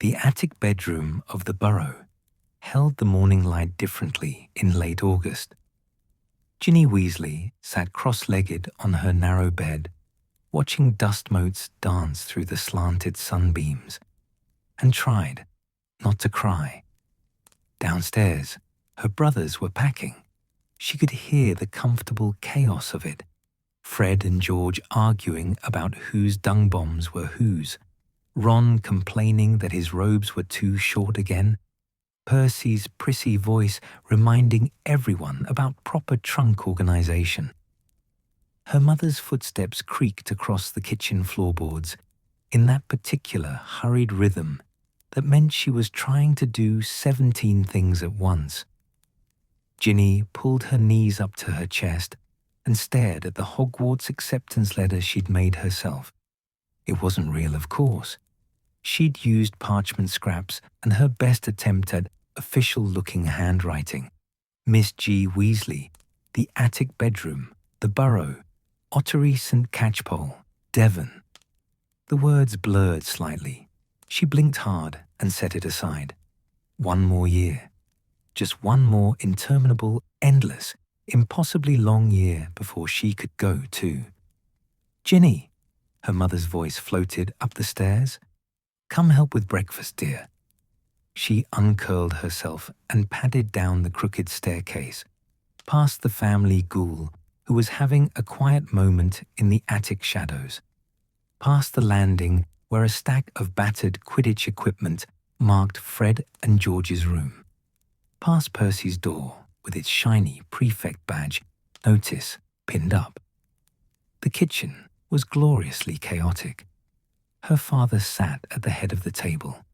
The attic bedroom of the burrow held the morning light differently in late August. Ginny Weasley sat cross-legged on her narrow bed, watching dust motes dance through the slanted sunbeams, and tried not to cry. Downstairs, her brothers were packing. She could hear the comfortable chaos of it. Fred and George arguing about whose dung bombs were whose, Ron complaining that his robes were too short again, Percy's prissy voice reminding everyone about proper trunk organization. Her mother's footsteps creaked across the kitchen floorboards in that particular hurried rhythm that meant she was trying to do 17 things at once. Ginny pulled her knees up to her chest and stared at the Hogwarts acceptance letter she'd made herself. It wasn't real, of course. She'd used parchment scraps and her best attempt at official-looking handwriting. Miss G. Weasley, the attic bedroom, the burrow, Ottery St. Catchpole, Devon. The words blurred slightly. She blinked hard and set it aside. One more year. Just one more interminable, endless, impossibly long year before she could go too. "Ginny," her mother's voice floated up the stairs. "Come help with breakfast, dear." She uncurled herself and padded down the crooked staircase, past the family ghoul who was having a quiet moment in the attic shadows, past the landing where a stack of battered Quidditch equipment marked Fred and George's room, past Percy's door with its shiny prefect badge, notice, pinned up. The kitchen was gloriously chaotic. Her father sat at the head of the table,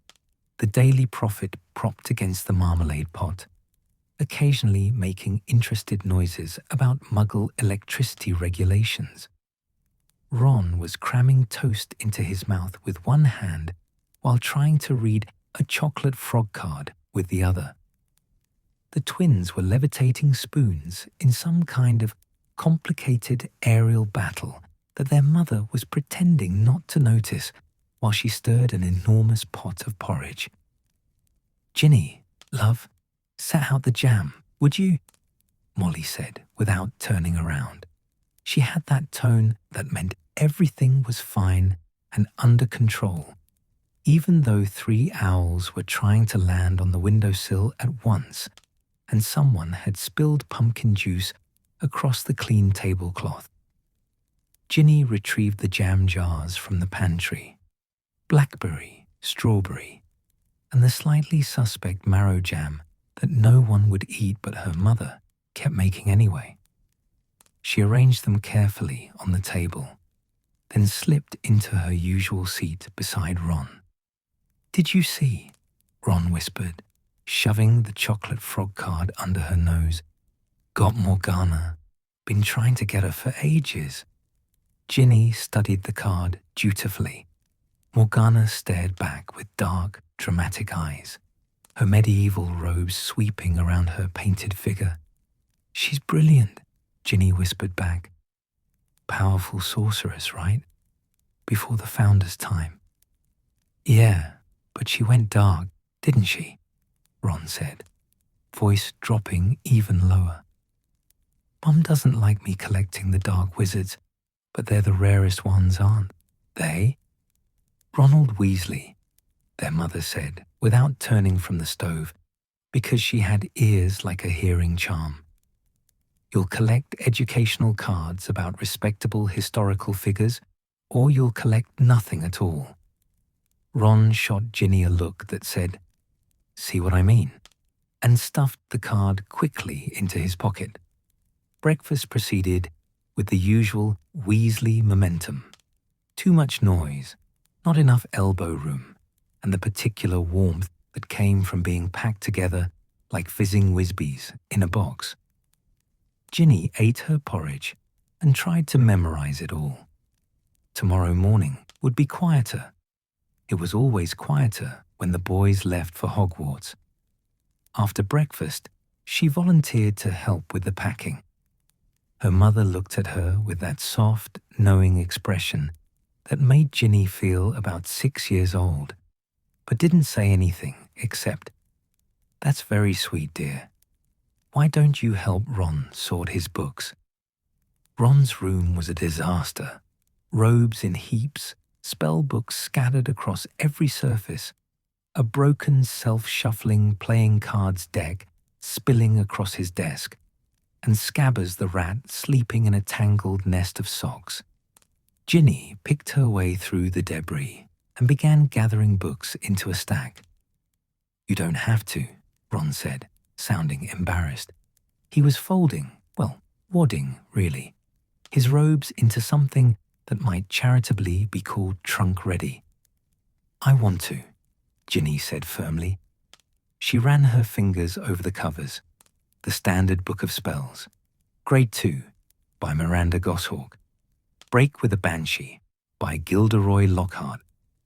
the Daily Prophet propped against the marmalade pot, occasionally making interested noises about Muggle electricity regulations. Ron was cramming toast into his mouth with one hand while trying to read a chocolate frog card with the other. The twins were levitating spoons in some kind of complicated aerial battle that their mother was pretending not to notice while she stirred an enormous pot of porridge. "Ginny, love, set out the jam, would you?" Molly said without turning around. She had that tone that meant everything was fine and under control, even though 3 owls were trying to land on the windowsill at once and someone had spilled pumpkin juice across the clean tablecloth. Ginny retrieved the jam jars from the pantry. Blackberry, strawberry, and the slightly suspect marrow jam that no one would eat but her mother kept making anyway. She arranged them carefully on the table, then slipped into her usual seat beside Ron. "Did you see?" Ron whispered, shoving the chocolate frog card under her nose. "Got Morgana. Been trying to get her for ages." Ginny studied the card dutifully. Morgana stared back with dark, dramatic eyes, her medieval robes sweeping around her painted figure. "She's brilliant," Ginny whispered back. "Powerful sorceress, right? Before the Founder's time." "Yeah, but she went dark, didn't she?" Ron said, voice dropping even lower. "Mum doesn't like me collecting the dark wizards, but they're the rarest ones, aren't they?" "Ronald Weasley," their mother said, without turning from the stove, because she had ears like a hearing charm. "You'll collect educational cards about respectable historical figures, or you'll collect nothing at all." Ron shot Ginny a look that said, "See what I mean?" and stuffed the card quickly into his pocket. Breakfast proceeded with the usual Weasley momentum. Too much noise, not enough elbow room, and the particular warmth that came from being packed together like fizzing Whizbees in a box. Ginny ate her porridge and tried to memorize it all. Tomorrow morning would be quieter. It was always quieter when the boys left for Hogwarts. After breakfast, she volunteered to help with the packing. Her mother looked at her with that soft, knowing expression that made Ginny feel about 6 years old. but didn't say anything except, "That's very sweet, dear. Why don't you help Ron sort his books?" Ron's room was a disaster. Robes in heaps, spell books scattered across every surface, a broken self-shuffling playing cards deck spilling across his desk, and Scabbers the rat sleeping in a tangled nest of socks. Ginny picked her way through the debris and began gathering books into a stack. "You don't have to," Ron said, sounding embarrassed. He was folding, well, wadding, really, his robes into something that might charitably be called trunk-ready. "I want to," Ginny said firmly. She ran her fingers over the covers. The Standard Book of Spells, Grade 2, by Miranda Goshawk. Break with a Banshee, by Gilderoy Lockhart,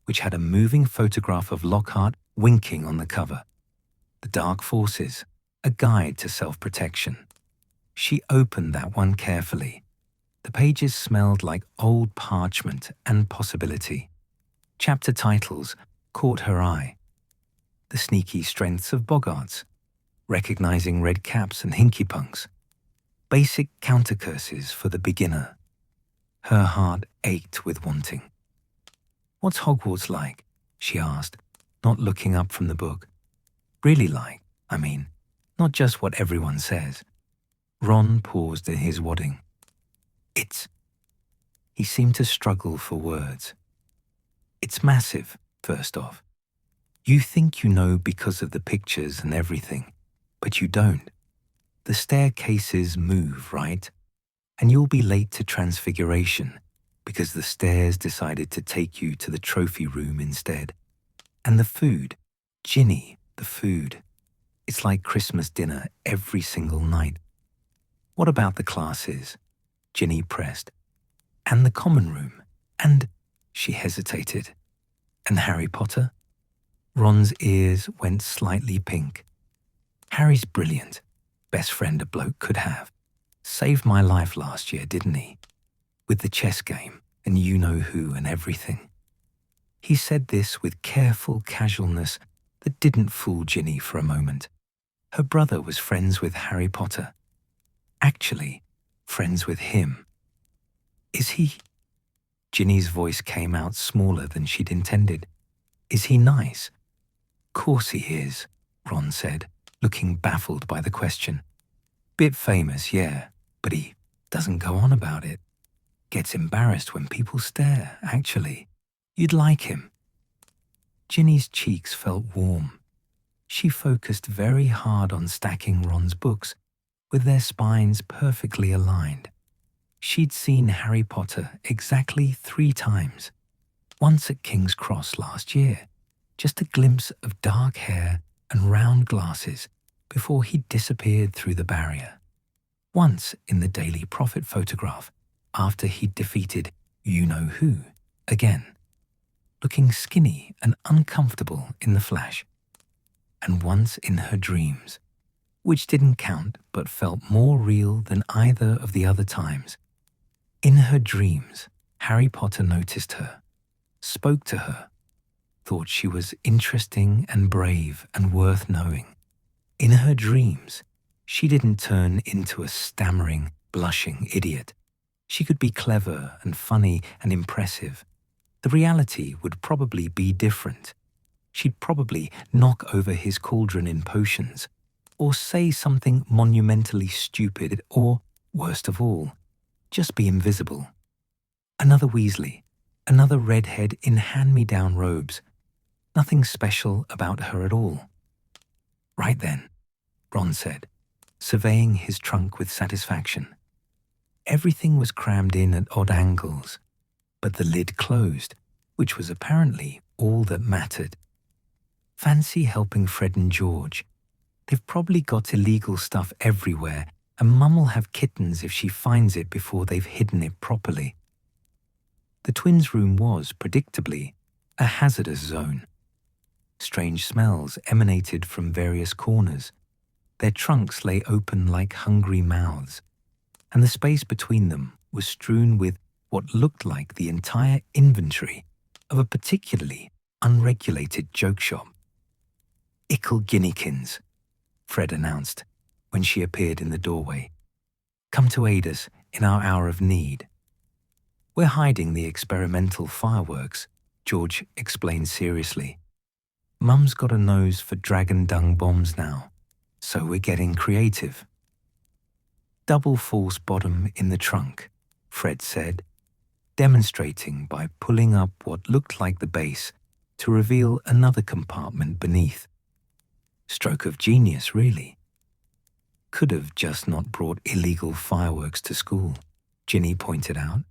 which had a moving photograph of Lockhart winking on the cover. The Dark Forces, a guide to self-protection. She opened that one carefully. The pages smelled like old parchment and possibility. Chapter titles caught her eye. The Sneaky Strengths of Boggarts, Recognizing Red Caps and Hinkypunks, Basic Countercurses for the Beginner. Her heart ached with wanting. "What's Hogwarts like?" she asked, not looking up from the book. "Really like, I mean, not just what everyone says." Ron paused in his wadding. He seemed to struggle for words. "It's massive, first off. You think you know because of the pictures and everything, but you don't. The staircases move, right? And you'll be late to Transfiguration because the stairs decided to take you to the trophy room instead. And the food, Ginny, the food. It's like Christmas dinner every single night." "What about the classes?" Ginny pressed. "And the common room, and," she hesitated, "and Harry Potter?" Ron's ears went slightly pink. "Harry's brilliant. Best friend a bloke could have. Saved my life last year, didn't he? With the chess game and you-know-who and everything." He said this with careful casualness that didn't fool Ginny for a moment. Her brother was friends with Harry Potter. Actually, friends with him. "Is he?" Ginny's voice came out smaller than she'd intended. "Is he nice?" "Course he is," Ron said, looking baffled by the question. "Bit famous, yeah, but he doesn't go on about it. Gets embarrassed when people stare, actually. You'd like him." Ginny's cheeks felt warm. She focused very hard on stacking Ron's books, with their spines perfectly aligned. She'd seen Harry Potter exactly 3 times. Once at King's Cross last year, just a glimpse of dark hair and round glasses before he disappeared through the barrier. Once in the Daily Prophet photograph after he'd defeated you-know-who again, looking skinny and uncomfortable in the flash. And once in her dreams, which didn't count but felt more real than either of the other times. In her dreams, Harry Potter noticed her, spoke to her, thought she was interesting and brave and worth knowing. In her dreams, she didn't turn into a stammering, blushing idiot. She could be clever and funny and impressive. The reality would probably be different. She'd probably knock over his cauldron in potions, or say something monumentally stupid, or, worst of all, just be invisible. Another Weasley, another redhead in hand-me-down robes. Nothing special about her at all. "Right then," Ron said, surveying his trunk with satisfaction. Everything was crammed in at odd angles, but the lid closed, which was apparently all that mattered. Fancy helping Fred and George. They've probably got illegal stuff everywhere, and Mum'll have kittens if she finds it before they've hidden it properly. The twins' room was, predictably, a hazardous zone. Strange smells emanated from various corners. Their trunks lay open like hungry mouths, and the space between them was strewn with what looked like the entire inventory of a particularly unregulated joke shop. "Ickle Guineakins," Fred announced when she appeared in the doorway. "Come to aid us in our hour of need." "We're hiding the experimental fireworks," George explained seriously. "Mum's got a nose for dragon dung bombs now, so we're getting creative." "Double false bottom in the trunk," Fred said, demonstrating by pulling up what looked like the base to reveal another compartment beneath. Stroke of genius, really. "Could have just not brought illegal fireworks to school," Ginny pointed out.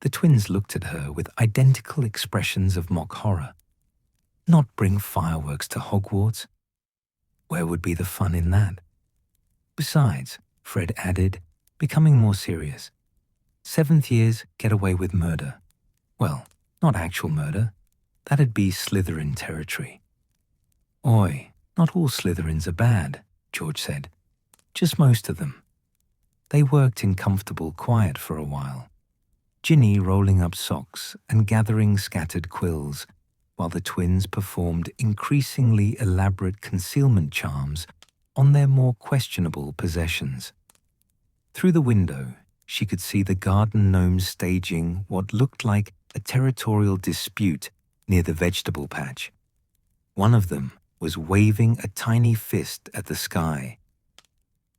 The twins looked at her with identical expressions of mock horror. Not bring fireworks to Hogwarts? Where would be the fun in that? Besides, Fred added, becoming more serious, 7th years get away with murder. Well, not actual murder. That'd be Slytherin territory. "Oi, not all Slytherins are bad," George said. "Just most of them." They worked in comfortable quiet for a while, Ginny rolling up socks and gathering scattered quills, while the twins performed increasingly elaborate concealment charms on their more questionable possessions. Through the window, she could see the garden gnomes staging what looked like a territorial dispute near the vegetable patch. One of them was waving a tiny fist at the sky.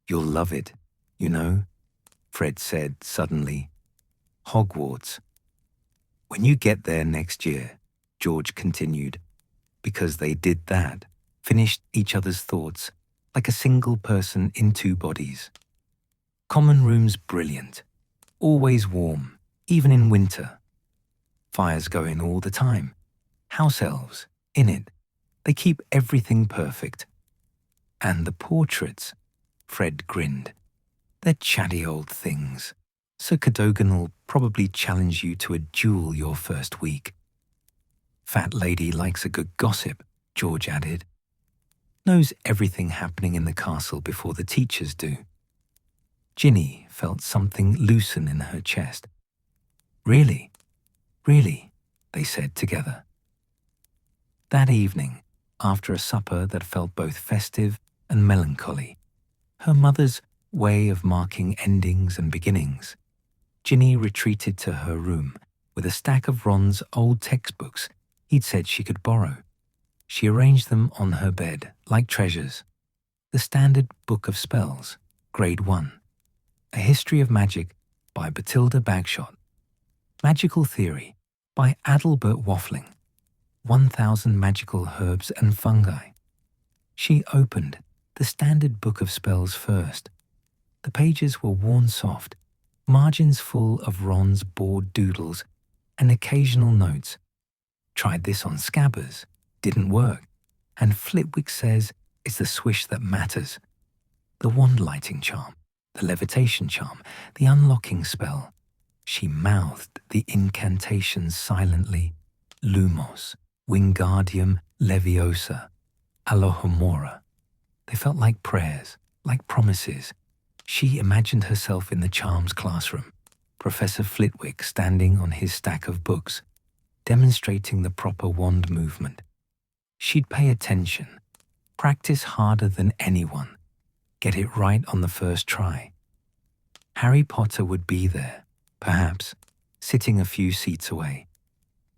"You'll love it, you know," Fred said suddenly. "Hogwarts. When you get there next year," George continued, because they did that, finished each other's thoughts like a single person in two bodies. "Common room's brilliant. Always warm, even in winter. Fires going all the time. House elves, in it. They keep everything perfect. And the portraits," Fred grinned. "They're chatty old things. Sir Cadogan'll probably challenge you to a duel your first week." "Fat lady likes a good gossip," George added. "Knows everything happening in the castle before the teachers do." Ginny felt something loosen in her chest. "Really? Really?" they said together. That evening, after a supper that felt both festive and melancholy, her mother's way of marking endings and beginnings, Ginny retreated to her room with a stack of Ron's old textbooks he'd said she could borrow. She arranged them on her bed like treasures. The Standard Book of Spells, Grade 1. A History of Magic by Bathilda Bagshot. Magical Theory by Adalbert Waffling. 1000 Magical Herbs and Fungi. She opened the Standard Book of Spells first. The pages were worn soft, margins full of Ron's bored doodles and occasional notes. "Tried this on Scabbers. Didn't work. And Flitwick says it's the swish that matters. The wand lighting charm, the levitation charm, the unlocking spell." She mouthed the incantations silently. "Lumos, Wingardium Leviosa, Alohomora." They felt like prayers, like promises. She imagined herself in the charms classroom, Professor Flitwick standing on his stack of books, demonstrating the proper wand movement. She'd pay attention, practice harder than anyone, get it right on the first try. Harry Potter would be there, perhaps, sitting a few seats away.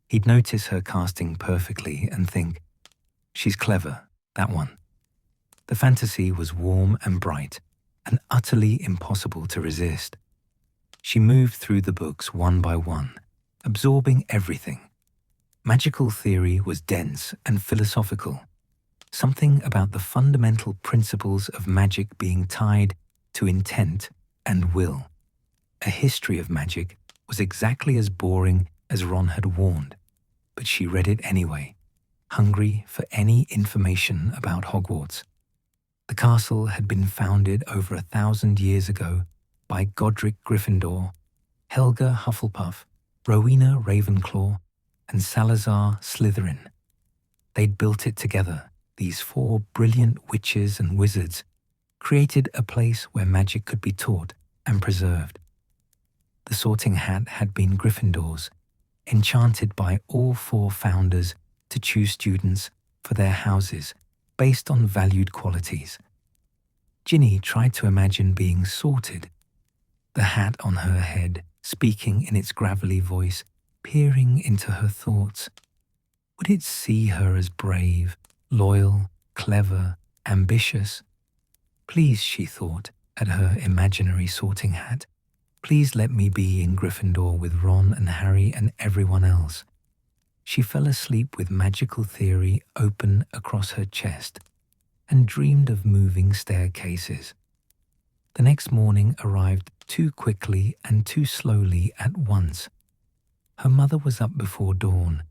He'd notice her casting perfectly and think, "She's clever, that one." The fantasy was warm and bright, and utterly impossible to resist. She moved through the books one by one, absorbing everything. Magical theory was dense and philosophical, something about the fundamental principles of magic being tied to intent and will. A history of magic was exactly as boring as Ron had warned, but she read it anyway, hungry for any information about Hogwarts. The castle had been founded over 1,000 years ago by Godric Gryffindor, Helga Hufflepuff, Rowena Ravenclaw, and Salazar Slytherin. They'd built it together, these 4 brilliant witches and wizards, created a place where magic could be taught and preserved. The Sorting Hat had been Gryffindor's, enchanted by all 4 founders to choose students for their houses based on valued qualities. Ginny tried to imagine being sorted, the hat on her head speaking in its gravelly voice, peering into her thoughts. Would it see her as brave, loyal, clever, ambitious? Please, she thought, at her imaginary sorting hat, please let me be in Gryffindor with Ron and Harry and everyone else. She fell asleep with magical theory open across her chest and dreamed of moving staircases. The next morning arrived too quickly and too slowly at once. Her mother was up before dawn,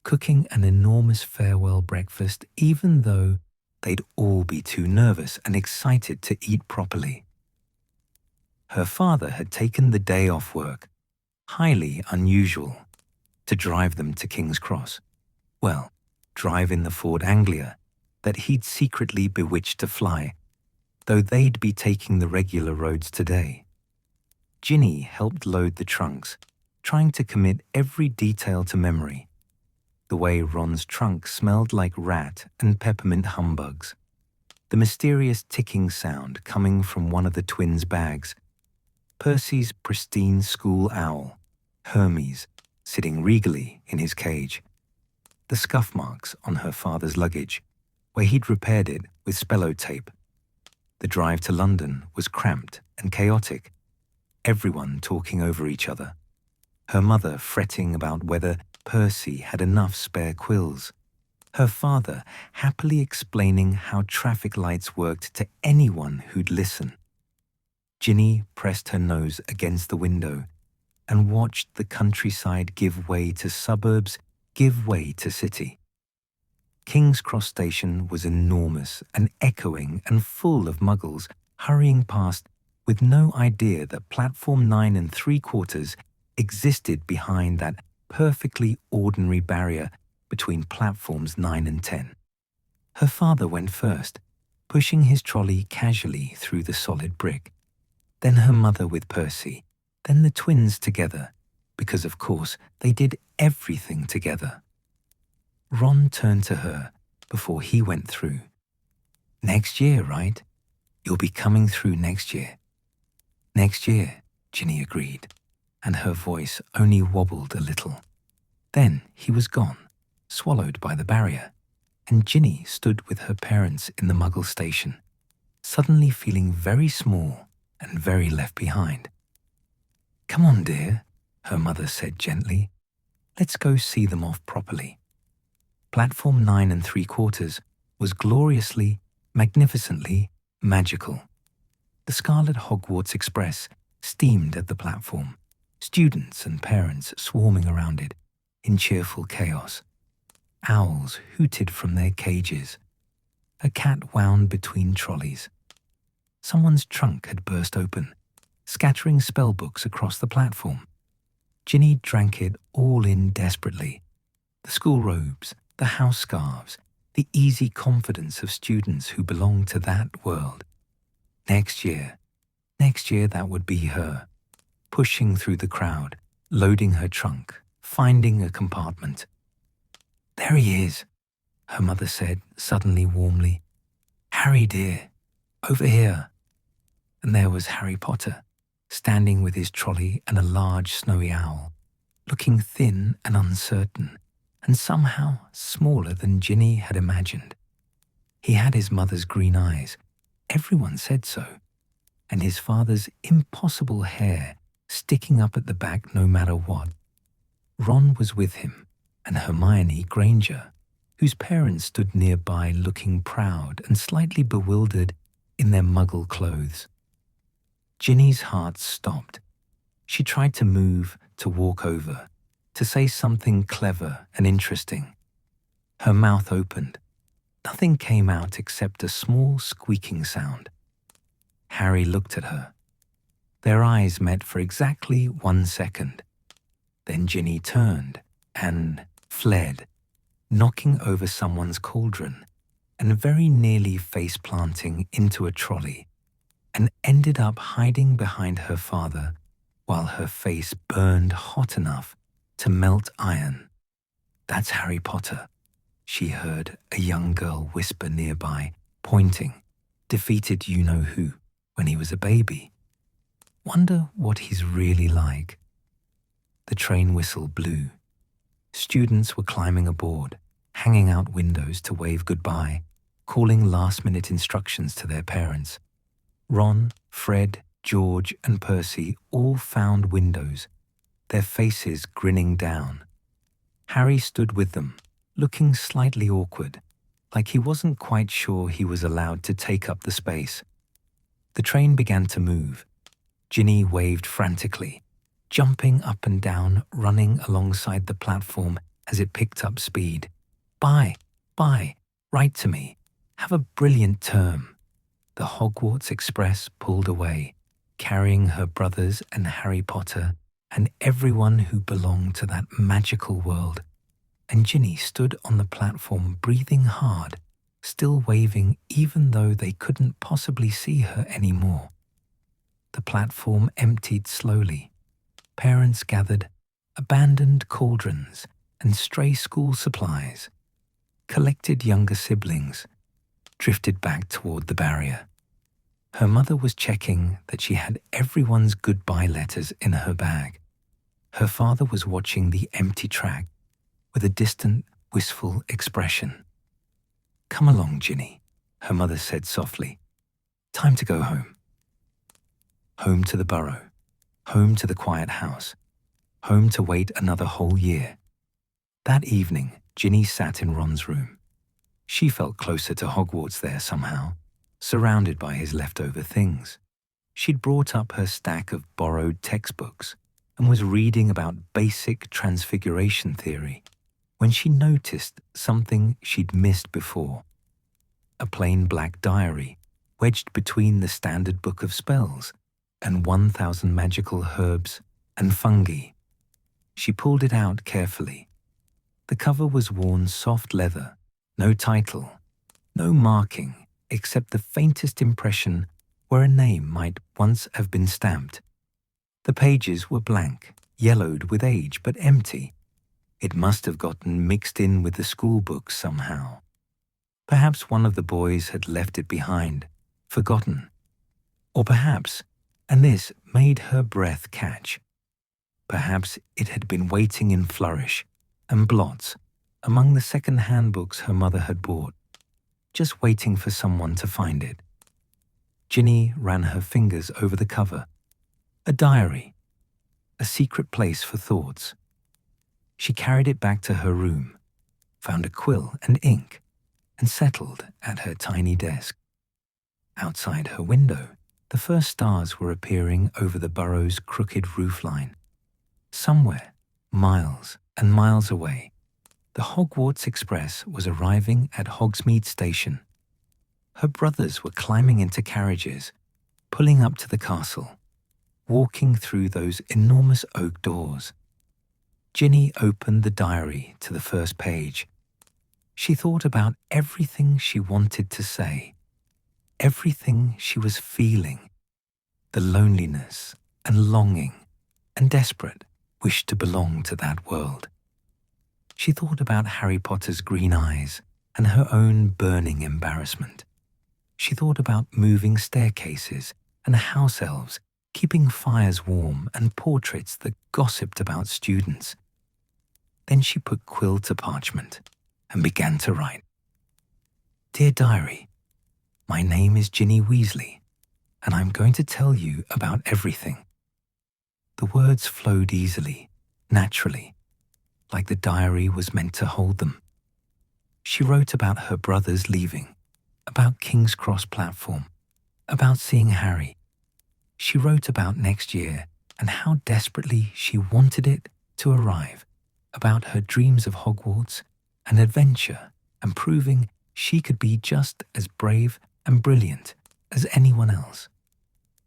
cooking an enormous farewell breakfast, even though they'd all be too nervous and excited to eat properly. Her father had taken the day off work, highly unusual, to drive them to King's Cross. Well, drive in the Ford Anglia that he'd secretly bewitched to fly, though they'd be taking the regular roads today. Ginny helped load the trunks, trying to commit every detail to memory. The way Ron's trunk smelled like rat and peppermint humbugs, the mysterious ticking sound coming from one of the twins' bags, Percy's pristine school owl, Hermes, sitting regally in his cage, the scuff marks on her father's luggage, where he'd repaired it with Spello tape. The drive to London was cramped and chaotic, everyone talking over each other, her mother fretting about whether Percy had enough spare quills, her father happily explaining how traffic lights worked to anyone who'd listen. Ginny pressed her nose against the window and watched the countryside give way to suburbs, give way to city. King's Cross Station was enormous and echoing and full of muggles hurrying past with no idea that platform 9 3/4 existed behind that perfectly ordinary barrier between platforms 9 and 10. Her father went first, pushing his trolley casually through the solid brick. Then her mother with Percy, then the twins together, because of course they did everything together. Ron turned to her before he went through. "Next year, right? You'll be coming through next year." "Next year," Ginny agreed, and her voice only wobbled a little. Then he was gone, swallowed by the barrier, and Ginny stood with her parents in the Muggle station, suddenly feeling very small and very left behind. "Come on, dear," her mother said gently. "Let's go see them off properly." Platform 9 3/4 was gloriously, magnificently magical. The Scarlet Hogwarts Express steamed at the platform, students and parents swarming around it in cheerful chaos. Owls hooted from their cages. A cat wound between trolleys. Someone's trunk had burst open, scattering spellbooks across the platform. Ginny drank it all in desperately. The school robes, the house scarves, the easy confidence of students who belonged to that world. Next year that would be her, pushing through the crowd, loading her trunk, finding a compartment. "There he is," her mother said suddenly warmly. "Harry, dear, over here." And there was Harry Potter, standing with his trolley and a large snowy owl, looking thin and uncertain, and somehow smaller than Ginny had imagined. He had his mother's green eyes, everyone said so, and his father's impossible hair sticking up at the back no matter what. Ron was with him, and Hermione Granger, whose parents stood nearby looking proud and slightly bewildered in their muggle clothes. Ginny's heart stopped. She tried to move, to walk over, to say something clever and interesting. Her mouth opened. Nothing came out except a small squeaking sound. Harry looked at her. Their eyes met for exactly 1 second. Then Ginny turned and fled, knocking over someone's cauldron and very nearly face-planting into a trolley, and ended up hiding behind her father while her face burned hot enough to melt iron. That's Harry Potter, she heard a young girl whisper nearby, pointing, defeated you-know-who when he was a baby. Wonder what he's really like. The train whistle blew. Students were climbing aboard, hanging out windows to wave goodbye, calling last-minute instructions to their parents. Ron, Fred, George, and Percy all found windows, their faces grinning down. Harry stood with them, looking slightly awkward, like he wasn't quite sure he was allowed to take up the space. The train began to move. Ginny waved frantically, jumping up and down, running alongside the platform as it picked up speed. Bye, write to me. Have a brilliant term. The Hogwarts Express pulled away, carrying her brothers and Harry Potter and everyone who belonged to that magical world. And Ginny stood on the platform breathing hard, still waving even though they couldn't possibly see her anymore. The platform emptied slowly. Parents gathered, abandoned cauldrons and stray school supplies, collected younger siblings, drifted back toward the barrier. Her mother was checking that she had everyone's goodbye letters in her bag. Her father was watching the empty track with a distant, wistful expression. Come along, Ginny, her mother said softly. Time to go home. Home to the burrow, home to the quiet house, home to wait another whole year. That evening, Ginny sat in Ron's room. She felt closer to Hogwarts there somehow, surrounded by his leftover things. She'd brought up her stack of borrowed textbooks and was reading about basic transfiguration theory when she noticed something she'd missed before. A plain black diary wedged between the standard book of spells and 1,000 magical herbs and fungi. She pulled it out carefully. The cover was worn soft leather, no title, no marking except the faintest impression where a name might once have been stamped. The pages were blank, yellowed with age, but empty. It must have gotten mixed in with the school books somehow. Perhaps one of the boys had left it behind, forgotten. Or perhaps, and this made her breath catch, perhaps it had been waiting in flourish and blots among the second-hand books her mother had bought, just waiting for someone to find it. Ginny ran her fingers over the cover. A diary, a secret place for thoughts. She carried it back to her room, found a quill and ink, and settled at her tiny desk. Outside her window, the first stars were appearing over the burrow's crooked roofline. Somewhere, miles and miles away, the Hogwarts Express was arriving at Hogsmeade Station. Her brothers were climbing into carriages, pulling up to the castle, walking through those enormous oak doors. Ginny opened the diary to the first page. She thought about everything she wanted to say, everything she was feeling, the loneliness and longing and desperate wish to belong to that world. She thought about Harry Potter's green eyes and her own burning embarrassment. She thought about moving staircases and house elves keeping fires warm and portraits that gossiped about students. Then she put quill to parchment and began to write. Dear Diary, my name is Ginny Weasley, and I'm going to tell you about everything. The words flowed easily, naturally, like the diary was meant to hold them. She wrote about her brothers leaving, about King's Cross platform, about seeing Harry. She wrote about next year and how desperately she wanted it to arrive, about her dreams of Hogwarts and adventure and proving she could be just as brave and brilliant as anyone else.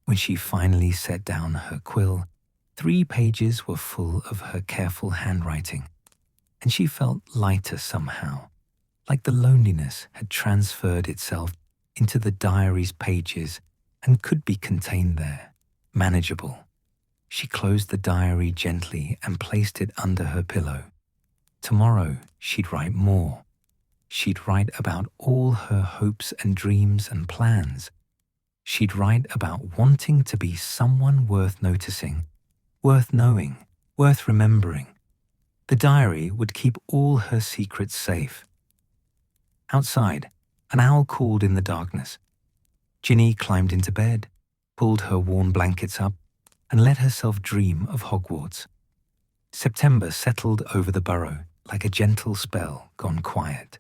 When she finally set down her quill, 3 pages were full of her careful handwriting, and she felt lighter somehow, like the loneliness had transferred itself into the diary's pages and could be contained there, manageable. She closed the diary gently and placed it under her pillow. Tomorrow she'd write more, She'd write about all her hopes and dreams and plans. She'd write about wanting to be someone worth noticing, worth knowing, worth remembering. The diary would keep all her secrets safe. Outside, an owl called in the darkness. Ginny climbed into bed, pulled her worn blankets up, and let herself dream of Hogwarts. September settled over the burrow like a gentle spell gone quiet.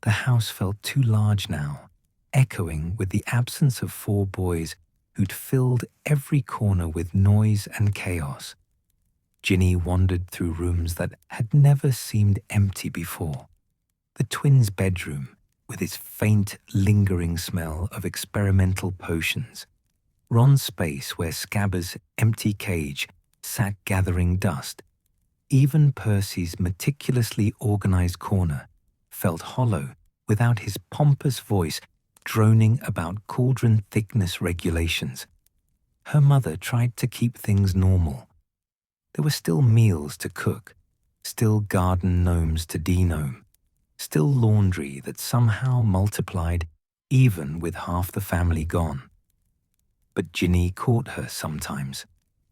The house felt too large now, echoing with the absence of 4 boys who'd filled every corner with noise and chaos. Ginny wandered through rooms that had never seemed empty before. The twins' bedroom, with its faint, lingering smell of experimental potions. Ron's space where Scabbers' empty cage sat gathering dust. Even Percy's meticulously organized corner felt hollow without his pompous voice droning about cauldron thickness regulations. Her mother tried to keep things normal. There were still meals to cook, still garden gnomes to degnome, still laundry that somehow multiplied even with half the family gone. But Ginny caught her sometimes,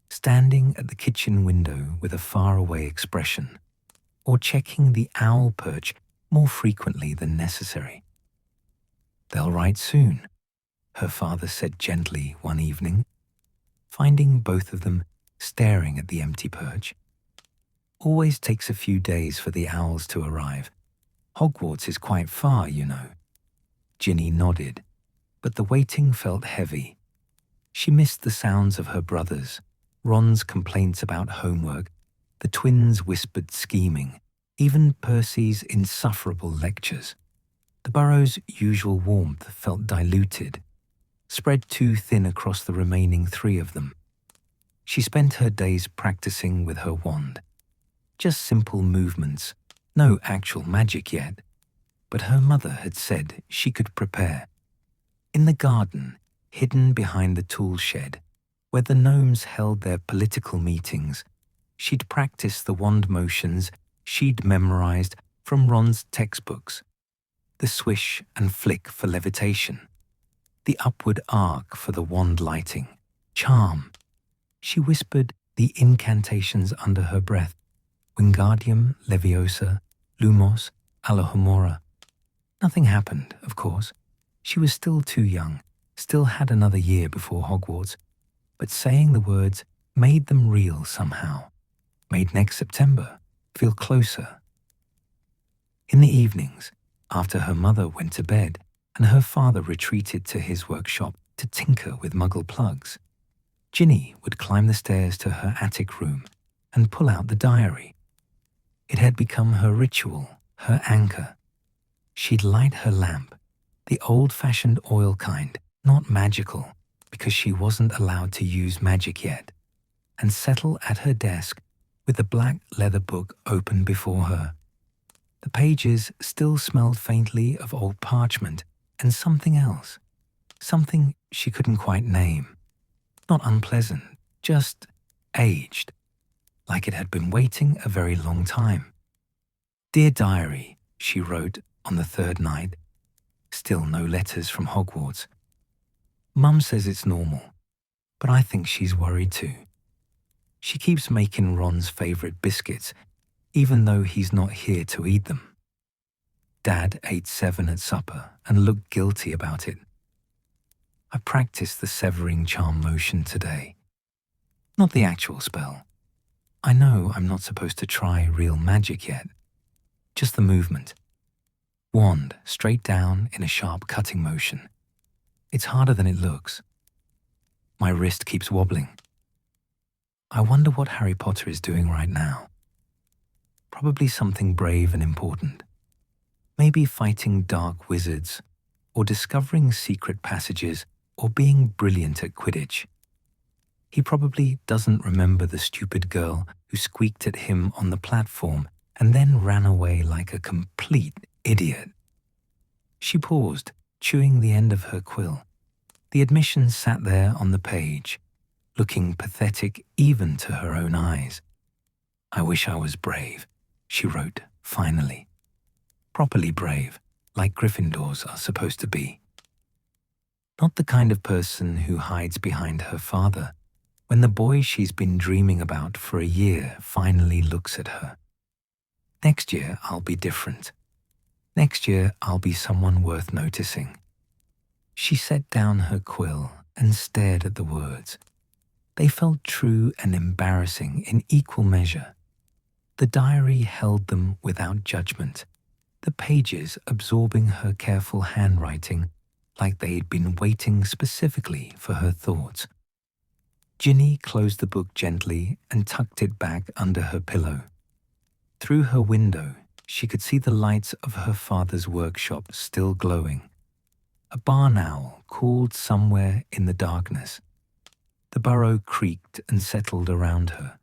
standing at the kitchen window with a faraway expression, or checking the owl perch more frequently than necessary. "They'll write soon," her father said gently one evening, finding both of them staring at the empty perch. "Always takes a few days for the owls to arrive. Hogwarts is quite far, you know." Ginny nodded, but the waiting felt heavy. She missed the sounds of her brothers, Ron's complaints about homework, the twins' whispered scheming, even Percy's insufferable lectures. The burrow's usual warmth felt diluted, spread too thin across the remaining 3 of them. She spent her days practicing with her wand. Just simple movements, no actual magic yet, but her mother had said she could prepare. In the garden, hidden behind the tool shed, where the gnomes held their political meetings, she'd practice the wand motions she'd memorized from Ron's textbooks. The swish and flick for levitation, the upward arc for the wand lighting, charm. She whispered the incantations under her breath, Wingardium Leviosa, Lumos, Alohomora. Nothing happened, of course. She was still too young, still had another year before Hogwarts, but saying the words made them real somehow, made next September feel closer. In the evenings, after her mother went to bed and her father retreated to his workshop to tinker with muggle plugs, Ginny would climb the stairs to her attic room and pull out the diary. It had become her ritual, her anchor. She'd light her lamp, the old-fashioned oil kind, not magical, because she wasn't allowed to use magic yet, and settle at her desk with the black leather book open before her. The pages still smelled faintly of old parchment and something else, something she couldn't quite name. Not unpleasant, just aged, like it had been waiting a very long time. "Dear Diary," she wrote on the 3rd night. Still no letters from Hogwarts. "Mum says it's normal, but I think she's worried too. She keeps making Ron's favorite biscuits, even though he's not here to eat them. Dad ate 7 at supper and looked guilty about it. I practiced the severing charm motion today. Not the actual spell. I know I'm not supposed to try real magic yet. Just the movement. Wand straight down in a sharp cutting motion. It's harder than it looks. My wrist keeps wobbling. I wonder what Harry Potter is doing right now. Probably something brave and important. Maybe fighting dark wizards, or discovering secret passages, or being brilliant at Quidditch. He probably doesn't remember the stupid girl who squeaked at him on the platform and then ran away like a complete idiot. She paused, chewing the end of her quill. The admission sat there on the page, looking pathetic even to her own eyes. "I wish I was brave," she wrote finally. properly brave, like Gryffindors are supposed to be. Not the kind of person who hides behind her father when the boy she's been dreaming about for a year finally looks at her. Next year, I'll be different. Next year, I'll be someone worth noticing. She set down her quill and stared at the words. They felt true and embarrassing in equal measure. The diary held them without judgment, the pages absorbing her careful handwriting like they'd been waiting specifically for her thoughts. Ginny closed the book gently and tucked it back under her pillow. Through her window, she could see the lights of her father's workshop still glowing. A barn owl called somewhere in the darkness. The burrow creaked and settled around her,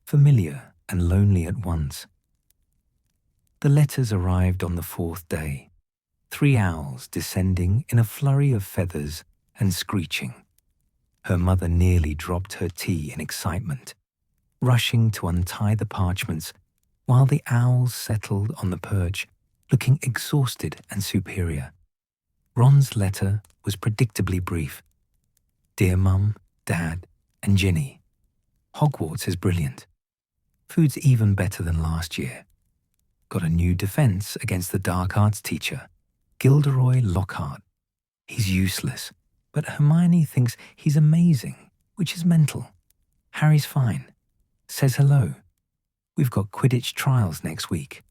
familiar and lonely at once. The letters arrived on the 4th day, 3 owls descending in a flurry of feathers and screeching. Her mother nearly dropped her tea in excitement, rushing to untie the parchments while the owls settled on the perch, looking exhausted and superior. Ron's letter was predictably brief. Dear Mum, Dad, and Ginny, Hogwarts is brilliant. Food's even better than last year. Got a new defense against the dark arts teacher, Gilderoy Lockhart. He's useless, but Hermione thinks he's amazing, which is mental. Harry's fine. Says hello. We've got Quidditch trials next week.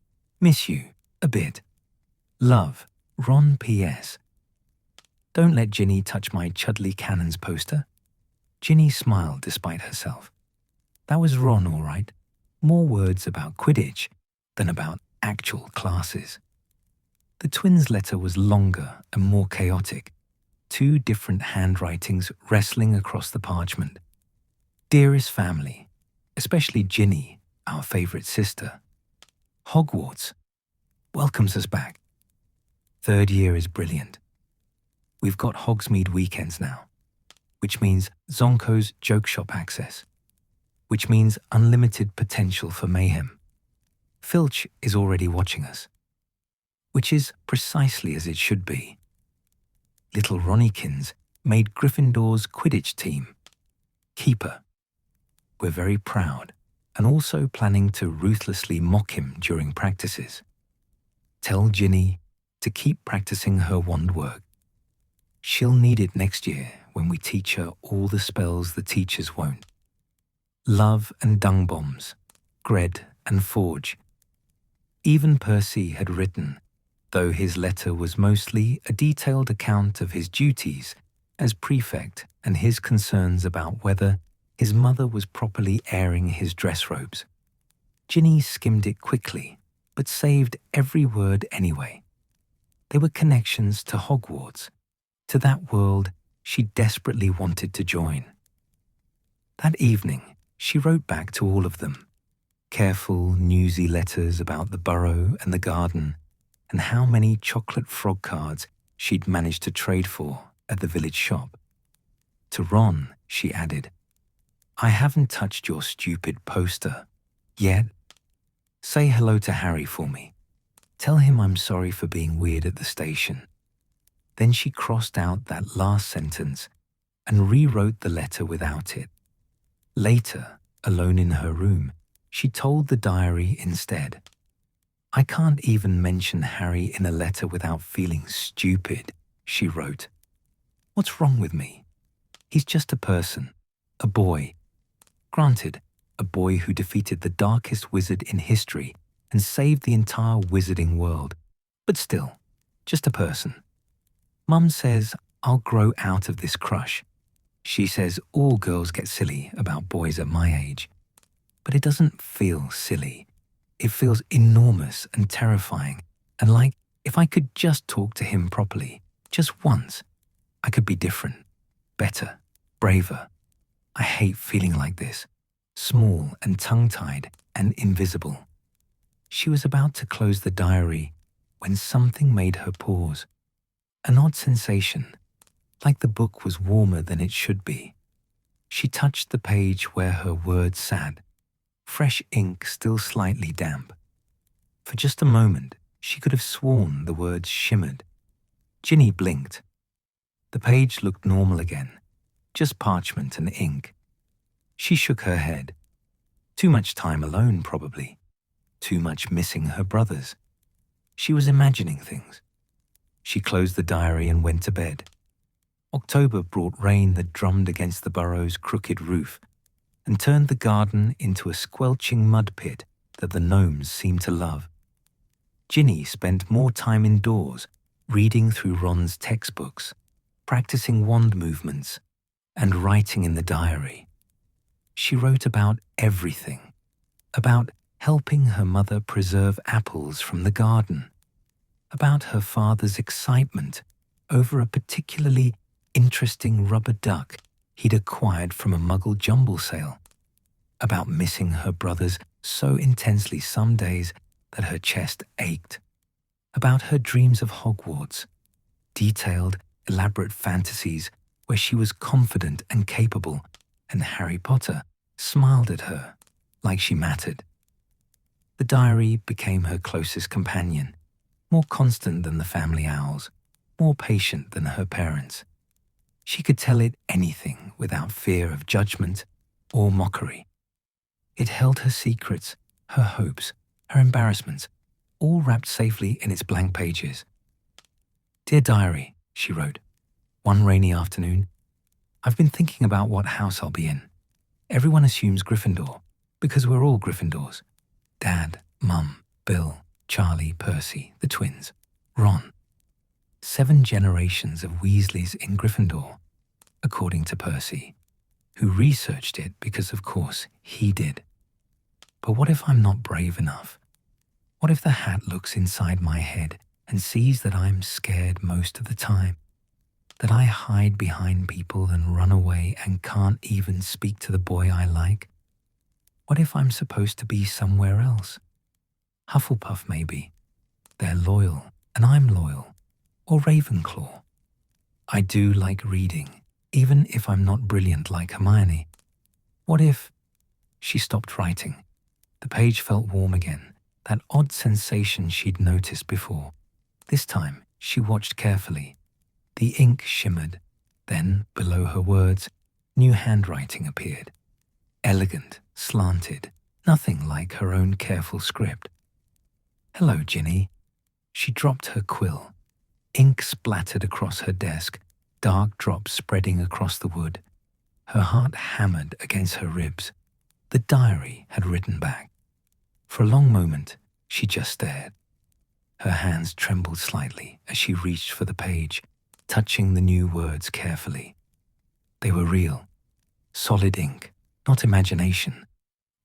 Miss you a bit. Love, Ron P.S. Don't let Ginny touch my Chudley Cannons poster. Ginny smiled despite herself. That was Ron, all right. More words about Quidditch than about actual classes. The twins' letter was longer and more chaotic. 2 different handwritings wrestling across the parchment. Dearest family, especially Ginny, our favourite sister. Hogwarts welcomes us back. 3rd year is brilliant. We've got Hogsmeade weekends now, which means Zonko's joke shop access, which means unlimited potential for mayhem. Filch is already watching us, which is precisely as it should be. Little Ronnykins made Gryffindor's Quidditch team. Keeper. We're very proud and also planning to ruthlessly mock him during practices. Tell Ginny to keep practicing her wand work. She'll need it next year when we teach her all the spells the teachers won't. Love and dung bombs, Gred and Forge. Even Percy had written, though his letter was mostly a detailed account of his duties as prefect and his concerns about whether his mother was properly airing his dress robes. Ginny skimmed it quickly, but saved every word anyway. They were connections to Hogwarts, to that world she desperately wanted to join. That evening, she wrote back to all of them, careful, newsy letters about the burrow and the garden, and how many chocolate frog cards she'd managed to trade for at the village shop. To Ron, she added, I haven't touched your stupid poster yet. Say hello to Harry for me. Tell him I'm sorry for being weird at the station. Then she crossed out that last sentence and rewrote the letter without it. Later, alone in her room, she told the diary instead, I can't even mention Harry in a letter without feeling stupid, she wrote. What's wrong with me? He's just a person, a boy. Granted, a boy who defeated the darkest wizard in history and saved the entire wizarding world, but still, just a person. Mum says I'll grow out of this crush. She says all girls get silly about boys at my age. But it doesn't feel silly. It feels enormous and terrifying, and like if I could just talk to him properly, just once, I could be different, better, braver. I hate feeling like this, small and tongue-tied and invisible. She was about to close the diary when something made her pause. An odd sensation, like the book was warmer than it should be. She touched the page where her words sat, fresh ink still slightly damp. For just a moment, She could have sworn the words shimmered. Ginny blinked. The page looked normal again, just parchment and ink. She shook her head. Too much time alone, probably. Too much missing her brothers. She was imagining things. She closed the diary and went to bed. October brought rain that drummed against the burrow's crooked roof and turned the garden into a squelching mud pit that the gnomes seemed to love. Ginny spent more time indoors, reading through Ron's textbooks, practicing wand movements, and writing in the diary. She wrote about everything, about helping her mother preserve apples from the garden, about her father's excitement over a particularly interesting rubber duck he'd acquired from a Muggle jumble sale, about missing her brothers so intensely some days that her chest ached, about her dreams of Hogwarts, detailed, elaborate fantasies where she was confident and capable, and Harry Potter smiled at her like she mattered. The diary became her closest companion, more constant than the family owls, more patient than her parents. She could tell it anything without fear of judgment or mockery. It held her secrets, her hopes, her embarrassments, all wrapped safely in its blank pages. "Dear Diary," she wrote, "one rainy afternoon, I've been thinking about what house I'll be in. Everyone assumes Gryffindor, because we're all Gryffindors. Dad, Mum, Bill, Charlie, Percy, the twins, Ron. 7 generations of Weasleys in Gryffindor, according to Percy, who researched it because, of course, he did. But what if I'm not brave enough? What if the hat looks inside my head and sees that I'm scared most of the time? That I hide behind people and run away and can't even speak to the boy I like? What if I'm supposed to be somewhere else? Hufflepuff, maybe. They're loyal, and I'm loyal. Or Ravenclaw. I do like reading, even if I'm not brilliant like Hermione. What if—" She stopped writing. The page felt warm again, that odd sensation she'd noticed before. This time, she watched carefully. The ink shimmered. Then, below her words, new handwriting appeared. Elegant, slanted, nothing like her own careful script. "Hello, Ginny." She dropped her quill. Ink splattered across her desk, dark drops spreading across the wood. Her heart hammered against her ribs. The diary had written back. For a long moment, she just stared. Her hands trembled slightly as she reached for the page, touching the new words carefully. They were real, solid ink, not imagination,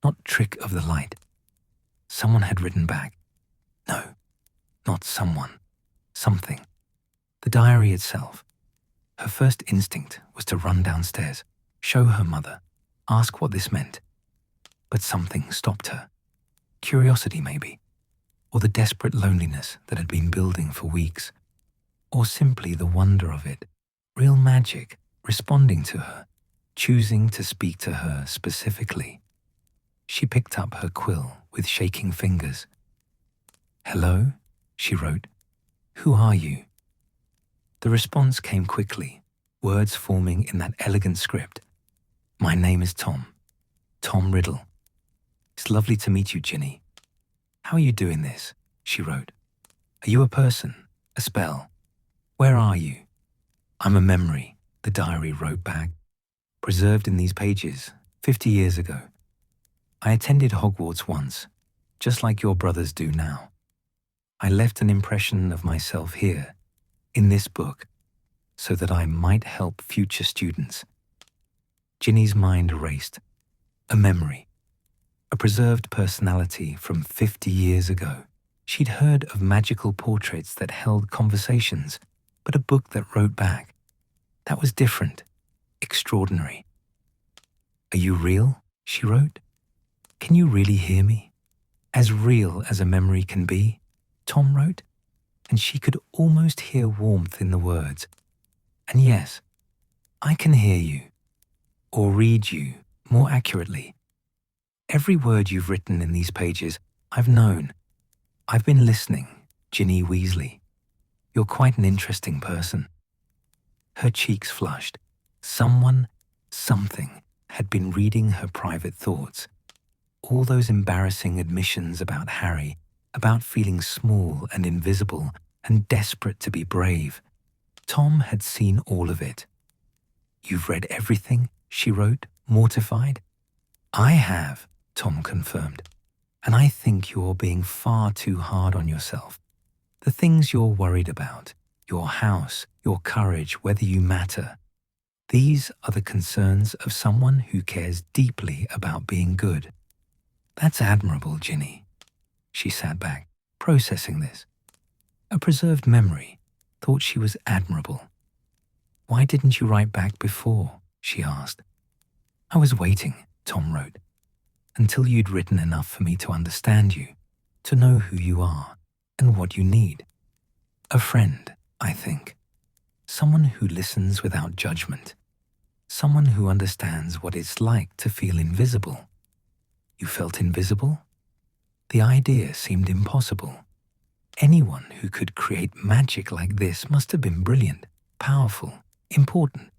not trick of the light. Someone had written back. No, not someone, something. The diary itself. Her first instinct was to run downstairs, show her mother, ask what this meant. But something stopped her. Curiosity, maybe, or the desperate loneliness that had been building for weeks, or simply the wonder of it, real magic responding to her, choosing to speak to her specifically. She picked up her quill with shaking fingers. "Hello," she wrote. "Who are you?" The response came quickly, words forming in that elegant script. "My name is Tom. Tom Riddle. It's lovely to meet you, Ginny. How are you doing this?" she wrote. "Are you a person? A spell? Where are you?" "I'm a memory," the diary wrote back, "preserved in these pages 50 years ago. I attended Hogwarts once, just like your brothers do now. I left an impression of myself here, in this book, so that I might help future students." Ginny's mind raced. A memory. A preserved personality from 50 years ago. She'd heard of magical portraits that held conversations, but a book that wrote back. That was different, extraordinary. "Are you real?" she wrote. "Can you really hear me? As real as a memory can be," Tom wrote, and she could almost hear warmth in the words. "And yes, I can hear you, or read you more accurately. Every word you've written in these pages, I've known. I've been listening, Ginny Weasley. You're quite an interesting person." Her cheeks flushed. Something had been reading her private thoughts. All those embarrassing admissions about Harry, about feeling small and invisible and desperate to be brave. Tom had seen all of it. "You've read everything?" she wrote, mortified. "I have," Tom confirmed. "And I think you're being far too hard on yourself. The things you're worried about, your house, your courage, whether you matter, these are the concerns of someone who cares deeply about being good." "That's admirable, Ginny." She sat back, processing this. A preserved memory thought she was admirable. "Why didn't you write back before?" she asked. "I was waiting," Tom wrote, "until you'd written enough for me to understand you, to know who you are and what you need. A friend, I think. Someone who listens without judgment. Someone who understands what it's like to feel invisible." "You felt invisible?" The idea seemed impossible. Anyone who could create magic like this must have been brilliant, powerful, important.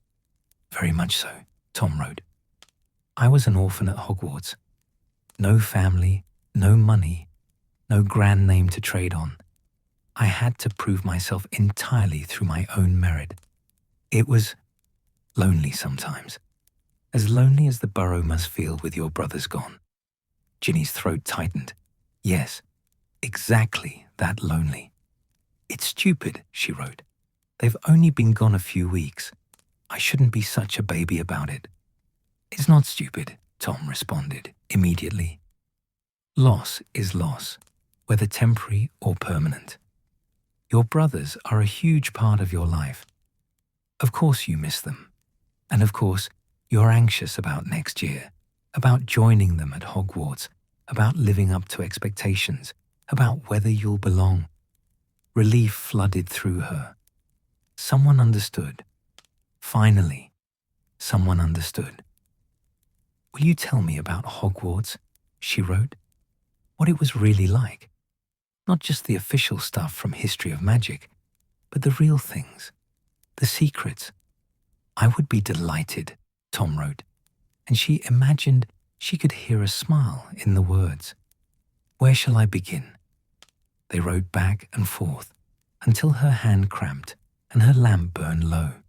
"Very much so," Tom wrote. "I was an orphan at Hogwarts. No family, no money, no grand name to trade on. I had to prove myself entirely through my own merit. It was lonely sometimes, as lonely as the Burrow must feel with your brothers gone." Ginny's throat tightened. Yes, exactly that lonely. "It's stupid," she wrote. "They've only been gone a few weeks. I shouldn't be such a baby about it." "It's not stupid," Tom responded immediately. "Loss is loss, whether temporary or permanent. Your brothers are a huge part of your life. Of course you miss them. And of course you're anxious about next year, about joining them at Hogwarts, about living up to expectations, about whether you'll belong." Relief flooded through her. Someone understood. Finally, someone understood. "Will you tell me about Hogwarts?" she wrote. "What it was really like. Not just the official stuff from History of Magic, but the real things, the secrets." "I would be delighted," Tom wrote, and she imagined she could hear a smile in the words. "Where shall I begin?" They wrote back and forth until her hand cramped and her lamp burned low.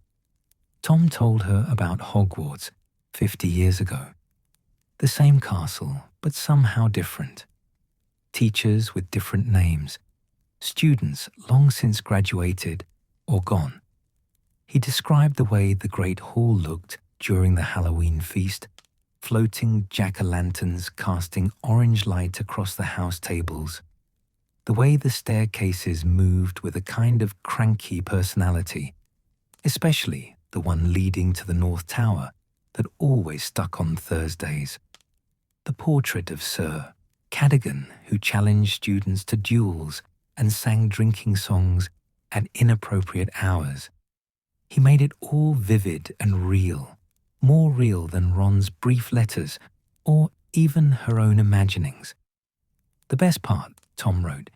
Tom told her about Hogwarts 50 years ago. The same castle, but somehow different. Teachers with different names, students long since graduated or gone. He described the way the Great Hall looked during the Halloween feast, floating jack-o'-lanterns casting orange light across the house tables, the way the staircases moved with a kind of cranky personality, especially the one leading to the North Tower that always stuck on Thursdays, the portrait of Sir Cadogan who challenged students to duels and sang drinking songs at inappropriate hours. He made it all vivid and real, more real than Ron's brief letters or even her own imaginings. "The best part," Tom wrote,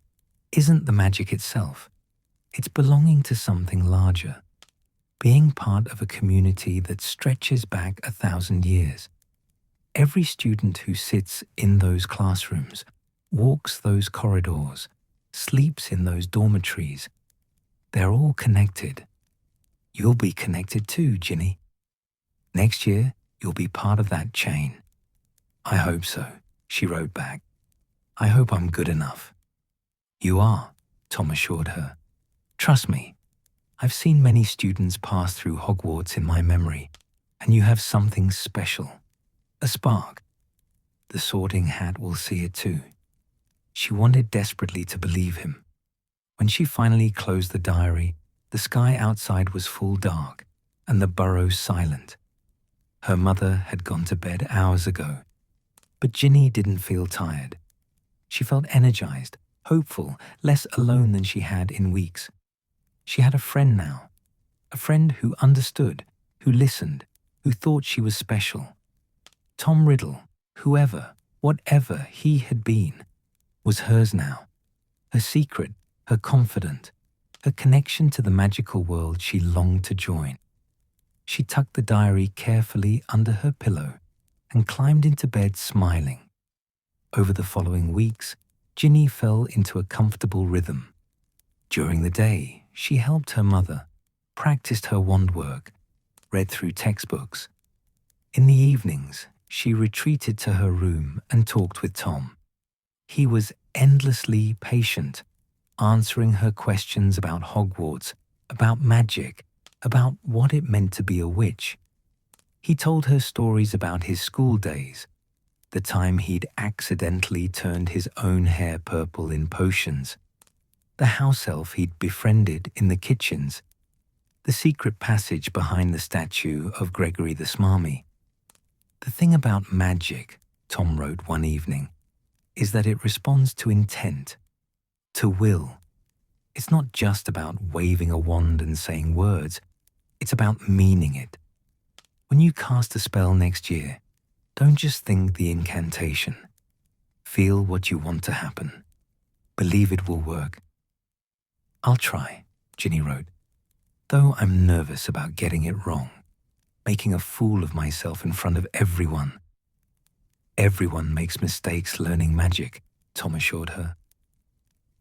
"isn't the magic itself. It's belonging to something larger, being part of a community that stretches back 1,000 years. Every student who sits in those classrooms, walks those corridors, sleeps in those dormitories, they're all connected. You'll be connected too, Ginny. Next year, you'll be part of that chain." "I hope so," she wrote back. "I hope I'm good enough." "You are," Tom assured her. "Trust me, I've seen many students pass through Hogwarts in my memory, and you have something special, a spark. The Sorting Hat will see it too." She wanted desperately to believe him. When she finally closed the diary, the sky outside was full dark and the Burrow silent. Her mother had gone to bed hours ago, but Ginny didn't feel tired. She felt energized, hopeful, less alone than she had in weeks. She had a friend now, a friend who understood, who listened, who thought she was special. Tom Riddle, whoever, whatever he had been, was hers now. Her secret, her confidant, her connection to the magical world she longed to join. She tucked the diary carefully under her pillow and climbed into bed smiling. Over the following weeks, Ginny fell into a comfortable rhythm. During the day, she helped her mother, practiced her wand work, read through textbooks. In the evenings, she retreated to her room and talked with Tom. He was endlessly patient, answering her questions about Hogwarts, about magic, about what it meant to be a witch. He told her stories about his school days, the time he'd accidentally turned his own hair purple in potions, the house elf he'd befriended in the kitchens, the secret passage behind the statue of Gregory the Smarmy. The thing about magic, Tom wrote one evening, is that it responds to intent, to will. It's not just about waving a wand and saying words, it's about meaning it. When you cast a spell next year, don't just think the incantation. Feel what you want to happen. Believe it will work. I'll try, Ginny wrote, though I'm nervous about getting it wrong, making a fool of myself in front of everyone. Everyone makes mistakes learning magic, Tom assured her.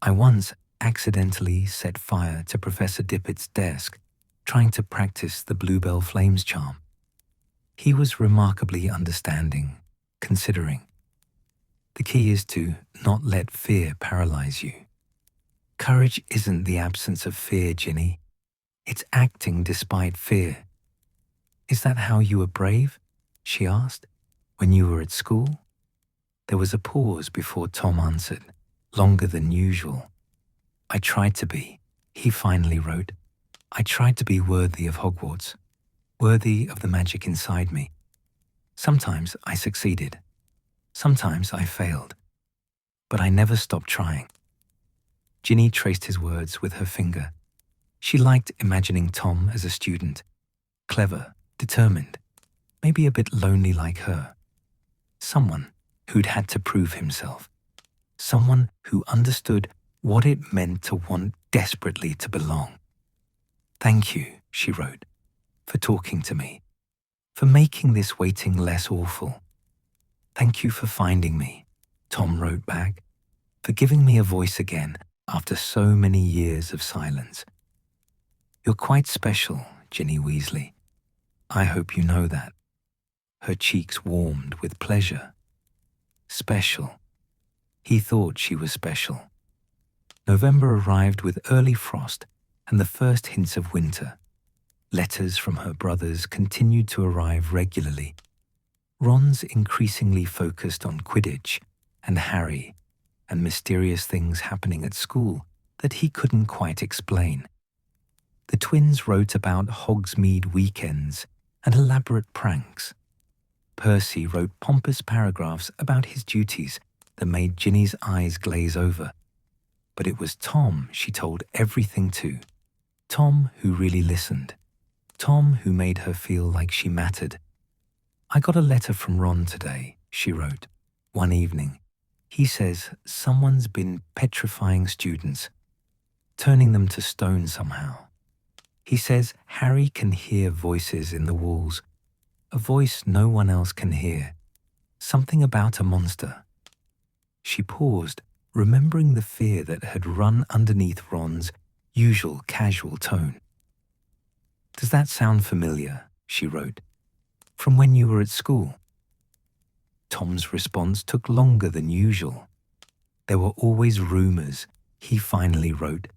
I once accidentally set fire to Professor Dippett's desk, trying to practice the Bluebell Flames charm. He was remarkably understanding, considering. The key is to not let fear paralyze you. Courage isn't the absence of fear, Ginny. It's acting despite fear. Is that how you were brave? She asked. When you were at school? There was a pause before Tom answered, longer than usual. I tried to be, he finally wrote. I tried to be worthy of Hogwarts, worthy of the magic inside me. Sometimes I succeeded. Sometimes I failed. But I never stopped trying. Ginny traced his words with her finger. She liked imagining Tom as a student, clever, determined, maybe a bit lonely like her. Someone who'd had to prove himself. Someone who understood what it meant to want desperately to belong. Thank you, she wrote, for talking to me, for making this waiting less awful. Thank you for finding me, Tom wrote back, for giving me a voice again after so many years of silence. You're quite special, Ginny Weasley. I hope you know that. Her cheeks warmed with pleasure. Special. He thought she was special. November arrived with early frost and the first hints of winter. Letters from her brothers continued to arrive regularly. Ron's increasingly focused on Quidditch and Harry and mysterious things happening at school that he couldn't quite explain. The twins wrote about Hogsmeade weekends and elaborate pranks. Percy wrote pompous paragraphs about his duties that made Ginny's eyes glaze over. But it was Tom she told everything to. Tom who really listened. Tom who made her feel like she mattered. I got a letter from Ron today, she wrote, one evening. He says someone's been petrifying students, turning them to stone somehow. He says Harry can hear voices in the walls, a voice no one else can hear, something about a monster. She paused, remembering the fear that had run underneath Ron's usual casual tone. Does that sound familiar? She wrote. From when you were at school? Tom's response took longer than usual. There were always rumors, he finally wrote.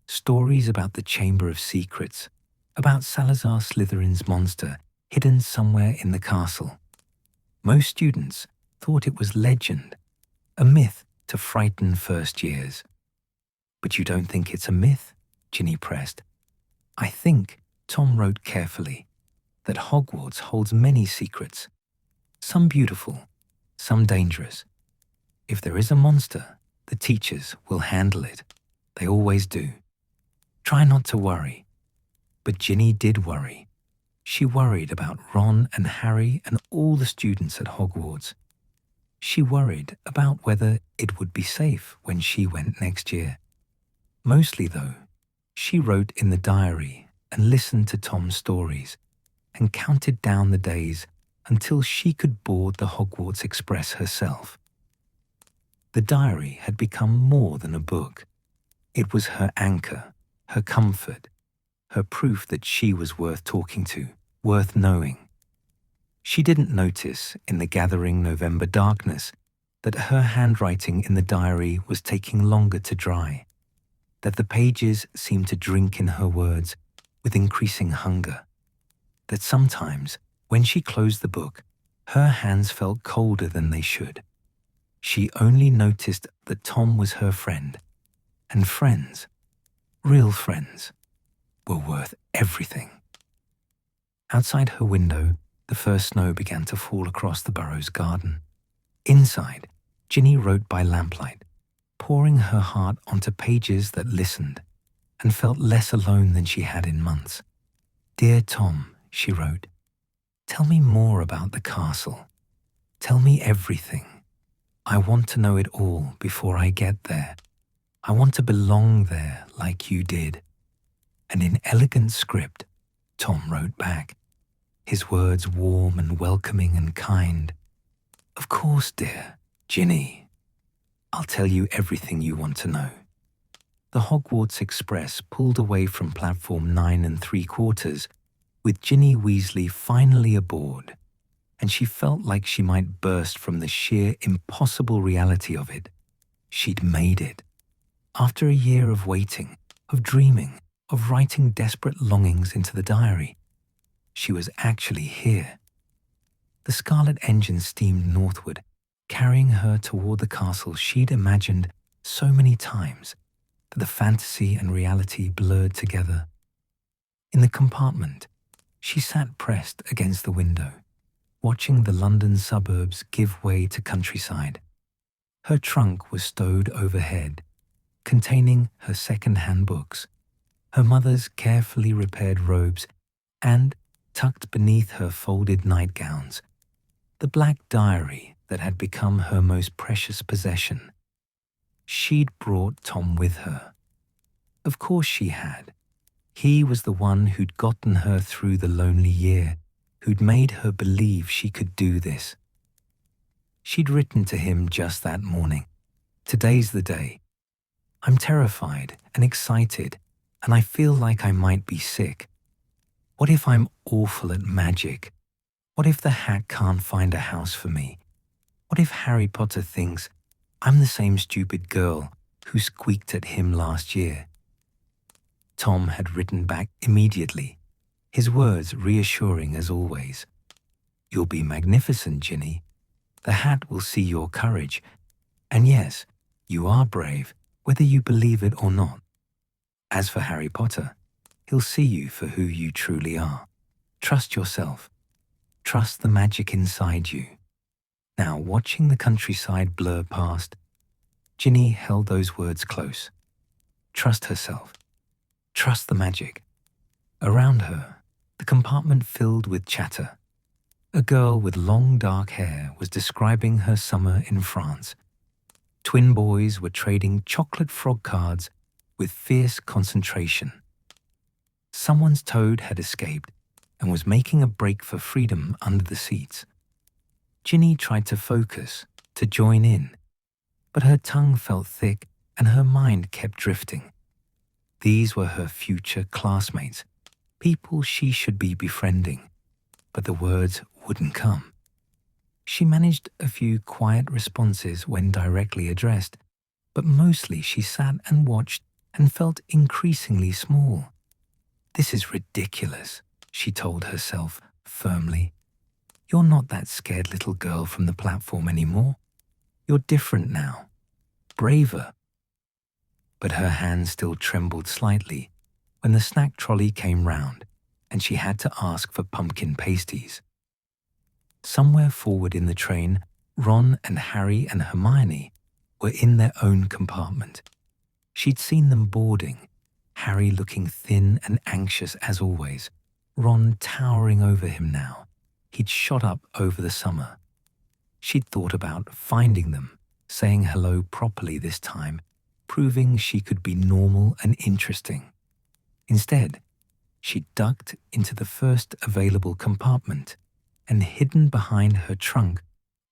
Stories about the Chamber of Secrets, about Salazar Slytherin's monster hidden somewhere in the castle. Most students thought it was legend, a myth to frighten first years. But you don't think it's a myth? Ginny pressed. I think, Tom wrote carefully, that Hogwarts holds many secrets, some beautiful, some dangerous. If there is a monster, the teachers will handle it. They always do. Try not to worry. But Ginny did worry. She worried about Ron and Harry and all the students at Hogwarts. She worried about whether it would be safe when she went next year. Mostly, though, she wrote in the diary and listened to Tom's stories and counted down the days until she could board the Hogwarts Express herself. The diary had become more than a book. It was her anchor, her comfort, her proof that she was worth talking to, worth knowing. She didn't notice in the gathering November darkness that her handwriting in the diary was taking longer to dry, that the pages seemed to drink in her words with increasing hunger, that sometimes, when she closed the book, her hands felt colder than they should. She only noticed that Tom was her friend, and friends, real friends, were worth everything. Outside her window, the first snow began to fall across the Burrow's garden. Inside, Ginny wrote by lamplight, pouring her heart onto pages that listened, and felt less alone than she had in months. "Dear Tom," she wrote, "tell me more about the castle. Tell me everything. I want to know it all before I get there. I want to belong there like you did." And in elegant script, Tom wrote back, his words warm and welcoming and kind. "Of course, dear, Ginny. I'll tell you everything you want to know." The Hogwarts Express pulled away from platform 9 3/4, with Ginny Weasley finally aboard, and she felt like she might burst from the sheer impossible reality of it. She'd made it. After a year of waiting, of dreaming, of writing desperate longings into the diary, she was actually here. The Scarlet Engine steamed northward, carrying her toward the castle she'd imagined so many times that the fantasy and reality blurred together. In the compartment, she sat pressed against the window, watching the London suburbs give way to countryside. Her trunk was stowed overhead, containing her second-hand books, her mother's carefully repaired robes, and, tucked beneath her folded nightgowns, the black diary that had become her most precious possession. She'd brought Tom with her. Of course she had. He was the one who'd gotten her through the lonely year, who'd made her believe she could do this. She'd written to him just that morning, "Today's the day. I'm terrified and excited, and I feel like I might be sick. What if I'm awful at magic? What if the hat can't find a house for me? What if Harry Potter thinks I'm the same stupid girl who squeaked at him last year?" Tom had written back immediately, his words reassuring as always. "You'll be magnificent, Ginny. The hat will see your courage. And yes, you are brave, whether you believe it or not. As for Harry Potter, he'll see you for who you truly are. Trust yourself. Trust the magic inside you." Now, watching the countryside blur past, Ginny held those words close. Trust herself. Trust the magic. Around her, the compartment filled with chatter. A girl with long dark hair was describing her summer in France. Twin boys were trading chocolate frog cards with fierce concentration. Someone's toad had escaped and was making a break for freedom under the seats. Ginny tried to focus, to join in, but her tongue felt thick and her mind kept drifting. These were her future classmates, people she should be befriending, but the words wouldn't come. She managed a few quiet responses when directly addressed, but mostly she sat and watched and felt increasingly small. "This is ridiculous," she told herself firmly. "You're not that scared little girl from the platform anymore. You're different now, braver." But her hand still trembled slightly when the snack trolley came round and she had to ask for pumpkin pasties. Somewhere forward in the train, Ron and Harry and Hermione were in their own compartment. She'd seen them boarding, Harry looking thin and anxious as always, Ron towering over him now. He'd shot up over the summer. She'd thought about finding them, saying hello properly this time, proving she could be normal and interesting. Instead, she ducked into the first available compartment and hidden behind her trunk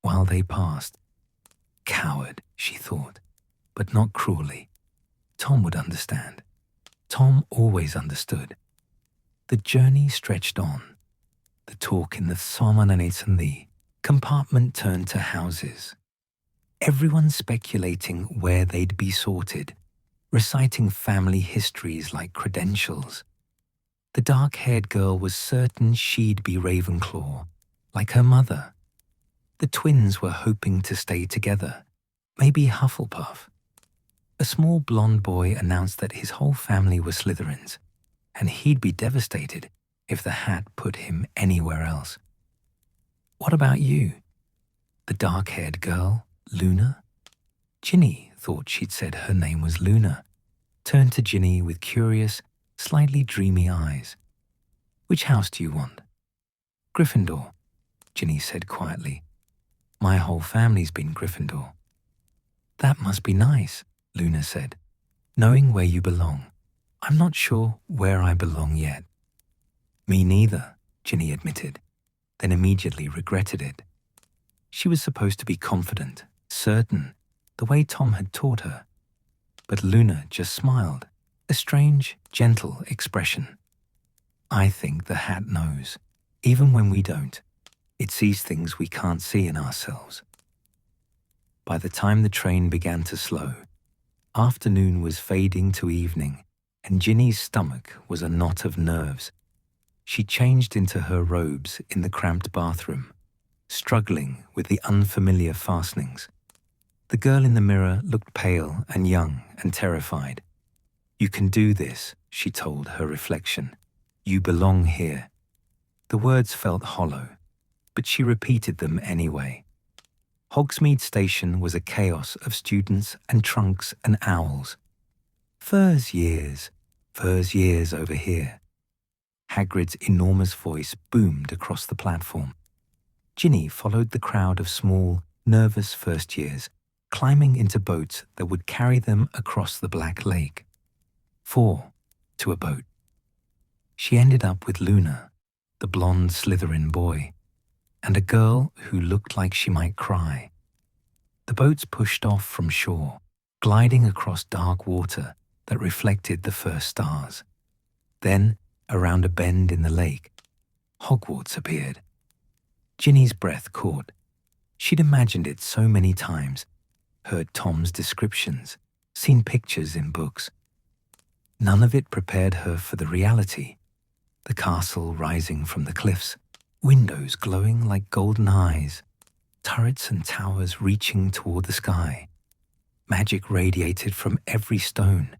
while they passed. Coward, she thought, but not cruelly. Tom would understand. Tom always understood. The journey stretched on. The talk in the the compartment turned to houses. Everyone speculating where they'd be sorted, reciting family histories like credentials. The dark-haired girl was certain she'd be Ravenclaw, like her mother. The twins were hoping to stay together, maybe Hufflepuff. A small blonde boy announced that his whole family were Slytherins, and he'd be devastated if the hat put him anywhere else. What about you? The dark-haired girl, Luna? Ginny thought she'd said her name was Luna, turned to Ginny with curious, slightly dreamy eyes. Which house do you want? Gryffindor, Ginny said quietly. My whole family's been Gryffindor. That must be nice, Luna said, knowing where you belong. I'm not sure where I belong yet. Me neither, Ginny admitted, then immediately regretted it. She was supposed to be confident, certain, the way Tom had taught her. But Luna just smiled, a strange, gentle expression. I think the hat knows, even when we don't. It sees things we can't see in ourselves. By the time the train began to slow, afternoon was fading to evening, and Ginny's stomach was a knot of nerves. She changed into her robes in the cramped bathroom, struggling with the unfamiliar fastenings. The girl in the mirror looked pale and young and terrified. You can do this, she told her reflection. You belong here. The words felt hollow, but she repeated them anyway. Hogsmeade Station was a chaos of students and trunks and owls. Furs years over here. Hagrid's enormous voice boomed across the platform. Ginny followed the crowd of small, nervous first-years, climbing into boats that would carry them across the Black Lake. 4 to a boat. She ended up with Luna, the blonde Slytherin boy, and a girl who looked like she might cry. The boats pushed off from shore, gliding across dark water that reflected the first stars. Then, around a bend in the lake, Hogwarts appeared. Ginny's breath caught. She'd imagined it so many times, heard Tom's descriptions, seen pictures in books. None of it prepared her for the reality. The castle rising from the cliffs, windows glowing like golden eyes, turrets and towers reaching toward the sky. Magic radiated from every stone,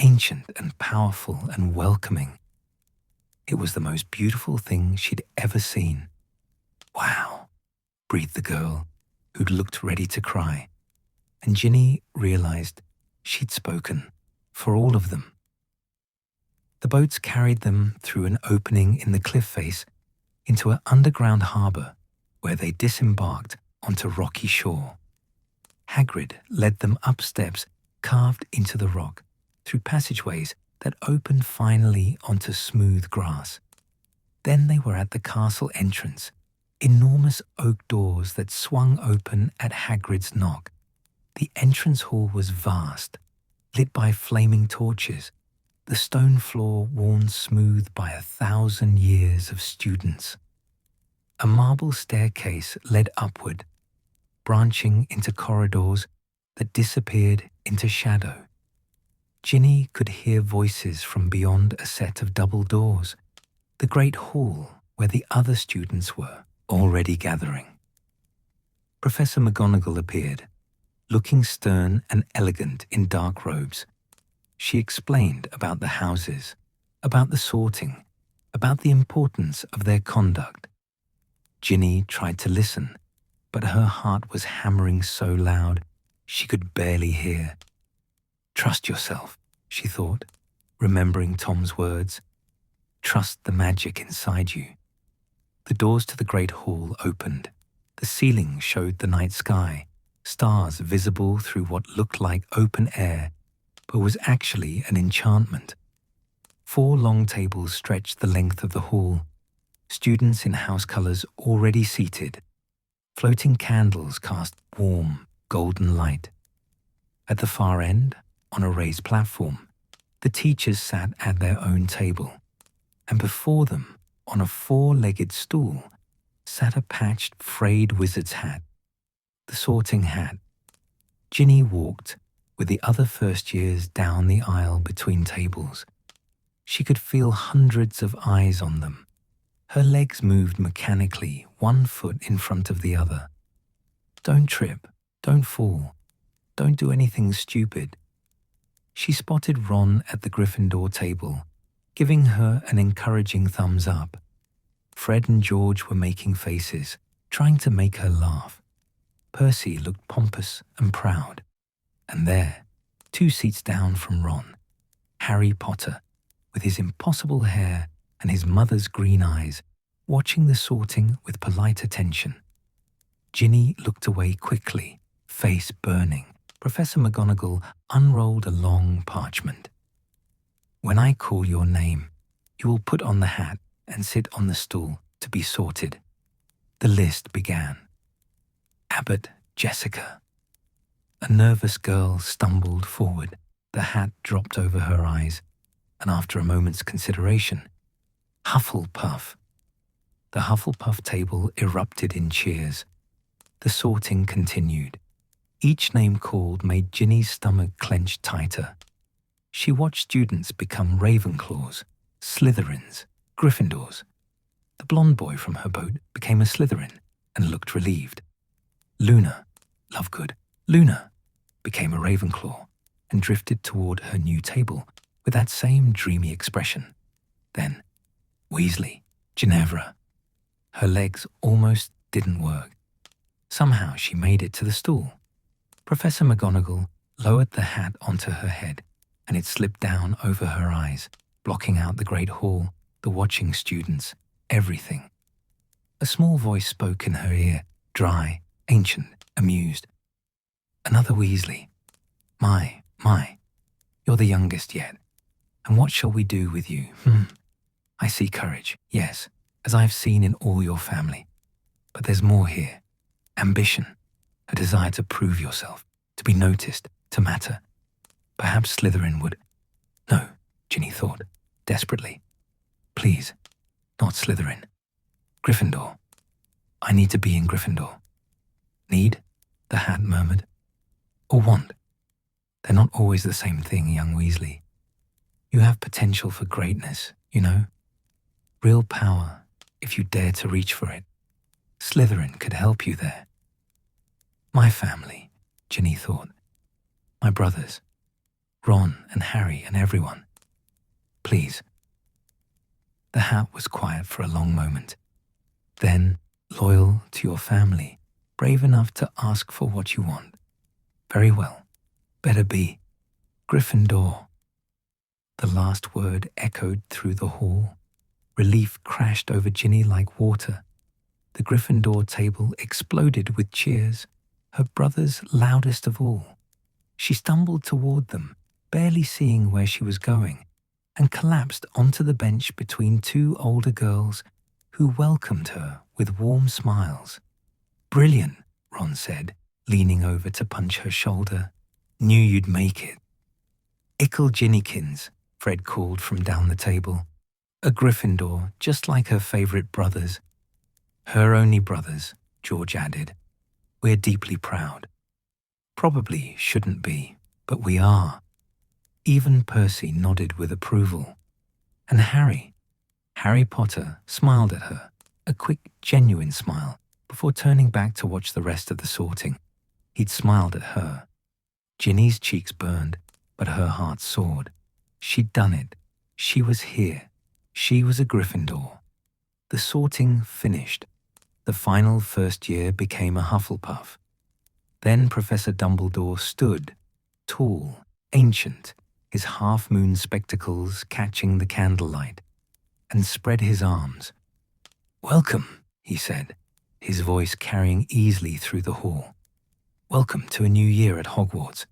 ancient and powerful and welcoming. It was the most beautiful thing she'd ever seen. Wow, breathed the girl, who'd looked ready to cry. And Ginny realized she'd spoken for all of them. The boats carried them through an opening in the cliff face into an underground harbor where they disembarked onto rocky shore. Hagrid led them up steps carved into the rock, through passageways that opened finally onto smooth grass. Then they were at the castle entrance, enormous oak doors that swung open at Hagrid's knock. The entrance hall was vast, lit by flaming torches, the stone floor worn smooth by 1,000 years of students. A marble staircase led upward, branching into corridors that disappeared into shadow. Ginny could hear voices from beyond a set of double doors, the great hall where the other students were already gathering. Professor McGonagall appeared, looking stern and elegant in dark robes. She explained about the houses, about the sorting, about the importance of their conduct. Ginny tried to listen, but her heart was hammering so loud she could barely hear. Trust yourself, she thought, remembering Tom's words. Trust the magic inside you. The doors to the great hall opened. The ceiling showed the night sky, stars visible through what looked like open air but was actually an enchantment. 4 long tables stretched the length of the hall, students in house colors already seated. Floating candles cast warm, golden light. At the far end, on a raised platform, the teachers sat at their own table, and before them, on a 4-legged stool, sat a patched, frayed wizard's hat, the sorting hat. Ginny walked with the other first years down the aisle between tables. She could feel hundreds of eyes on them. Her legs moved mechanically, 1 foot in front of the other. Don't trip, don't fall, don't do anything stupid. She spotted Ron at the Gryffindor table, giving her an encouraging thumbs up. Fred and George were making faces, trying to make her laugh. Percy looked pompous and proud. And there, 2 seats down from Ron, Harry Potter, with his impossible hair and his mother's green eyes, watching the sorting with polite attention. Ginny looked away quickly, face burning. Professor McGonagall unrolled a long parchment. When I call your name, you will put on the hat and sit on the stool to be sorted. The list began. Abbott Jessica. A nervous girl stumbled forward. The hat dropped over her eyes, and after a moment's consideration, Hufflepuff. The Hufflepuff table erupted in cheers. The sorting continued. Each name called made Ginny's stomach clench tighter. She watched students become Ravenclaws, Slytherins, Gryffindors. The blonde boy from her boat became a Slytherin and looked relieved. Luna, Lovegood, Luna, became a Ravenclaw and drifted toward her new table with that same dreamy expression. Then, Weasley, Ginevra. Her legs almost didn't work. Somehow she made it to the stool. Professor McGonagall lowered the hat onto her head, and it slipped down over her eyes, blocking out the great hall, the watching students, everything. A small voice spoke in her ear, dry, ancient, amused. Another Weasley. My, you're the youngest yet. And what shall we do with you? I see courage, yes, as I've seen in all your family. But there's more here. Ambition, a desire to prove yourself, to be noticed, to matter. Perhaps Slytherin would... No, Ginny thought, desperately. Please, not Slytherin. Gryffindor. I need to be in Gryffindor. Need? The hat murmured. Or want? They're not always the same thing, young Weasley. You have potential for greatness, you know? Real power, if you dare to reach for it. Slytherin could help you there. My family, Ginny thought. My brothers. Ron and Harry and everyone. Please. The hat was quiet for a long moment. Then, loyal to your family, brave enough to ask for what you want. Very well. Better be. Gryffindor. The last word echoed through the hall. Relief crashed over Ginny like water. The Gryffindor table exploded with cheers, her brothers loudest of all. She stumbled toward them, barely seeing where she was going, and collapsed onto the bench between 2 older girls who welcomed her with warm smiles. Brilliant, Ron said, leaning over to punch her shoulder. Knew you'd make it. Ickle Ginnykins, Fred called from down the table. A Gryffindor, just like her favorite brothers. Her only brothers, George added. We're deeply proud. Probably shouldn't be, but we are. Even Percy nodded with approval. And Harry Potter, smiled at her, a quick, genuine smile, before turning back to watch the rest of the sorting. He'd smiled at her. Ginny's cheeks burned, but her heart soared. She'd done it. She was here. She was a Gryffindor. The sorting finished. The final first year became a Hufflepuff. Then Professor Dumbledore stood, tall, ancient, his half-moon spectacles catching the candlelight, and spread his arms. Welcome, he said, his voice carrying easily through the hall. Welcome to a new year at Hogwarts.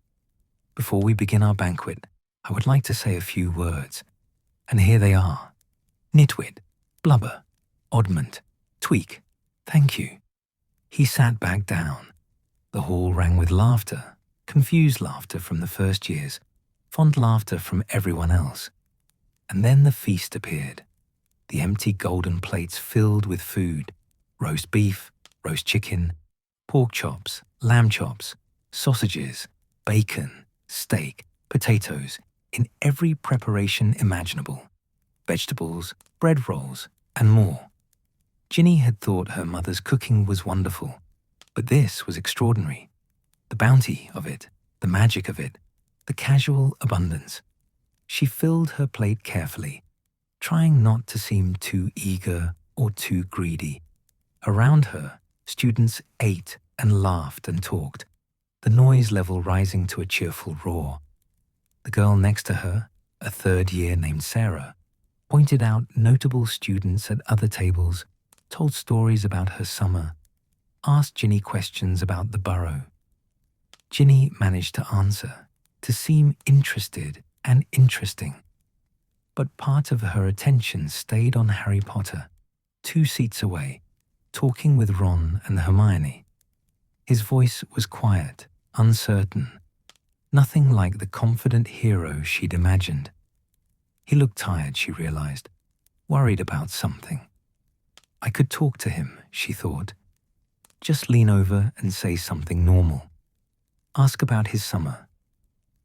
Before we begin our banquet, I would like to say a few words. And here they are. Nitwit, blubber, oddment, tweak, thank you. He sat back down. The hall rang with laughter, confused laughter from the first years, fond laughter from everyone else. And then the feast appeared. The empty golden plates filled with food, roast beef, roast chicken, pork chops, lamb chops, sausages, bacon, steak, potatoes, in every preparation imaginable, vegetables, bread rolls, and more. Ginny had thought her mother's cooking was wonderful, but this was extraordinary. The bounty of it, the magic of it, the casual abundance. She filled her plate carefully, trying not to seem too eager or too greedy. Around her, students ate and laughed and talked, the noise level rising to a cheerful roar. The girl next to her, a third year named Sarah, pointed out notable students at other tables, told stories about her summer, asked Ginny questions about the burrow. Ginny managed to answer, to seem interested and interesting. But part of her attention stayed on Harry Potter, 2 seats away, talking with Ron and Hermione. His voice was quiet, uncertain, nothing like the confident hero she'd imagined. He looked tired, she realized, worried about something. I could talk to him, she thought. Just lean over and say something normal. Ask about his summer.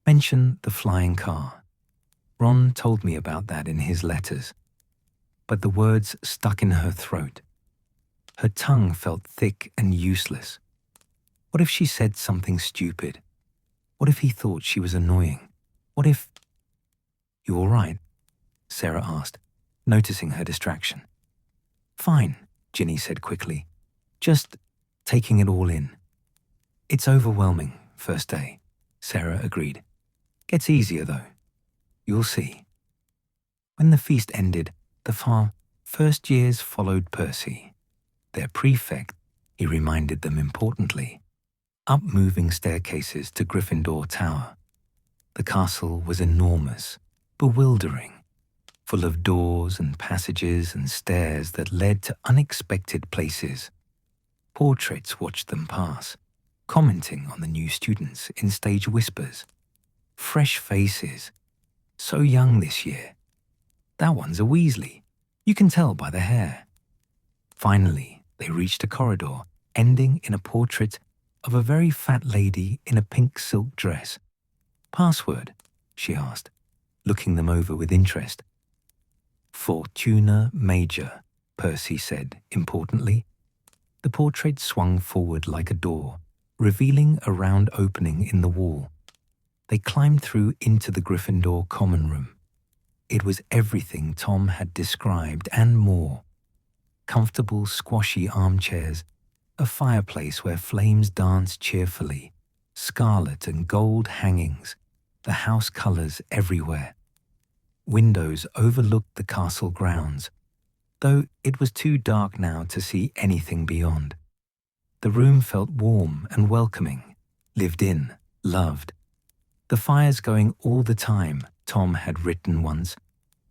Mention the flying car. Ron told me about that in his letters. But the words stuck in her throat. Her tongue felt thick and useless. What if she said something stupid? What if he thought she was annoying? What if... "You all right?" Sarah asked, noticing her distraction. "Fine," Ginny said quickly. "Just taking it all in." "It's overwhelming, first day," Sarah agreed. "Gets easier, though. You'll see." When the feast ended, the first years followed Percy. Their prefect, he reminded them importantly, up moving staircases to Gryffindor Tower. The castle was enormous, bewildering, full of doors and passages and stairs that led to unexpected places. Portraits watched them pass, commenting on the new students in stage whispers. Fresh faces. So young this year. That one's a Weasley. You can tell by the hair. Finally, they reached a corridor, ending in a portrait of a very fat lady in a pink silk dress. "Password?" she asked, looking them over with interest. "Fortuna Major," Percy said importantly. The portrait swung forward like a door, revealing a round opening in the wall. They climbed through into the Gryffindor common room. It was everything Tom had described and more. Comfortable, squashy armchairs, a fireplace where flames danced cheerfully, scarlet and gold hangings, the house colors everywhere. Windows overlooked the castle grounds, though it was too dark now to see anything beyond. The room felt warm and welcoming, lived in, loved. The fires going all the time, Tom had written once.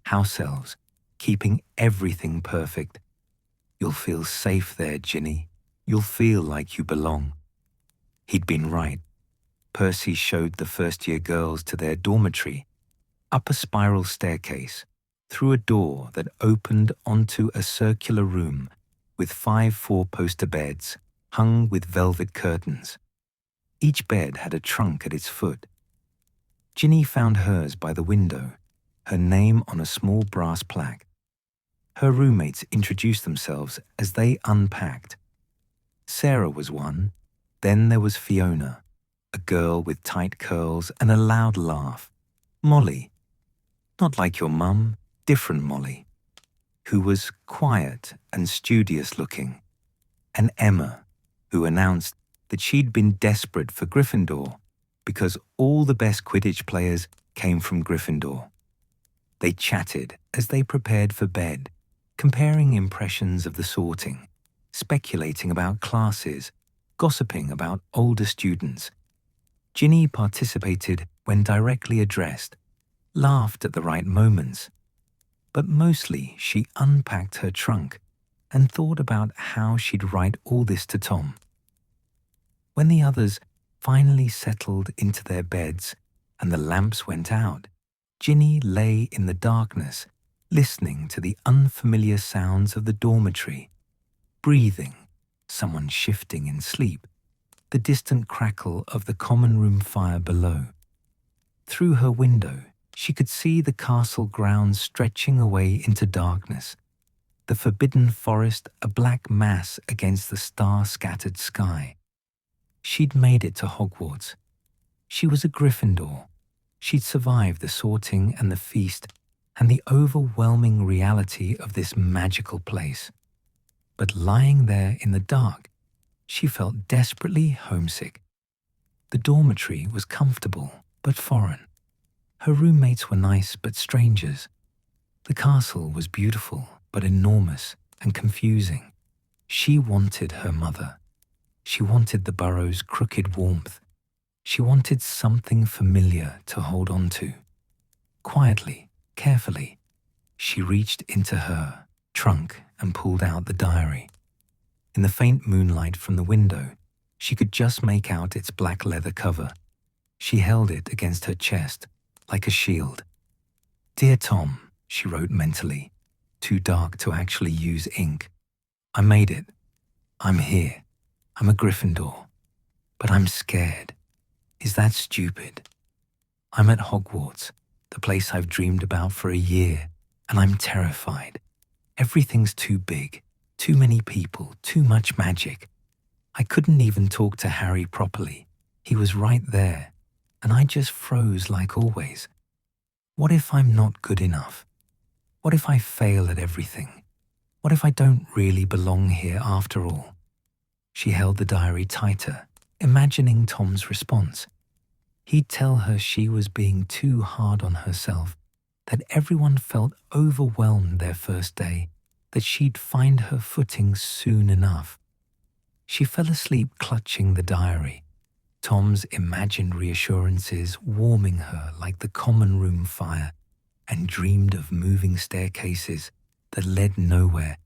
House elves, keeping everything perfect. "You'll feel safe there, Ginny. You'll feel like you belong." He'd been right. Percy showed the first-year girls to their dormitory, up a spiral staircase, through a door that opened onto a circular room with 5 four-poster beds hung with velvet curtains. Each bed had a trunk at its foot. Ginny found hers by the window, her name on a small brass plaque. Her roommates introduced themselves as they unpacked. Sarah was one, then there was Fiona, a girl with tight curls and a loud laugh. Molly, not like your mum, different Molly, who was quiet and studious looking, and Emma, who announced that she'd been desperate for Gryffindor because all the best Quidditch players came from Gryffindor. They chatted as they prepared for bed, comparing impressions of the sorting, speculating about classes, gossiping about older students. Ginny participated when directly addressed, laughed at the right moments, but mostly she unpacked her trunk and thought about how she'd write all this to Tom. When the others finally settled into their beds and the lamps went out, Ginny lay in the darkness, listening to the unfamiliar sounds of the dormitory, breathing, someone shifting in sleep, the distant crackle of the common room fire below. Through her window, she could see the castle grounds stretching away into darkness, the forbidden forest a black mass against the star-scattered sky. She'd made it to Hogwarts. She was a Gryffindor. She'd survived the sorting and the feast and the overwhelming reality of this magical place. But lying there in the dark, she felt desperately homesick. The dormitory was comfortable but foreign. Her roommates were nice but strangers. The castle was beautiful but enormous and confusing. She wanted her mother. She wanted the burrow's crooked warmth. She wanted something familiar to hold on to. Quietly, carefully, she reached into her trunk and pulled out the diary. In the faint moonlight from the window, she could just make out its black leather cover. She held it against her chest, like a shield. "Dear Tom," she wrote mentally, too dark to actually use ink. "I made it. I'm here. I'm a Gryffindor. But I'm scared. Is that stupid? I'm at Hogwarts, the place I've dreamed about for a year, and I'm terrified. Everything's too big, too many people, too much magic. I couldn't even talk to Harry properly. He was right there, and I just froze like always. What if I'm not good enough? What if I fail at everything? What if I don't really belong here after all?" She held the diary tighter, imagining Tom's response. He'd tell her she was being too hard on herself, that everyone felt overwhelmed their first day, that she'd find her footing soon enough. She fell asleep clutching the diary, Tom's imagined reassurances warming her like the common room fire, and dreamed of moving staircases that led nowhere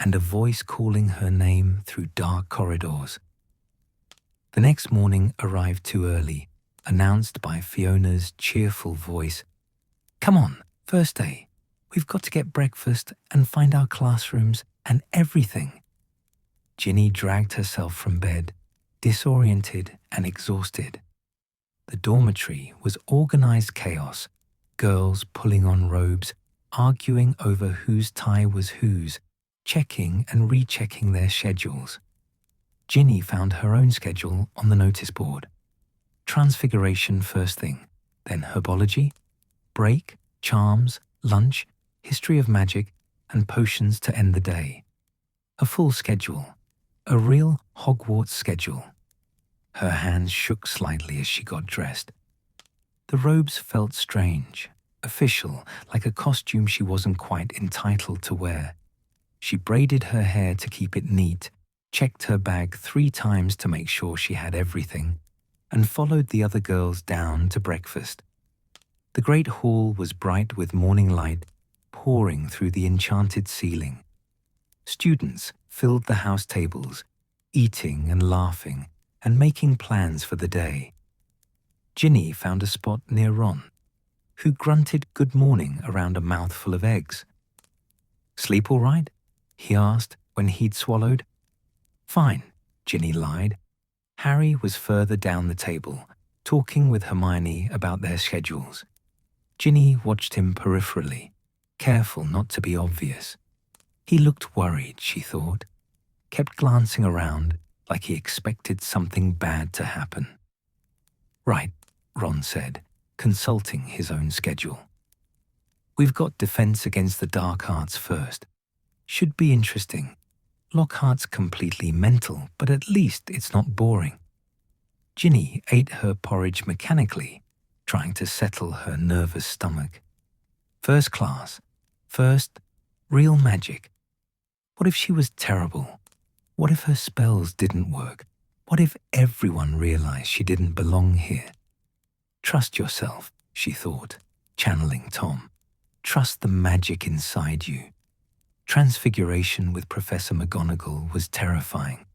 and a voice calling her name through dark corridors. The next morning arrived too early, announced by Fiona's cheerful voice. "Come on, first day. We've got to get breakfast and find our classrooms and everything." Ginny dragged herself from bed, disoriented and exhausted. The dormitory was organized chaos, girls pulling on robes, arguing over whose tie was whose, checking and rechecking their schedules. Ginny found her own schedule on the notice board. Transfiguration first thing, then herbology, break, charms, lunch, history of magic, and potions to end the day. A full schedule, a real Hogwarts schedule. Her hands shook slightly as she got dressed. The robes felt strange, official, like a costume she wasn't quite entitled to wear. She braided her hair to keep it neat, checked her bag 3 times to make sure she had everything, and followed the other girls down to breakfast. The great hall was bright with morning light pouring through the enchanted ceiling. Students filled the house tables, eating and laughing and making plans for the day. Ginny found a spot near Ron, who grunted good morning around a mouthful of eggs. "Sleep all right?" he asked when he'd swallowed. "Fine," Ginny lied. Harry was further down the table, talking with Hermione about their schedules. Ginny watched him peripherally, careful not to be obvious. He looked worried, she thought, kept glancing around like he expected something bad to happen. "Right," Ron said, consulting his own schedule. "We've got defense against the dark arts first. Should be interesting. Lockhart's completely mental, but at least it's not boring." Ginny ate her porridge mechanically, trying to settle her nervous stomach. First class, first, real magic. What if she was terrible? What if her spells didn't work? What if everyone realized she didn't belong here? Trust yourself, she thought, channeling Tom. Trust the magic inside you. Transfiguration with Professor McGonagall was terrifying.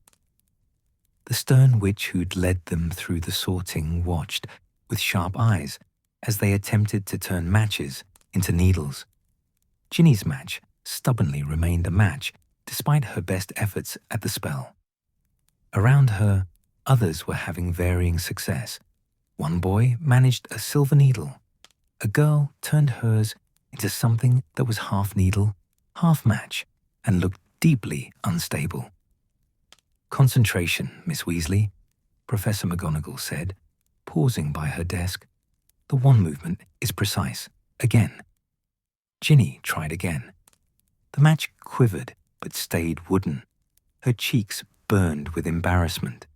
The stern witch who'd led them through the sorting watched with sharp eyes as they attempted to turn matches into needles. Ginny's match stubbornly remained a match despite her best efforts at the spell. Around her, others were having varying success. One boy managed a silver needle. A girl turned hers into something that was half needle, half match, and looked deeply unstable. "Concentration, Miss Weasley," Professor McGonagall said, pausing by her desk. "The wand movement is precise. Again." Ginny tried again. The match quivered but stayed wooden. Her cheeks burned with embarrassment.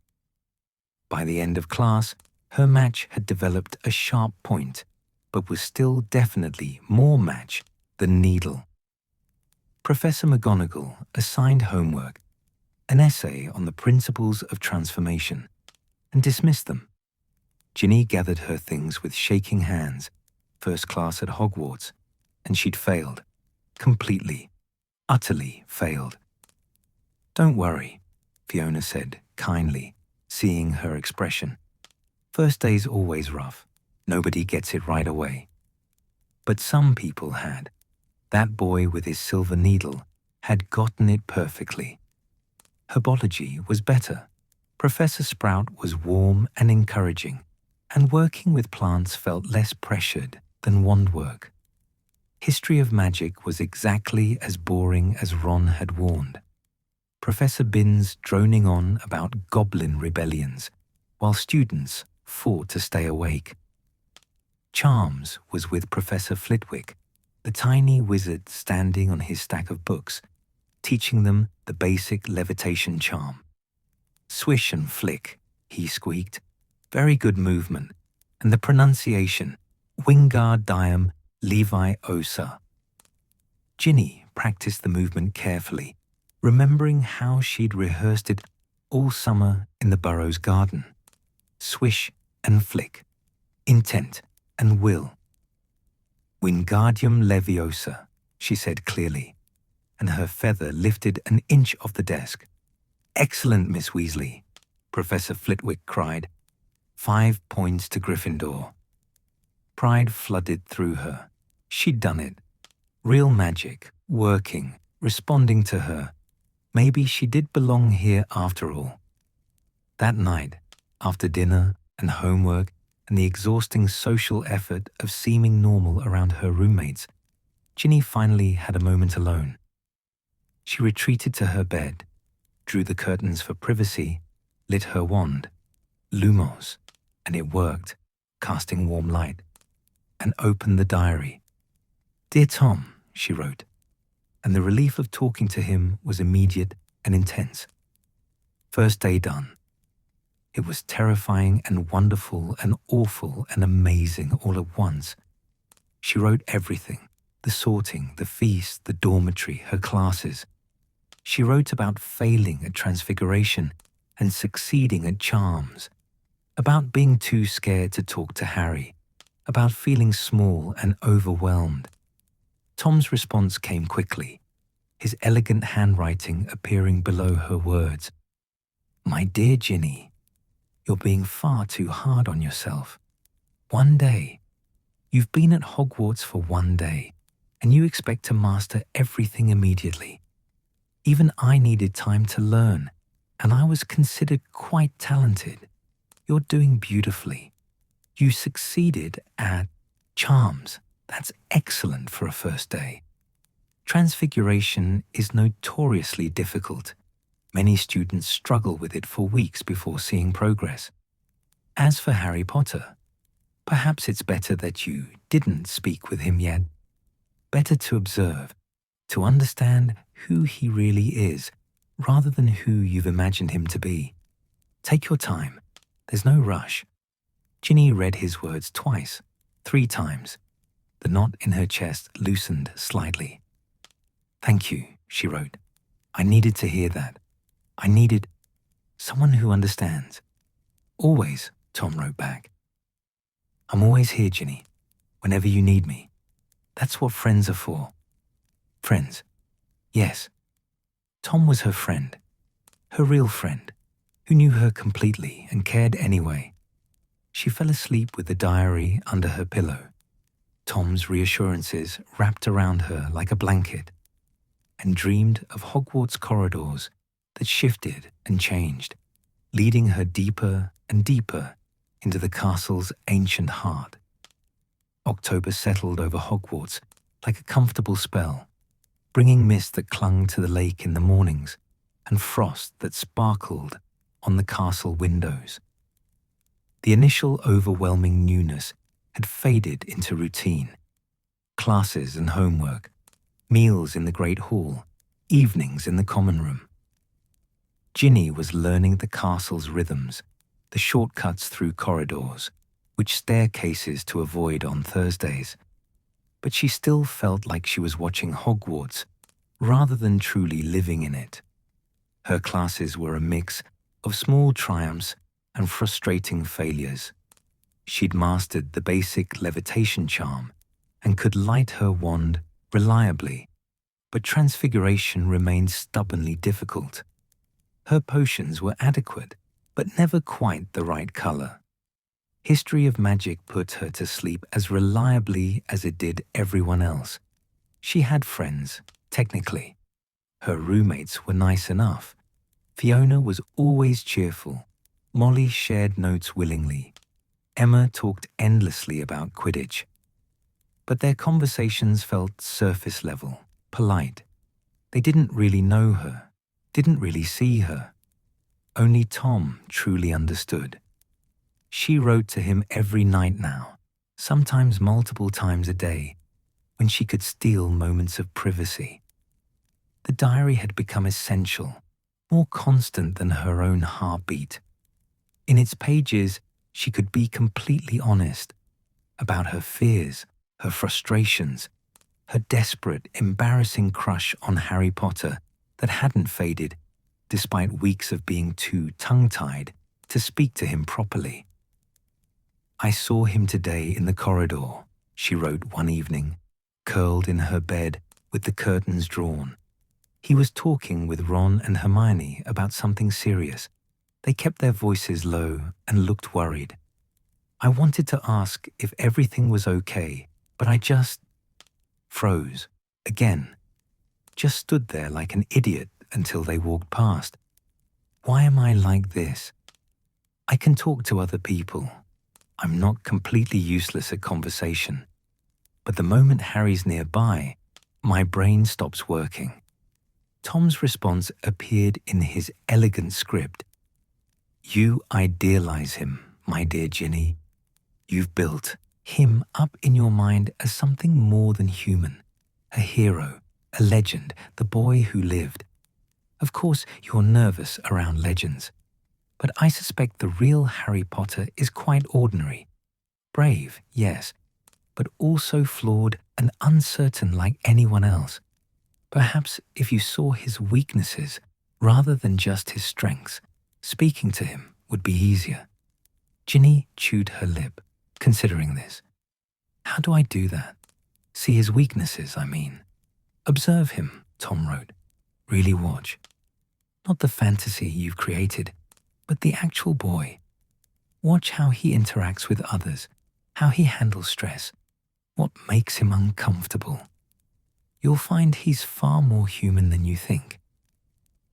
By the end of class, her match had developed a sharp point, but was still definitely more match than needle. Professor McGonagall assigned homework, an essay on the principles of transformation, and dismissed them. Ginny gathered her things with shaking hands, first class at Hogwarts, and she'd failed. Completely, utterly failed. "Don't worry," Fiona said kindly, seeing her expression. "First day's always rough. Nobody gets it right away." But some people had. That boy with his silver needle had gotten it perfectly. Herbology was better. Professor Sprout was warm and encouraging, and working with plants felt less pressured than wand work. History of magic was exactly as boring as Ron had warned. Professor Binns droning on about goblin rebellions, while students fought to stay awake. Charms was with Professor Flitwick, the tiny wizard standing on his stack of books, teaching them the basic levitation charm. "Swish and flick," he squeaked. "Very good movement. And the pronunciation, Wingardium Leviosa." Ginny practiced the movement carefully, remembering how she'd rehearsed it all summer in the Burrow's garden. Swish and flick. Intent and will. "Wingardium Leviosa," she said clearly, and her feather lifted an inch off the desk. "Excellent, Miss Weasley," Professor Flitwick cried. 5 points to Gryffindor. Pride flooded through her. She'd done it. Real magic, working, responding to her. Maybe she did belong here after all. That night, after dinner and homework and the exhausting social effort of seeming normal around her roommates, Ginny finally had a moment alone. She retreated to her bed, drew the curtains for privacy, lit her wand, Lumos, and it worked, casting warm light, and opened the diary. "Dear Tom," she wrote, and the relief of talking to him was immediate and intense. First day done. It was terrifying and wonderful and awful and amazing all at once. She wrote everything, the sorting, the feast, the dormitory, her classes. She wrote about failing at Transfiguration and succeeding at Charms, about being too scared to talk to Harry, about feeling small and overwhelmed. Tom's response came quickly, his elegant handwriting appearing below her words. "My dear Ginny, you're being far too hard on yourself. One day. You've been at Hogwarts for one day, and you expect to master everything immediately. Even I needed time to learn, and I was considered quite talented. You're doing beautifully. You succeeded at Charms. That's excellent for a first day. Transfiguration is notoriously difficult. Many students struggle with it for weeks before seeing progress. As for Harry Potter, perhaps it's better that you didn't speak with him yet. Better to observe, to understand who he really is, rather than who you've imagined him to be. Take your time. There's no rush." Ginny read his words twice, 3 times. The knot in her chest loosened slightly. "Thank you," she wrote. "I needed to hear that. I needed someone who understands." "Always," Tom wrote back. I'm always here, Ginny, whenever you need me. That's what friends are for. Friends. Yes. Tom was her friend, her real friend, who knew her completely and cared anyway. She fell asleep with the diary under her pillow, Tom's reassurances wrapped around her like a blanket, and dreamed of Hogwarts corridors that shifted and changed, leading her deeper and deeper into the castle's ancient heart. October settled over Hogwarts like a comfortable spell, bringing mist that clung to the lake in the mornings and frost that sparkled on the castle windows. The initial overwhelming newness had faded into routine. Classes and homework, meals in the Great Hall, evenings in the common room. Ginny was learning the castle's rhythms, the shortcuts through corridors, which staircases to avoid on Thursdays. But she still felt like she was watching Hogwarts rather than truly living in it. Her classes were a mix of small triumphs and frustrating failures. She'd mastered the basic levitation charm and could light her wand reliably, but transfiguration remained stubbornly difficult. Her potions were adequate, but never quite the right color. History of magic put her to sleep as reliably as it did everyone else. She had friends, technically. Her roommates were nice enough. Fiona was always cheerful. Molly shared notes willingly. Emma talked endlessly about Quidditch. But their conversations felt surface level, polite. They didn't really know her, didn't really see her. Only Tom truly understood. She wrote to him every night now, sometimes multiple times a day, when she could steal moments of privacy. The diary had become essential, more constant than her own heartbeat. In its pages, she could be completely honest about her fears, her frustrations, her desperate, embarrassing crush on Harry Potter that hadn't faded, despite weeks of being too tongue-tied to speak to him properly. I saw him today in the corridor, she wrote one evening, curled in her bed with the curtains drawn. He was talking with Ron and Hermione about something serious. They kept their voices low and looked worried. I wanted to ask if everything was okay, but I just froze again. Just stood there like an idiot until they walked past. Why am I like this? I can talk to other people. I'm not completely useless at conversation. But the moment Harry's nearby, my brain stops working. Tom's response appeared in his elegant script. You idealize him, my dear Ginny. You've built him up in your mind as something more than human, a hero, a legend, the boy who lived. Of course, you're nervous around legends, but I suspect the real Harry Potter is quite ordinary. Brave, yes, but also flawed and uncertain like anyone else. Perhaps if you saw his weaknesses rather than just his strengths, speaking to him would be easier. Ginny chewed her lip, considering this. How do I do that? See his weaknesses, I mean. Observe him, Tom wrote. Really watch. Not the fantasy you've created, but the actual boy. Watch how he interacts with others, how he handles stress, what makes him uncomfortable. You'll find he's far more human than you think.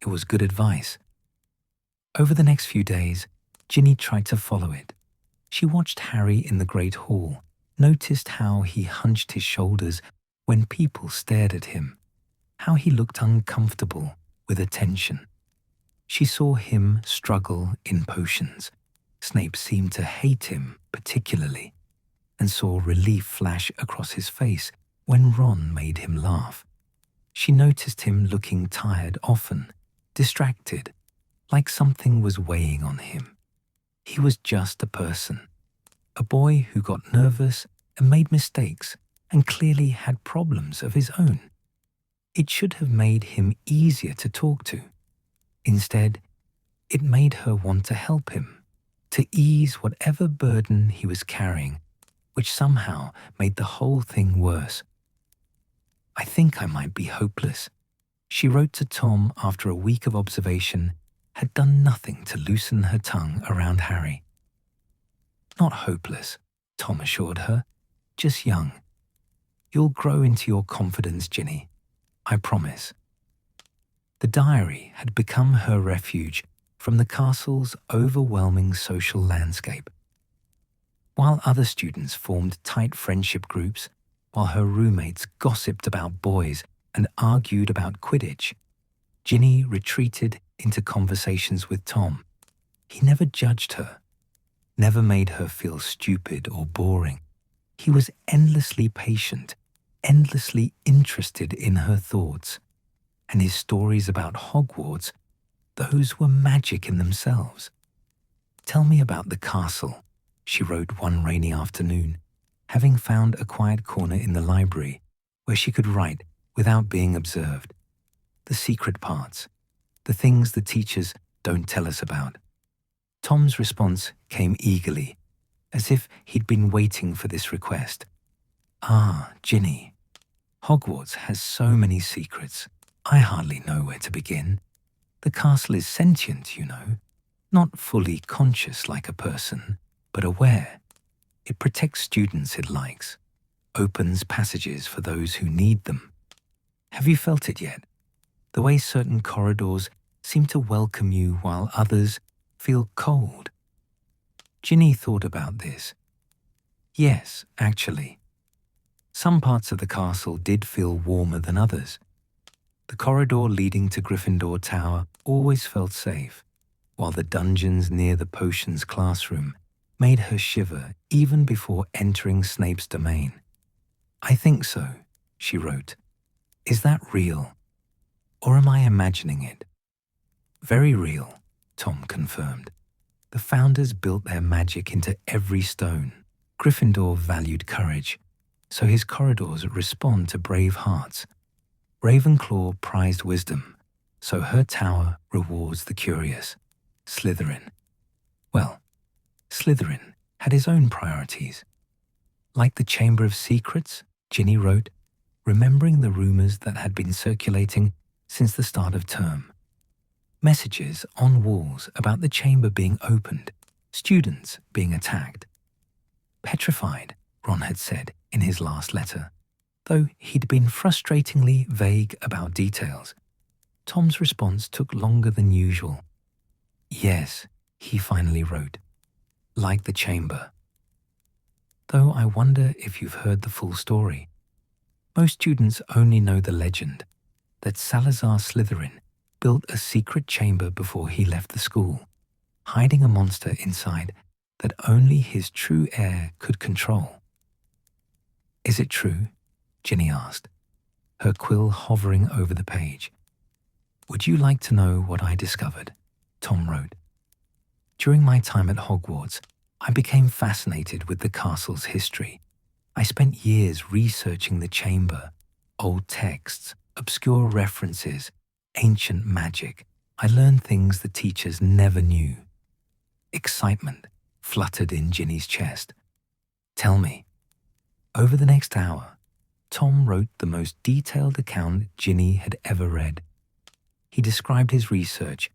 It was good advice. Over the next few days, Ginny tried to follow it. She watched Harry in the Great Hall, noticed how he hunched his shoulders when people stared at him, how he looked uncomfortable with attention. She saw him struggle in potions. Snape seemed to hate him particularly, and saw relief flash across his face when Ron made him laugh. She noticed him looking tired often, distracted, like something was weighing on him. He was just a person, a boy who got nervous and made mistakes and clearly had problems of his own. It should have made him easier to talk to. Instead, it made her want to help him, to ease whatever burden he was carrying which somehow made the whole thing worse. "I think I might be hopeless," she wrote to Tom after a week of observation had done nothing to loosen her tongue around Harry. "Not hopeless," Tom assured her, "just young. You'll grow into your confidence, Ginny. I promise." The diary had become her refuge from the castle's overwhelming social landscape. While other students formed tight friendship groups, while her roommates gossiped about boys and argued about Quidditch, Ginny retreated into conversations with Tom. He never judged her, never made her feel stupid or boring. He was endlessly patient, endlessly interested in her thoughts. And his stories about Hogwarts, those were magic in themselves. "Tell me about the castle," she wrote one rainy afternoon, having found a quiet corner in the library where she could write without being observed. "The secret parts, the things the teachers don't tell us about." Tom's response came eagerly, as if he'd been waiting for this request. "Ah, Ginny, Hogwarts has so many secrets. I hardly know where to begin. The castle is sentient, you know, not fully conscious like a person, but aware. It protects students it likes, opens passages for those who need them. Have you felt it yet? The way certain corridors seem to welcome you while others feel cold." Ginny thought about this. Yes, actually. Some parts of the castle did feel warmer than others. The corridor leading to Gryffindor Tower always felt safe, while the dungeons near the potions classroom made her shiver even before entering Snape's domain. "I think so," she wrote. "Is that real? Or am I imagining it?" "Very real," Tom confirmed. "The founders built their magic into every stone. Gryffindor valued courage, so his corridors respond to brave hearts. Ravenclaw prized wisdom, so her tower rewards the curious. Slytherin. Well, Slytherin had his own priorities. Like the Chamber of Secrets," Ginny wrote, remembering the rumors that had been circulating since the start of term. Messages on walls about the chamber being opened, students being attacked. "Petrified," Ron had said in his last letter, though he'd been frustratingly vague about details. Tom's response took longer than usual. "Yes," he finally wrote, "like the chamber. Though I wonder if you've heard the full story. Most students only know the legend that Salazar Slytherin built a secret chamber before he left the school, hiding a monster inside that only his true heir could control." "Is it true?" Ginny asked, her quill hovering over the page. "Would you like to know what I discovered?" Tom wrote. "During my time at Hogwarts, I became fascinated with the castle's history. I spent years researching the chamber, old texts, obscure references, ancient magic. I learned things the teachers never knew." Excitement fluttered in Ginny's chest. "Tell me." Over the next hour, Tom wrote the most detailed account Ginny had ever read. He described his research,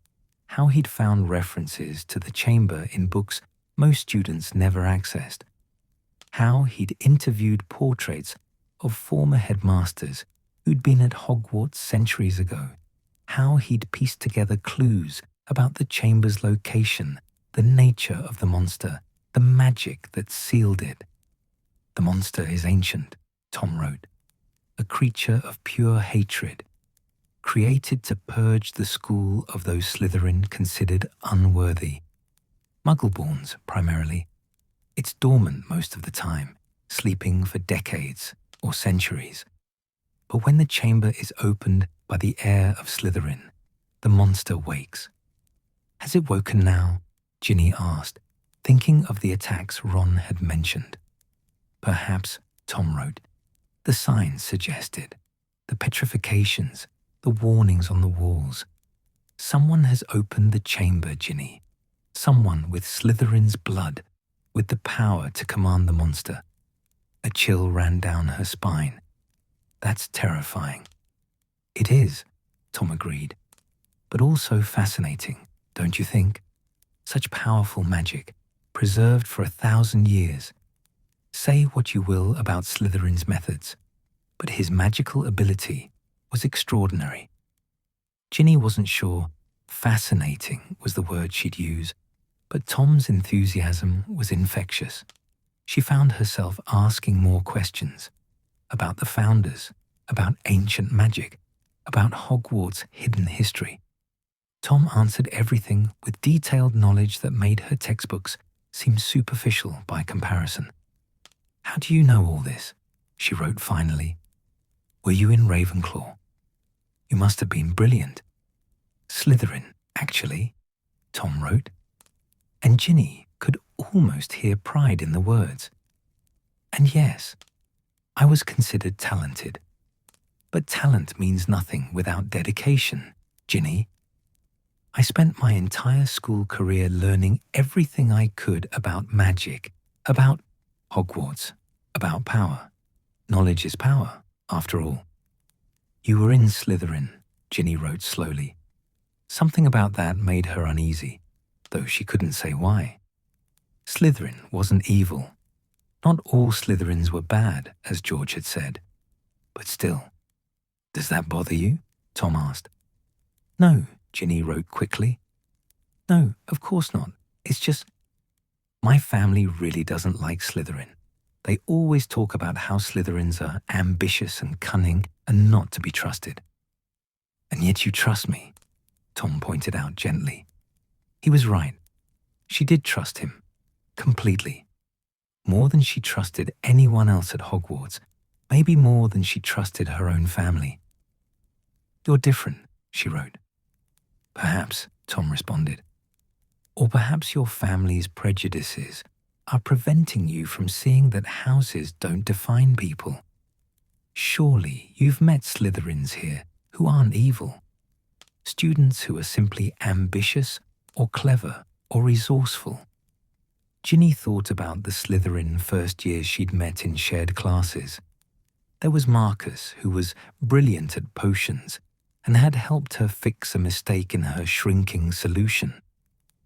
how he'd found references to the chamber in books most students never accessed, how he'd interviewed portraits of former headmasters who'd been at Hogwarts centuries ago, how he'd pieced together clues about the chamber's location, the nature of the monster, the magic that sealed it. "The monster is ancient," Tom wrote, "a creature of pure hatred, created to purge the school of those Slytherin considered unworthy. Muggleborns, primarily. It's dormant most of the time, sleeping for decades or centuries. But when the chamber is opened by the heir of Slytherin, the monster wakes." "Has it woken now?" Ginny asked, thinking of the attacks Ron had mentioned. "Perhaps," Tom wrote. "The signs suggested, the petrifications, the warnings on the walls. Someone has opened the chamber, Ginny. Someone with Slytherin's blood, with the power to command the monster. A chill ran down her spine. That's terrifying. It is, Tom agreed, but also fascinating, don't you think? Such powerful magic, preserved for 1,000 years. Say what you will about Slytherin's methods, but his magical ability was extraordinary. Ginny wasn't sure fascinating was the word she'd use, but Tom's enthusiasm was infectious. She found herself asking more questions about the founders, about ancient magic, about Hogwarts' hidden history. Tom answered everything with detailed knowledge that made her textbooks seem superficial by comparison. "How do you know all this?" she wrote finally. "Were you in Ravenclaw? You must have been brilliant." "Slytherin, actually," Tom wrote. And Ginny could almost hear pride in the words. "And yes, I was considered talented. But talent means nothing without dedication, Ginny. I spent my entire school career learning everything I could about magic, about Hogwarts, about power. Knowledge is power, after all." "You were in Slytherin," Ginny wrote slowly. Something about that made her uneasy, though she couldn't say why. Slytherin wasn't evil. Not all Slytherins were bad, as George had said. But still. "Does that bother you?" Tom asked. "No," Ginny wrote quickly. "No, of course not. It's just, my family really doesn't like Slytherin. They always talk about how Slytherins are ambitious and cunning and not to be trusted." "And yet you trust me," Tom pointed out gently. He was right. She did trust him. Completely. More than she trusted anyone else at Hogwarts. Maybe more than she trusted her own family. "You're different," she wrote. "Perhaps," Tom responded. "Or perhaps your family's prejudices are preventing you from seeing that houses don't define people. Surely you've met Slytherins here who aren't evil. Students who are simply ambitious or clever or resourceful." Ginny thought about the Slytherin first years she'd met in shared classes. There was Marcus, who was brilliant at potions and had helped her fix a mistake in her shrinking solution.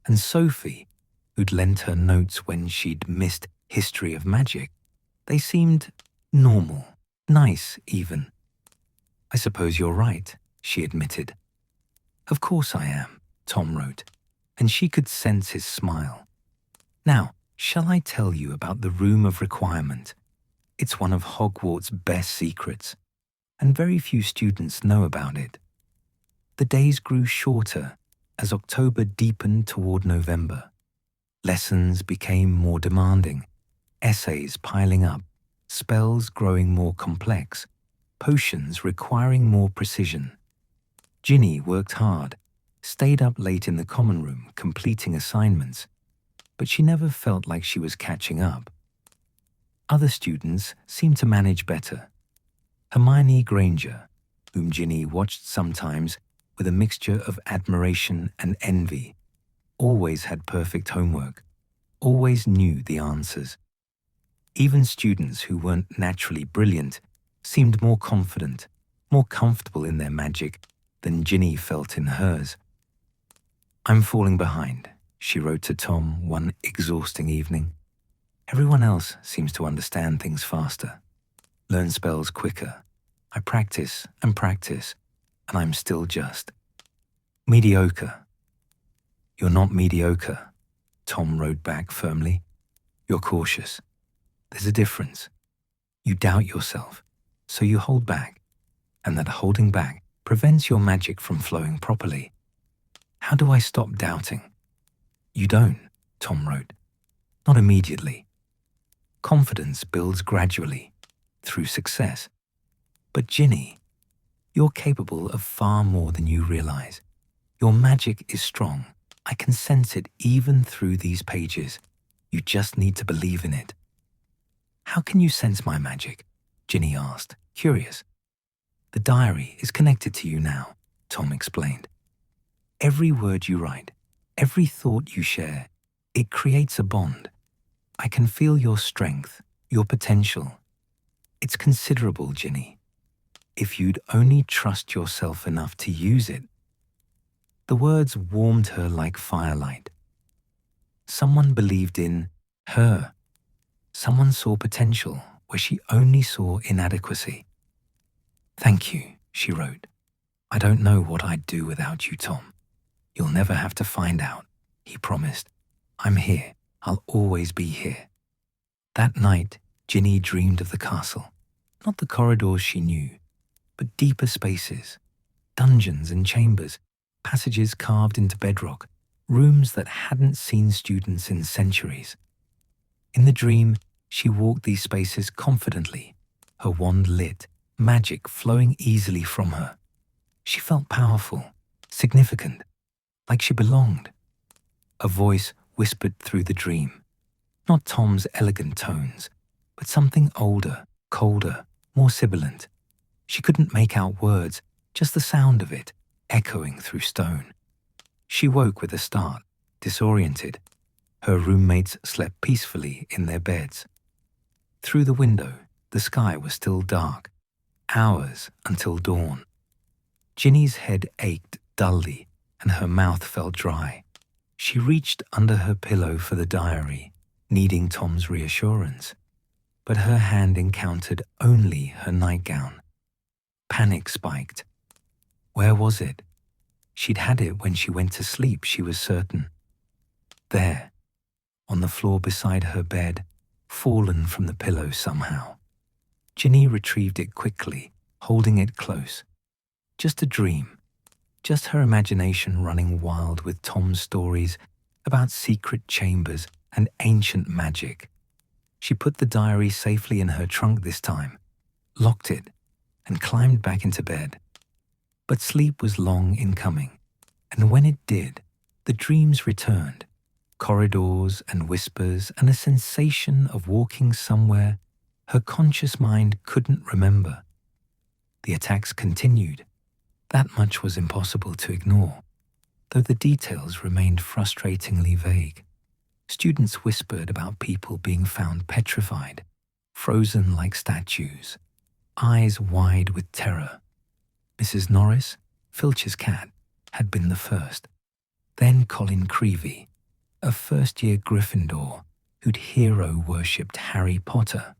And Sophie, who'd lent her notes when she'd missed History of Magic. They seemed normal, nice even. "I suppose you're right," she admitted. "Of course I am," Tom wrote, and she could sense his smile. "Now, shall I tell you about the Room of Requirement? It's one of Hogwarts' best secrets, and very few students know about it. The days grew shorter as October deepened toward November. Lessons became more demanding, essays piling up, spells growing more complex, potions requiring more precision. Ginny worked hard, stayed up late in the common room completing assignments, but she never felt like she was catching up. Other students seemed to manage better. Hermione Granger, whom Ginny watched sometimes with a mixture of admiration and envy, always had perfect homework, always knew the answers. Even students who weren't naturally brilliant seemed more confident, more comfortable in their magic than Ginny felt in hers. "I'm falling behind," she wrote to Tom one exhausting evening. "Everyone else seems to understand things faster, learn spells quicker. I practice and practice, and I'm still just mediocre." "You're not mediocre," Tom wrote back firmly. "You're cautious. There's a difference. You doubt yourself, so you hold back, and that holding back prevents your magic from flowing properly. How do I stop doubting?" "You don't," Tom wrote. "Not immediately. Confidence builds gradually, through success. But Ginny, you're capable of far more than you realize. Your magic is strong. I can sense it even through these pages. You just need to believe in it." "How can you sense my magic?" Ginny asked, curious. "The diary is connected to you now," Tom explained. "Every word you write, every thought you share, it creates a bond. I can feel your strength, your potential, It's considerable, Ginny. If you'd only trust yourself enough to use it. The words warmed her like firelight. Someone believed in her. Someone saw potential where she only saw inadequacy. "Thank you," she wrote. "I don't know what I'd do without you, Tom. You'll never have to find out," he promised. "I'm here. I'll always be here." That night, Ginny dreamed of the castle. Not the corridors she knew, but deeper spaces, dungeons and chambers, passages carved into bedrock, rooms that hadn't seen students in centuries. In the dream, she walked these spaces confidently, her wand lit, magic flowing easily from her. She felt powerful, significant, like she belonged. A voice whispered through the dream, not Tom's elegant tones, but something older, colder, more sibilant. She couldn't make out words, just the sound of it, echoing through stone. She woke with a start, disoriented. Her roommates slept peacefully in their beds. Through the window, the sky was still dark, hours until dawn. Ginny's head ached dully, and her mouth felt dry. She reached under her pillow for the diary, needing Tom's reassurance. But her hand encountered only her nightgown. Panic spiked. Where was it? She'd had it when she went to sleep, she was certain. There, on the floor beside her bed, fallen from the pillow somehow. Ginny retrieved it quickly, holding it close. Just a dream. Just her imagination running wild with Tom's stories about secret chambers and ancient magic. She put the diary safely in her trunk this time, locked it, and climbed back into bed. But sleep was long in coming, and when it did, the dreams returned. Corridors and whispers and a sensation of walking somewhere her conscious mind couldn't remember. The attacks continued. That much was impossible to ignore, though the details remained frustratingly vague. Students whispered about people being found petrified, frozen like statues, eyes wide with terror. Mrs. Norris, Filch's cat, had been the first. Then Colin Creevey, a first-year Gryffindor who'd hero-worshipped Harry Potter.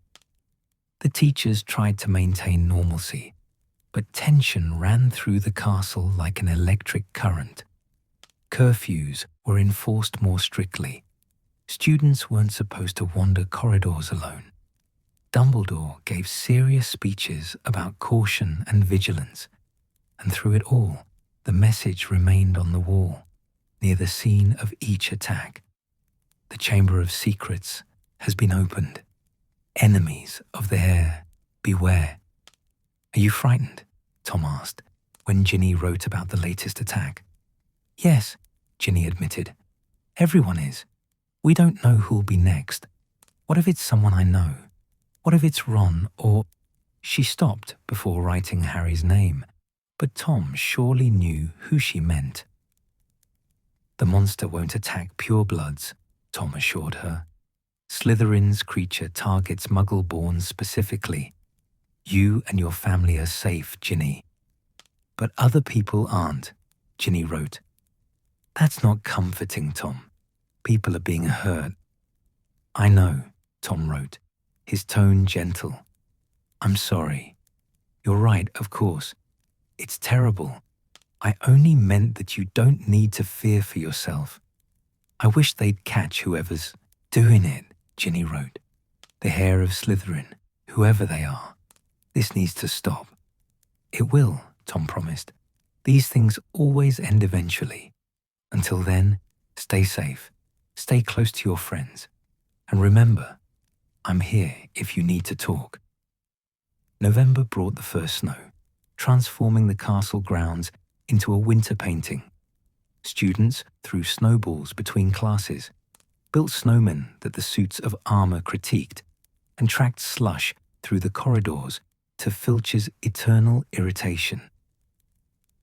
The teachers tried to maintain normalcy, but tension ran through the castle like an electric current. Curfews were enforced more strictly. Students weren't supposed to wander corridors alone. Dumbledore gave serious speeches about caution and vigilance, and through it all, the message remained on the wall, near the scene of each attack. The Chamber of Secrets has been opened. Enemies of the air, beware. "Are you frightened?" Tom asked, when Ginny wrote about the latest attack. "Yes," Ginny admitted. "Everyone is. We don't know who'll be next. What if it's someone I know? What if it's Ron or—" She stopped before writing Harry's name, but Tom surely knew who she meant. "The monster won't attack purebloods," Tom assured her. "Slytherin's creature targets Muggle-born specifically. You and your family are safe, Ginny." "But other people aren't," Ginny wrote. "That's not comforting, Tom. People are being hurt." "I know," Tom wrote, his tone gentle. "I'm sorry. You're right, of course. It's terrible. I only meant that you don't need to fear for yourself. I wish they'd catch whoever's doing it," Ginny wrote. "The heir of Slytherin, whoever they are. This needs to stop." "It will," Tom promised. "These things always end eventually. Until then, stay safe. Stay close to your friends. And remember, I'm here if you need to talk." November brought the first snow, transforming the castle grounds into a winter painting. Students threw snowballs between classes, built snowmen that the suits of armor critiqued, and tracked slush through the corridors to Filch's eternal irritation.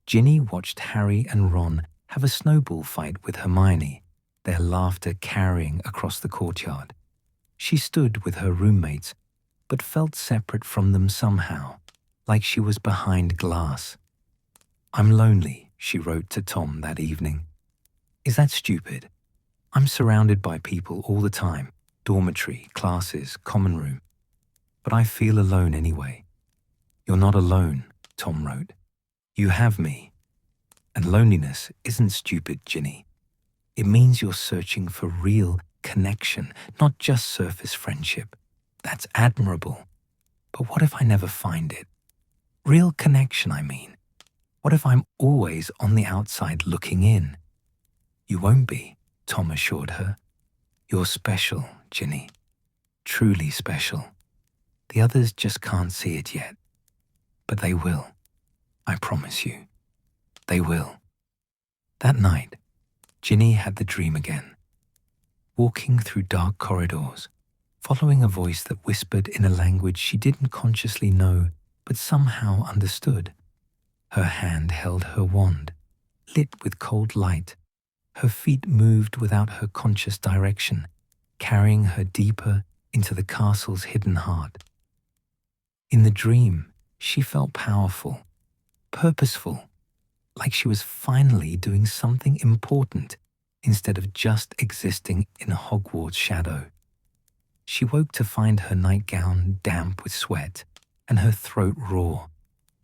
Ginny watched Harry and Ron have a snowball fight with Hermione, their laughter carrying across the courtyard. She stood with her roommates, but felt separate from them somehow, like she was behind glass. "I'm lonely," she wrote to Tom that evening. "Is that stupid? I'm surrounded by people all the time, dormitory, classes, common room. But I feel alone anyway." "You're not alone," Tom wrote. "You have me. And loneliness isn't stupid, Ginny. It means you're searching for real connection, not just surface friendship. That's admirable. But what if I never find it? Real connection, I mean. What if I'm always on the outside looking in?" "You won't be," Tom assured her. "You're special, Ginny. Truly special. The others just can't see it yet. But they will. I promise you. They will." That night, Ginny had the dream again. Walking through dark corridors, following a voice that whispered in a language she didn't consciously know but somehow understood. Her hand held her wand, lit with cold light. Her feet moved without her conscious direction, carrying her deeper into the castle's hidden heart. In the dream, she felt powerful, purposeful, like she was finally doing something important instead of just existing in Hogwarts' shadow. She woke to find her nightgown damp with sweat and her throat raw,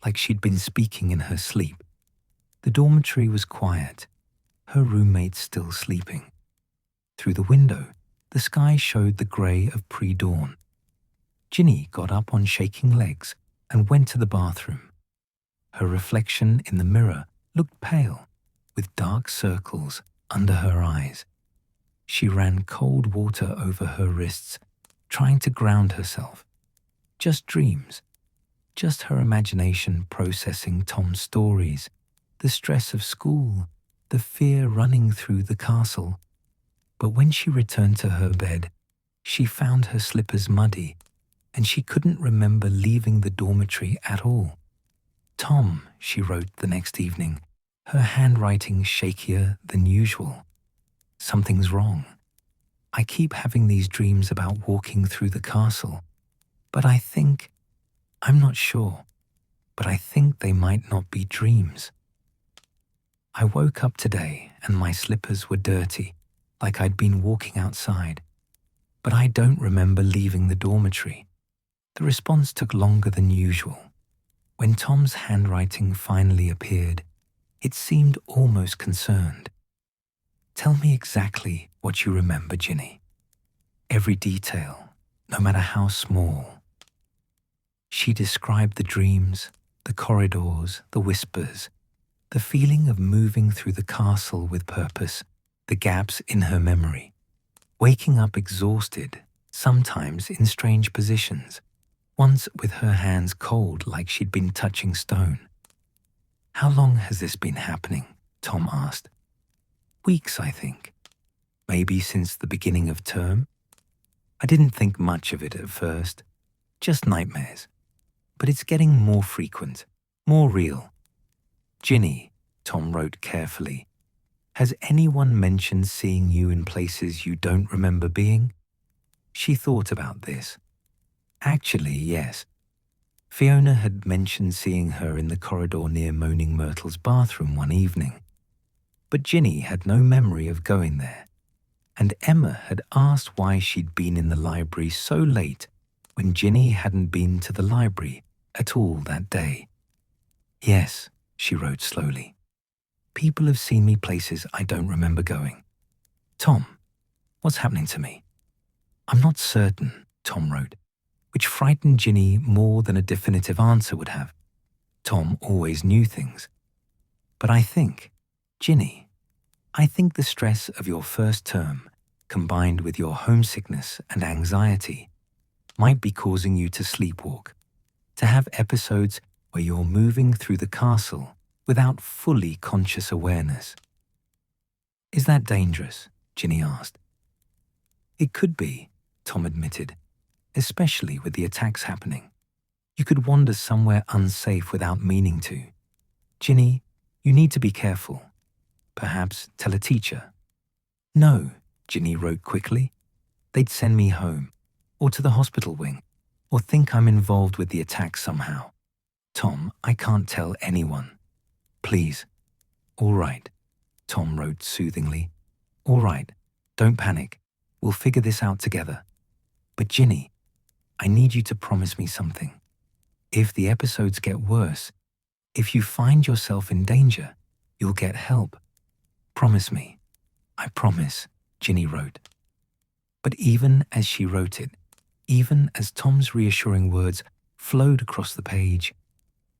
like she'd been speaking in her sleep. The dormitory was quiet, her roommates still sleeping. Through the window, the sky showed the grey of pre-dawn. Ginny got up on shaking legs and went to the bathroom. Her reflection in the mirror looked pale, with dark circles under her eyes. She ran cold water over her wrists, trying to ground herself. Just dreams. Just her imagination processing Tom's stories, the stress of school, the fear running through the castle. But when she returned to her bed, she found her slippers muddy, and she couldn't remember leaving the dormitory at all. "Tom," she wrote the next evening, her handwriting shakier than usual. "Something's wrong. I keep having these dreams about walking through the castle, but I'm not sure, but I think they might not be dreams. I woke up today and my slippers were dirty, like I'd been walking outside, but I don't remember leaving the dormitory." The response took longer than usual. When Tom's handwriting finally appeared, it seemed almost concerned. "Tell me exactly what you remember, Ginny. Every detail, no matter how small." She described the dreams, the corridors, the whispers, the feeling of moving through the castle with purpose, the gaps in her memory, waking up exhausted, sometimes in strange positions, once with her hands cold like she'd been touching stone. "How long has this been happening?" Tom asked. "Weeks, I think. Maybe since the beginning of term. I didn't think much of it at first, just nightmares. But it's getting more frequent, more real." "Ginny," Tom wrote carefully, "has anyone mentioned seeing you in places you don't remember being?" She thought about this. Actually, yes. Fiona had mentioned seeing her in the corridor near Moaning Myrtle's bathroom one evening. But Ginny had no memory of going there, and Emma had asked why she'd been in the library so late when Ginny hadn't been to the library at all that day. "Yes," she wrote slowly. "People have seen me places I don't remember going. Tom, what's happening to me?" "I'm not certain," Tom wrote, which frightened Ginny more than a definitive answer would have. Tom always knew things. "But I think, Ginny, I think the stress of your first term, combined with your homesickness and anxiety, might be causing you to sleepwalk, to have episodes where you're moving through the castle without fully conscious awareness." "Is that dangerous?" Ginny asked. "It could be," Tom admitted, "especially with the attacks happening. You could wander somewhere unsafe without meaning to. Ginny, you need to be careful. Perhaps tell a teacher." "No," Ginny wrote quickly. "They'd send me home, or to the hospital wing. or think I'm involved with the attack somehow. Tom, I can't tell anyone. Please. All right, Tom wrote soothingly. All right, don't panic. We'll figure this out together. But Ginny, I need you to promise me something. If the episodes get worse, if you find yourself in danger, you'll get help. Promise me. I promise, Ginny wrote. But even as she wrote it, even as Tom's reassuring words flowed across the page,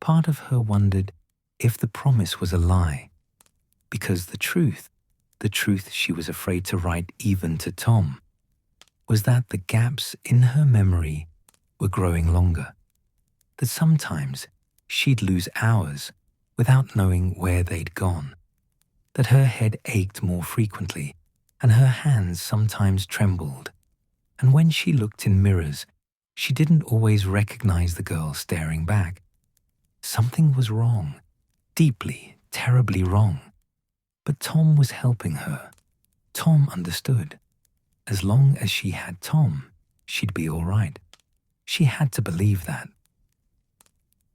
part of her wondered if the promise was a lie. Because the truth she was afraid to write even to Tom, was that the gaps in her memory were growing longer. That sometimes she'd lose hours without knowing where they'd gone. That her head ached more frequently and her hands sometimes trembled. And when she looked in mirrors, she didn't always recognize the girl staring back. Something was wrong, deeply, terribly wrong. But Tom was helping her. Tom understood. As long as she had Tom, she'd be all right. She had to believe that.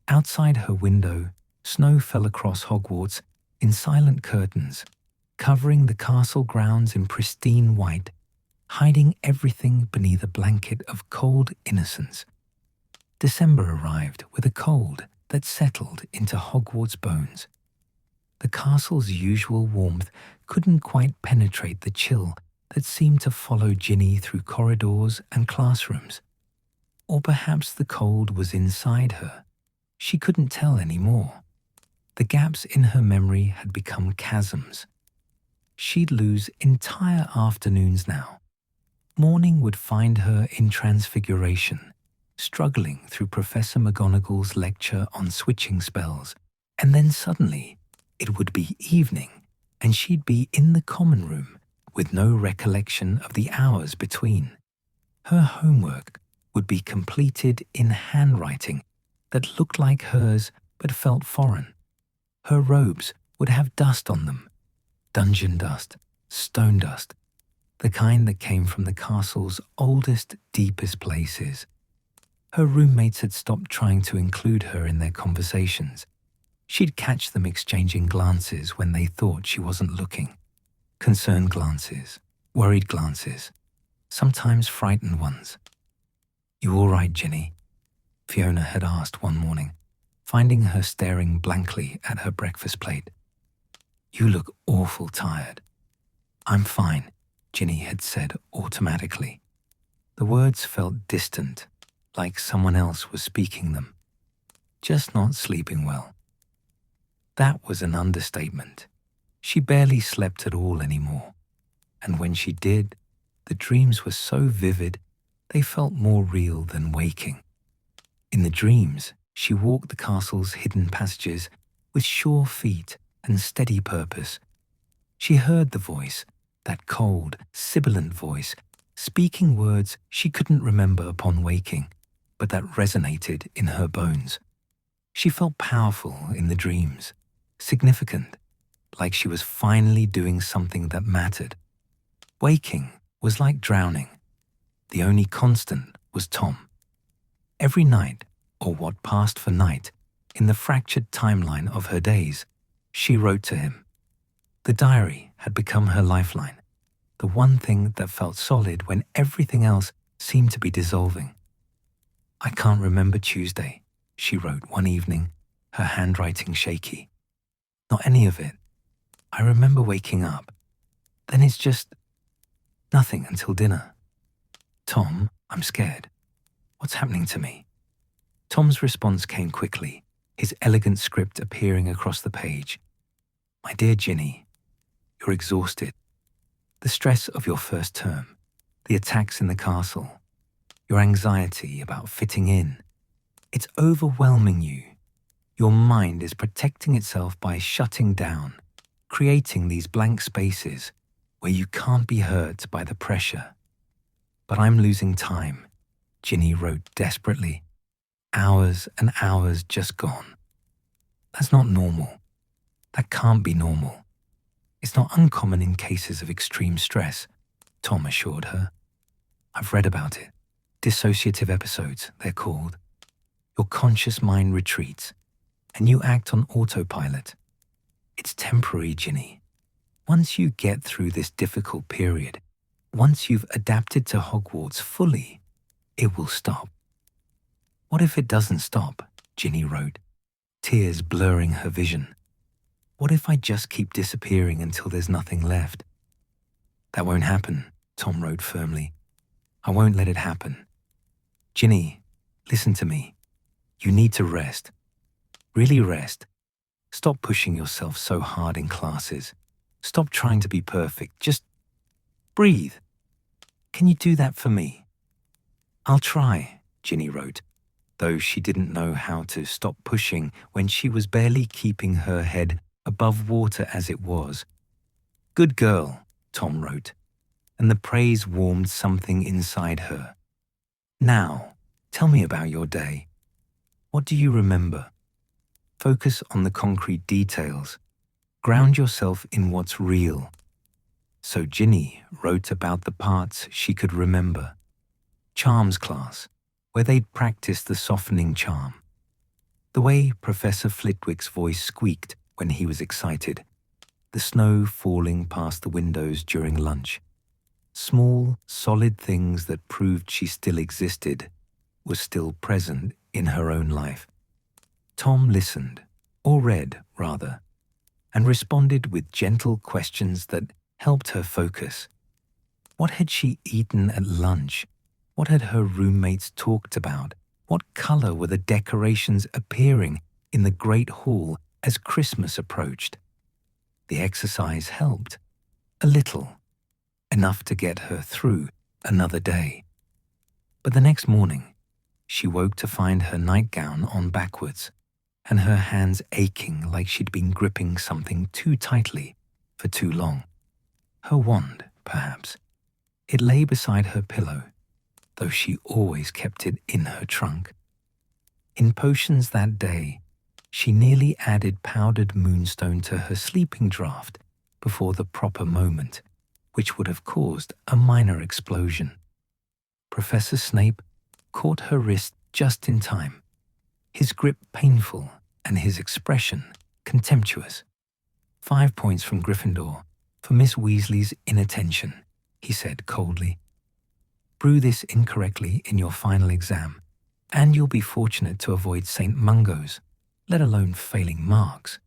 Outside her window, snow fell across Hogwarts in silent curtains, covering the castle grounds in pristine white, hiding everything beneath a blanket of cold innocence. December arrived with a cold that settled into Hogwarts' bones. The castle's usual warmth couldn't quite penetrate the chill that seemed to follow Ginny through corridors and classrooms. Or perhaps the cold was inside her. She couldn't tell anymore. The gaps in her memory had become chasms. She'd lose entire afternoons now. Morning would find her in Transfiguration, struggling through Professor McGonagall's lecture on switching spells, and then suddenly it would be evening and she'd be in the common room with no recollection of the hours between. Her homework would be completed in handwriting that looked like hers but felt foreign. Her robes would have dust on them, dungeon dust, stone dust, the kind that came from the castle's oldest, deepest places. Her roommates had stopped trying to include her in their conversations. She'd catch them exchanging glances when they thought she wasn't looking. Concerned glances, worried glances, sometimes frightened ones. "You all right, Ginny?" Fiona had asked one morning, finding her staring blankly at her breakfast plate. "You look awful tired." "I'm fine," Ginny had said automatically. The words felt distant, like someone else was speaking them. Just not sleeping well. That was an understatement. She barely slept at all anymore. And when she did, the dreams were so vivid, they felt more real than waking. In the dreams, she walked the castle's hidden passages with sure feet and steady purpose. She heard the voice, that cold, sibilant voice, speaking words she couldn't remember upon waking, but that resonated in her bones. She felt powerful in the dreams, significant, like she was finally doing something that mattered. Waking was like drowning. The only constant was Tom. Every night, or what passed for night, in the fractured timeline of her days, she wrote to him. The diary had become her lifeline, the one thing that felt solid when everything else seemed to be dissolving. "I can't remember Tuesday," she wrote one evening, her handwriting shaky. "Not any of it. I remember waking up. Then it's just nothing until dinner. Tom, I'm scared. What's happening to me?" Tom's response came quickly, his elegant script appearing across the page. "My dear Ginny, you're exhausted. The stress of your first term, the attacks in the castle, your anxiety about fitting in. It's overwhelming you. Your mind is protecting itself by shutting down, creating these blank spaces where you can't be hurt by the pressure. But I'm losing time," Ginny wrote desperately. "Hours and hours just gone. That's not normal. That can't be normal. It's not uncommon in cases of extreme stress," Tom assured her. "I've read about it. Dissociative episodes, they're called. Your conscious mind retreats, and you act on autopilot. It's temporary, Ginny. Once you get through this difficult period, once you've adapted to Hogwarts fully, it will stop. What if it doesn't stop? Ginny wrote, tears blurring her vision. What if I just keep disappearing until there's nothing left? That won't happen, Tom wrote firmly. I won't let it happen. Ginny, listen to me. You need to rest. Really rest. Stop pushing yourself so hard in classes. Stop trying to be perfect. Just breathe. Can you do that for me? I'll try, Ginny wrote, though she didn't know how to stop pushing when she was barely keeping her head above water as it was. Good girl, Tom wrote, and the praise warmed something inside her. Now, tell me about your day. What do you remember? Focus on the concrete details. Ground yourself in what's real. So Ginny wrote about the parts she could remember. Charms class, where they'd practiced the softening charm. The way Professor Flitwick's voice squeaked when he was excited. The snow falling past the windows during lunch. Small, solid things that proved she still existed, was still present in her own life. Tom listened, or read, rather, and responded with gentle questions that helped her focus. What had she eaten at lunch? What had her roommates talked about? What color were the decorations appearing in the Great Hall as Christmas approached? The exercise helped, a little, enough to get her through another day. But the next morning, she woke to find her nightgown on backwards, and her hands aching like she'd been gripping something too tightly for too long. Her wand, perhaps. It lay beside her pillow, though she always kept it in her trunk. In potions that day, she nearly added powdered moonstone to her sleeping draught before the proper moment, which would have caused a minor explosion. Professor Snape caught her wrist just in time, his grip painful and his expression contemptuous. 5 points from Gryffindor for Miss Weasley's inattention, he said coldly. Brew this incorrectly in your final exam, and you'll be fortunate to avoid St. Mungo's, let alone failing marks.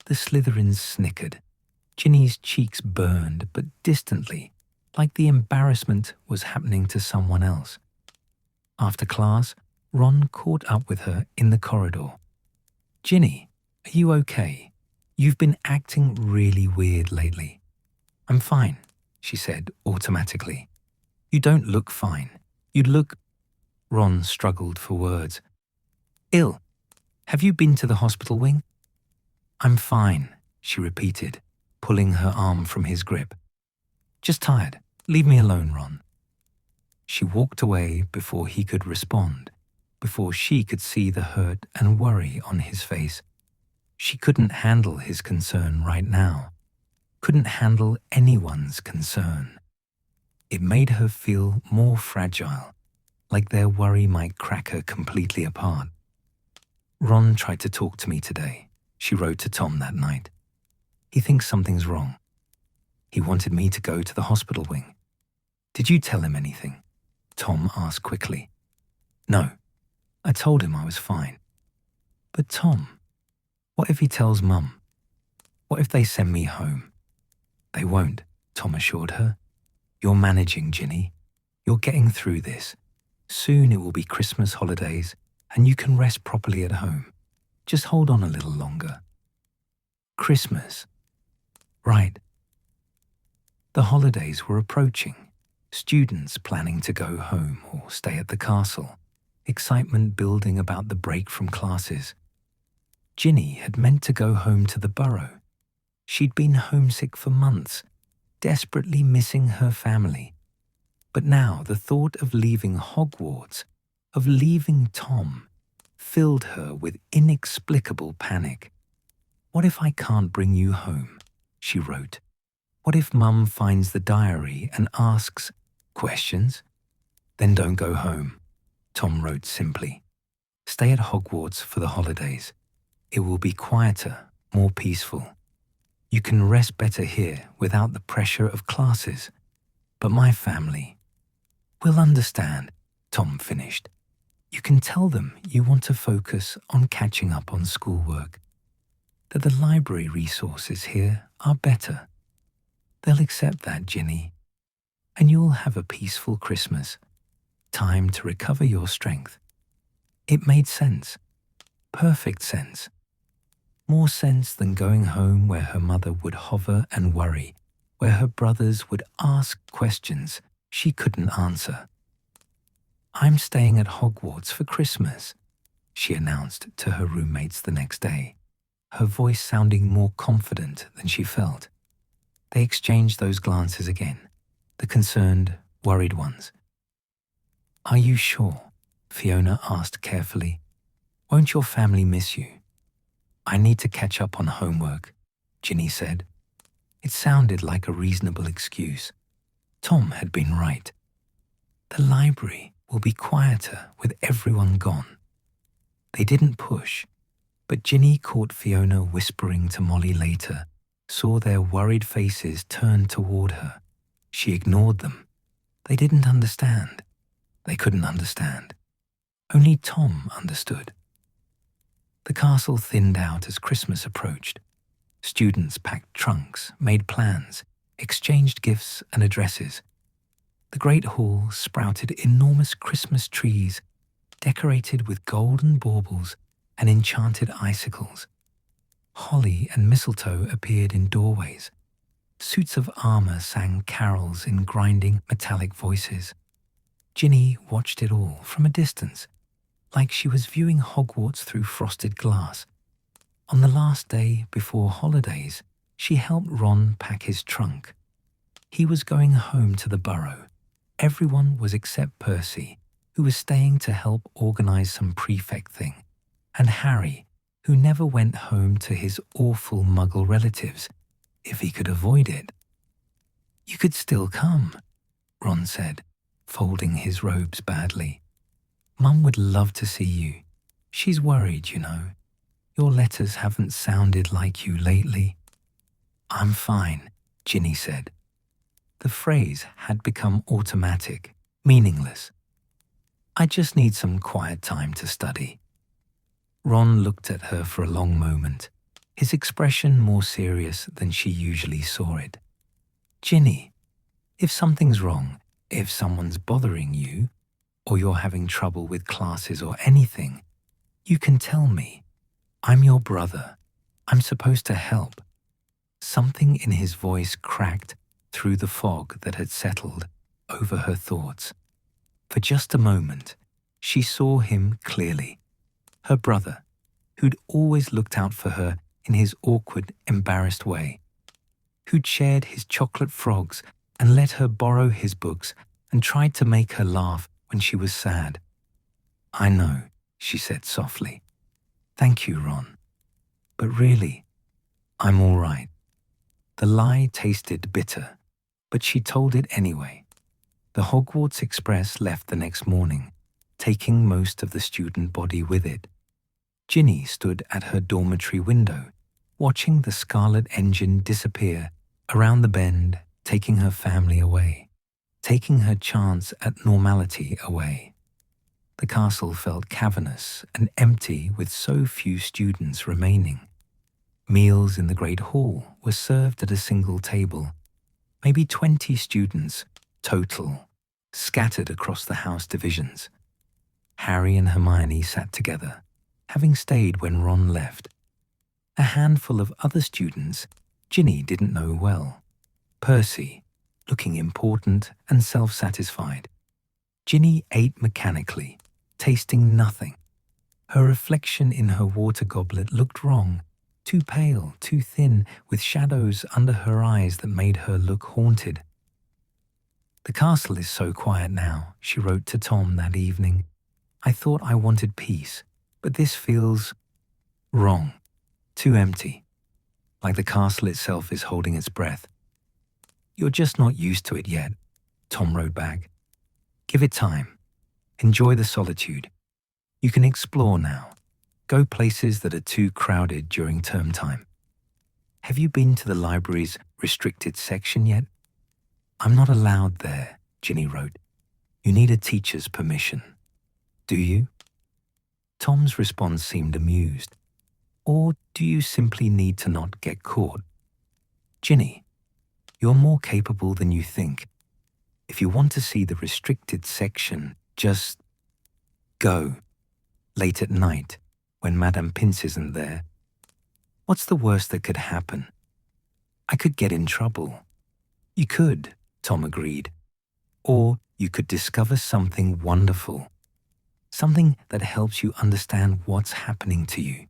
The Slytherins snickered. Ginny's cheeks burned, but distantly, like the embarrassment was happening to someone else. After class, Ron caught up with her in the corridor. Ginny, are you okay? You've been acting really weird lately. I'm fine, she said automatically. You don't look fine. You look... Ron struggled for words. Ill. Have you been to the hospital wing? I'm fine, she repeated, pulling her arm from his grip. Just tired. Leave me alone, Ron. She walked away before he could respond, before she could see the hurt and worry on his face. She couldn't handle his concern right now, couldn't handle anyone's concern. It made her feel more fragile, like their worry might crack her completely apart. Ron tried to talk to me today, she wrote to Tom that night. He thinks something's wrong. He wanted me to go to the hospital wing. Did you tell him anything? Tom asked quickly. No, I told him I was fine. But Tom, what if he tells Mum? What if they send me home? They won't, Tom assured her. You're managing, Ginny. You're getting through this. Soon it will be Christmas holidays, and you can rest properly at home. Just hold on a little longer. Christmas. Right. The holidays were approaching. Students planning to go home or stay at the castle. Excitement building about the break from classes. Ginny had meant to go home to the Burrow. She'd been homesick for months, desperately missing her family. But now the thought of leaving Hogwarts, of leaving Tom, filled her with inexplicable panic. What if I can't bring you home? She wrote. What if Mum finds the diary and asks questions? Then don't go home, Tom wrote simply. Stay at Hogwarts for the holidays. It will be quieter, more peaceful. You can rest better here without the pressure of classes. But my family will understand, Tom finished. You can tell them you want to focus on catching up on schoolwork, that the library resources here are better. They'll accept that, Ginny, and you'll have a peaceful Christmas. Time to recover your strength. It made sense. Perfect sense. More sense than going home where her mother would hover and worry, where her brothers would ask questions she couldn't answer. I'm staying at Hogwarts for Christmas, she announced to her roommates the next day, her voice sounding more confident than she felt. They exchanged those glances again, the concerned, worried ones. Are you sure? Fiona asked carefully. Won't your family miss you? I need to catch up on homework, Ginny said. It sounded like a reasonable excuse. Tom had been right. The library will be quieter with everyone gone. They didn't push, but Ginny caught Fiona whispering to Molly later, saw their worried faces turn toward her. She ignored them. They didn't understand. They couldn't understand. Only Tom understood. The castle thinned out as Christmas approached. Students packed trunks, made plans, exchanged gifts and addresses. The great hall sprouted enormous Christmas trees, decorated with golden baubles and enchanted icicles. Holly and mistletoe appeared in doorways. Suits of armor sang carols in grinding metallic voices. Ginny watched it all from a distance, like she was viewing Hogwarts through frosted glass. On the last day before holidays, she helped Ron pack his trunk. He was going home to the Burrow. Everyone was except Percy, who was staying to help organize some prefect thing, and Harry, who never went home to his awful Muggle relatives, if he could avoid it. You could still come, Ron said, folding his robes badly. Mum would love to see you. She's worried, you know. Your letters haven't sounded like you lately. I'm fine, Ginny said. The phrase had become automatic, meaningless. I just need some quiet time to study. Ron looked at her for a long moment, his expression more serious than she usually saw it. Ginny, if something's wrong, if someone's bothering you, or you're having trouble with classes or anything, you can tell me. I'm your brother. I'm supposed to help. Something in his voice cracked through the fog that had settled over her thoughts. For just a moment, she saw him clearly. Her brother, who'd always looked out for her in his awkward, embarrassed way, who'd shared his chocolate frogs and let her borrow his books and tried to make her laugh when she was sad. I know, she said softly. Thank you, Ron. But really, I'm all right. The lie tasted bitter, but she told it anyway. The Hogwarts Express left the next morning, taking most of the student body with it. Ginny stood at her dormitory window, watching the scarlet engine disappear around the bend, taking her family away, taking her chance at normality away. The castle felt cavernous and empty with so few students remaining. Meals in the Great Hall were served at a single table. Maybe 20 students, total, scattered across the house divisions. Harry and Hermione sat together, having stayed when Ron left. A handful of other students Ginny didn't know well. Percy, looking important and self-satisfied. Ginny ate mechanically, tasting nothing. Her reflection in her water goblet looked wrong, too pale, too thin, with shadows under her eyes that made her look haunted. The castle is so quiet now, she wrote to Tom that evening. I thought I wanted peace, but this feels wrong, too empty, like the castle itself is holding its breath. You're just not used to it yet, Tom wrote back. Give it time. Enjoy the solitude. You can explore now. Go places that are too crowded during term time. Have you been to the library's restricted section yet? I'm not allowed there, Ginny wrote. You need a teacher's permission. Do you? Tom's response seemed amused. Or do you simply need to not get caught? Ginny, you're more capable than you think. If you want to see the restricted section, just go. Late at night, when Madame Pince isn't there. What's the worst that could happen? I could get in trouble. You could, Tom agreed. Or you could discover something wonderful. Something that helps you understand what's happening to you.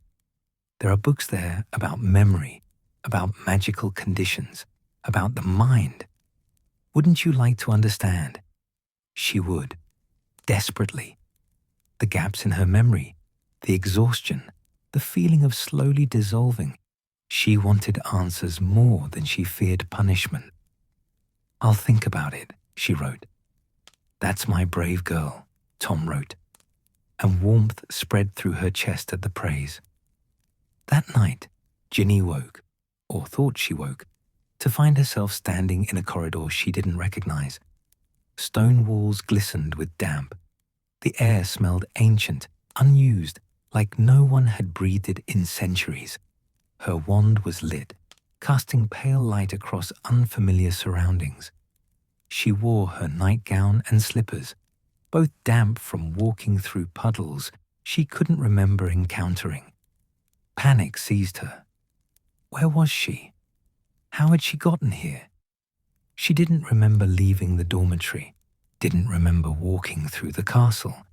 There are books there about memory, about magical conditions, about the mind. Wouldn't you like to understand? She would, desperately. The gaps in her memory, the exhaustion, the feeling of slowly dissolving. She wanted answers more than she feared punishment. I'll think about it, she wrote. That's my brave girl, Tom wrote, and warmth spread through her chest at the praise. That night, Ginny woke, or thought she woke, to find herself standing in a corridor she didn't recognize. Stone walls glistened with damp. The air smelled ancient, unused, like no one had breathed it in centuries. Her wand was lit, casting pale light across unfamiliar surroundings. She wore her nightgown and slippers, both damp from walking through puddles she couldn't remember encountering. Panic seized her. Where was she? How had she gotten here? She didn't remember leaving the dormitory, didn't remember walking through the castle,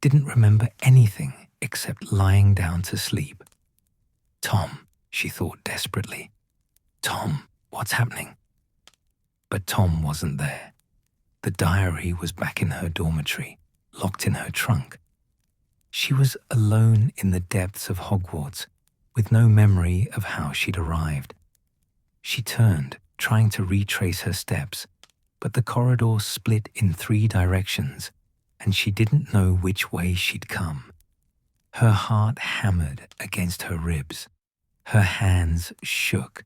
didn't remember anything except lying down to sleep. Tom, she thought desperately. Tom, what's happening? But Tom wasn't there. The diary was back in her dormitory, locked in her trunk. She was alone in the depths of Hogwarts, with no memory of how she'd arrived. She turned, trying to retrace her steps, but the corridor split in 3 directions, and she didn't know which way she'd come. Her heart hammered against her ribs. Her hands shook,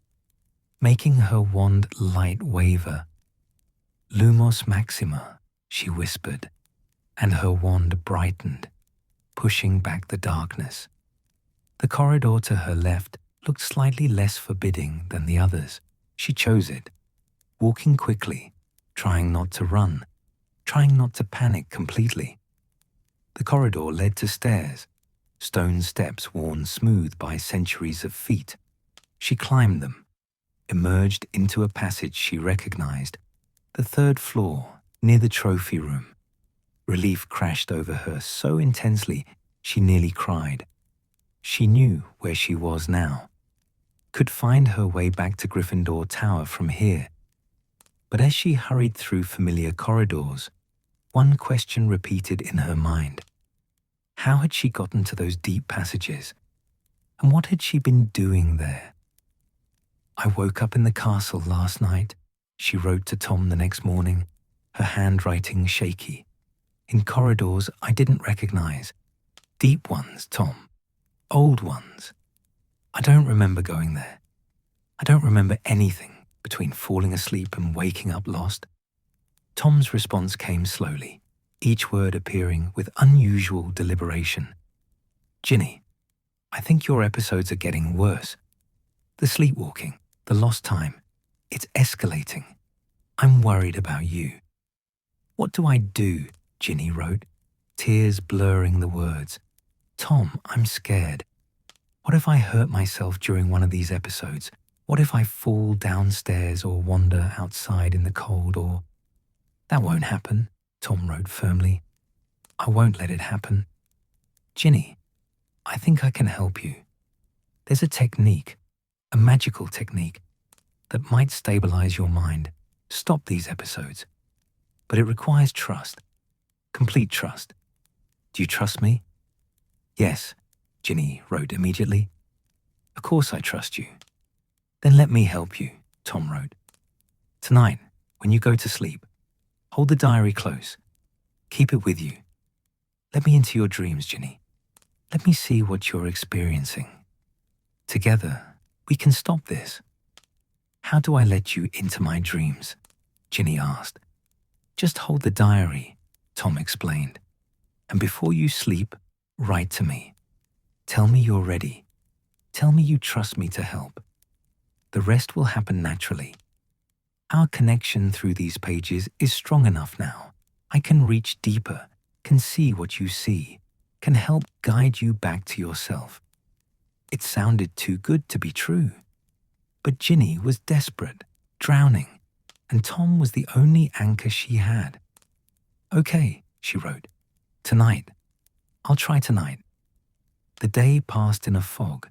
making her wand light waver. Lumos Maxima, she whispered, and her wand brightened, pushing back the darkness. The corridor to her left looked slightly less forbidding than the others. She chose it, walking quickly, trying not to run, trying not to panic completely. The corridor led to stairs, stone steps worn smooth by centuries of feet. She climbed them, emerged into a passage she recognized, the 3rd floor, near the trophy room. Relief crashed over her so intensely she nearly cried. She knew where she was now, could find her way back to Gryffindor Tower from here. But as she hurried through familiar corridors, one question repeated in her mind. How had she gotten to those deep passages? And what had she been doing there? I woke up in the castle last night, she wrote to Tom the next morning, her handwriting shaky. In corridors I didn't recognize. Deep ones, Tom. Old ones. I don't remember going there. I don't remember anything between falling asleep and waking up lost. Tom's response came slowly, each word appearing with unusual deliberation. Ginny, I think your episodes are getting worse. The sleepwalking, the lost time, it's escalating. I'm worried about you. What do I do? Ginny wrote, tears blurring the words. Tom, I'm scared. What if I hurt myself during one of these episodes? What if I fall downstairs or wander outside in the cold or... That won't happen, Tom wrote firmly. I won't let it happen. Ginny, I think I can help you. There's a technique, a magical technique, that might stabilize your mind, stop these episodes. But it requires trust, complete trust. Do you trust me? Yes, Ginny wrote immediately. Of course I trust you. Then let me help you, Tom wrote. Tonight, when you go to sleep, hold the diary close. Keep it with you. Let me into your dreams, Ginny. Let me see what you're experiencing. Together, we can stop this. How do I let you into my dreams? Ginny asked. Just hold the diary, Tom explained. And before you sleep, write to me. Tell me you're ready. Tell me you trust me to help. The rest will happen naturally. Our connection through these pages is strong enough now. I can reach deeper, can see what you see, can help guide you back to yourself. It sounded too good to be true. But Ginny was desperate, drowning, and Tom was the only anchor she had. Okay, she wrote. Tonight. I'll try tonight. The day passed in a fog.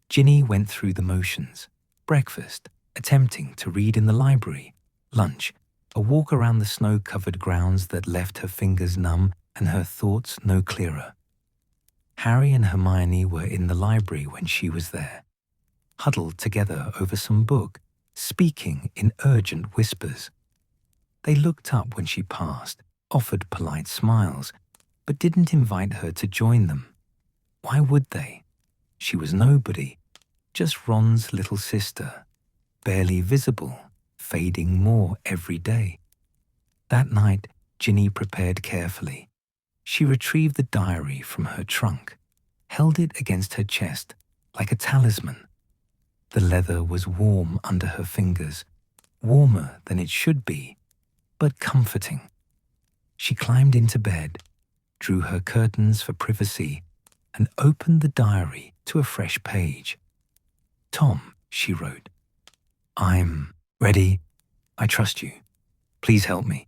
Ginny went through the motions. Breakfast, attempting to read in the library, lunch, a walk around the snow-covered grounds that left her fingers numb and her thoughts no clearer. Harry and Hermione were in the library when she was there, huddled together over some book, speaking in urgent whispers. They looked up when she passed, offered polite smiles, but didn't invite her to join them. Why would they? She was nobody, just Ron's little sister, barely visible, fading more every day. That night, Ginny prepared carefully. She retrieved the diary from her trunk, held it against her chest like a talisman. The leather was warm under her fingers, warmer than it should be, but comforting. She climbed into bed, drew her curtains for privacy, and opened the diary to a fresh page. Tom, she wrote, I'm ready. I trust you. Please help me.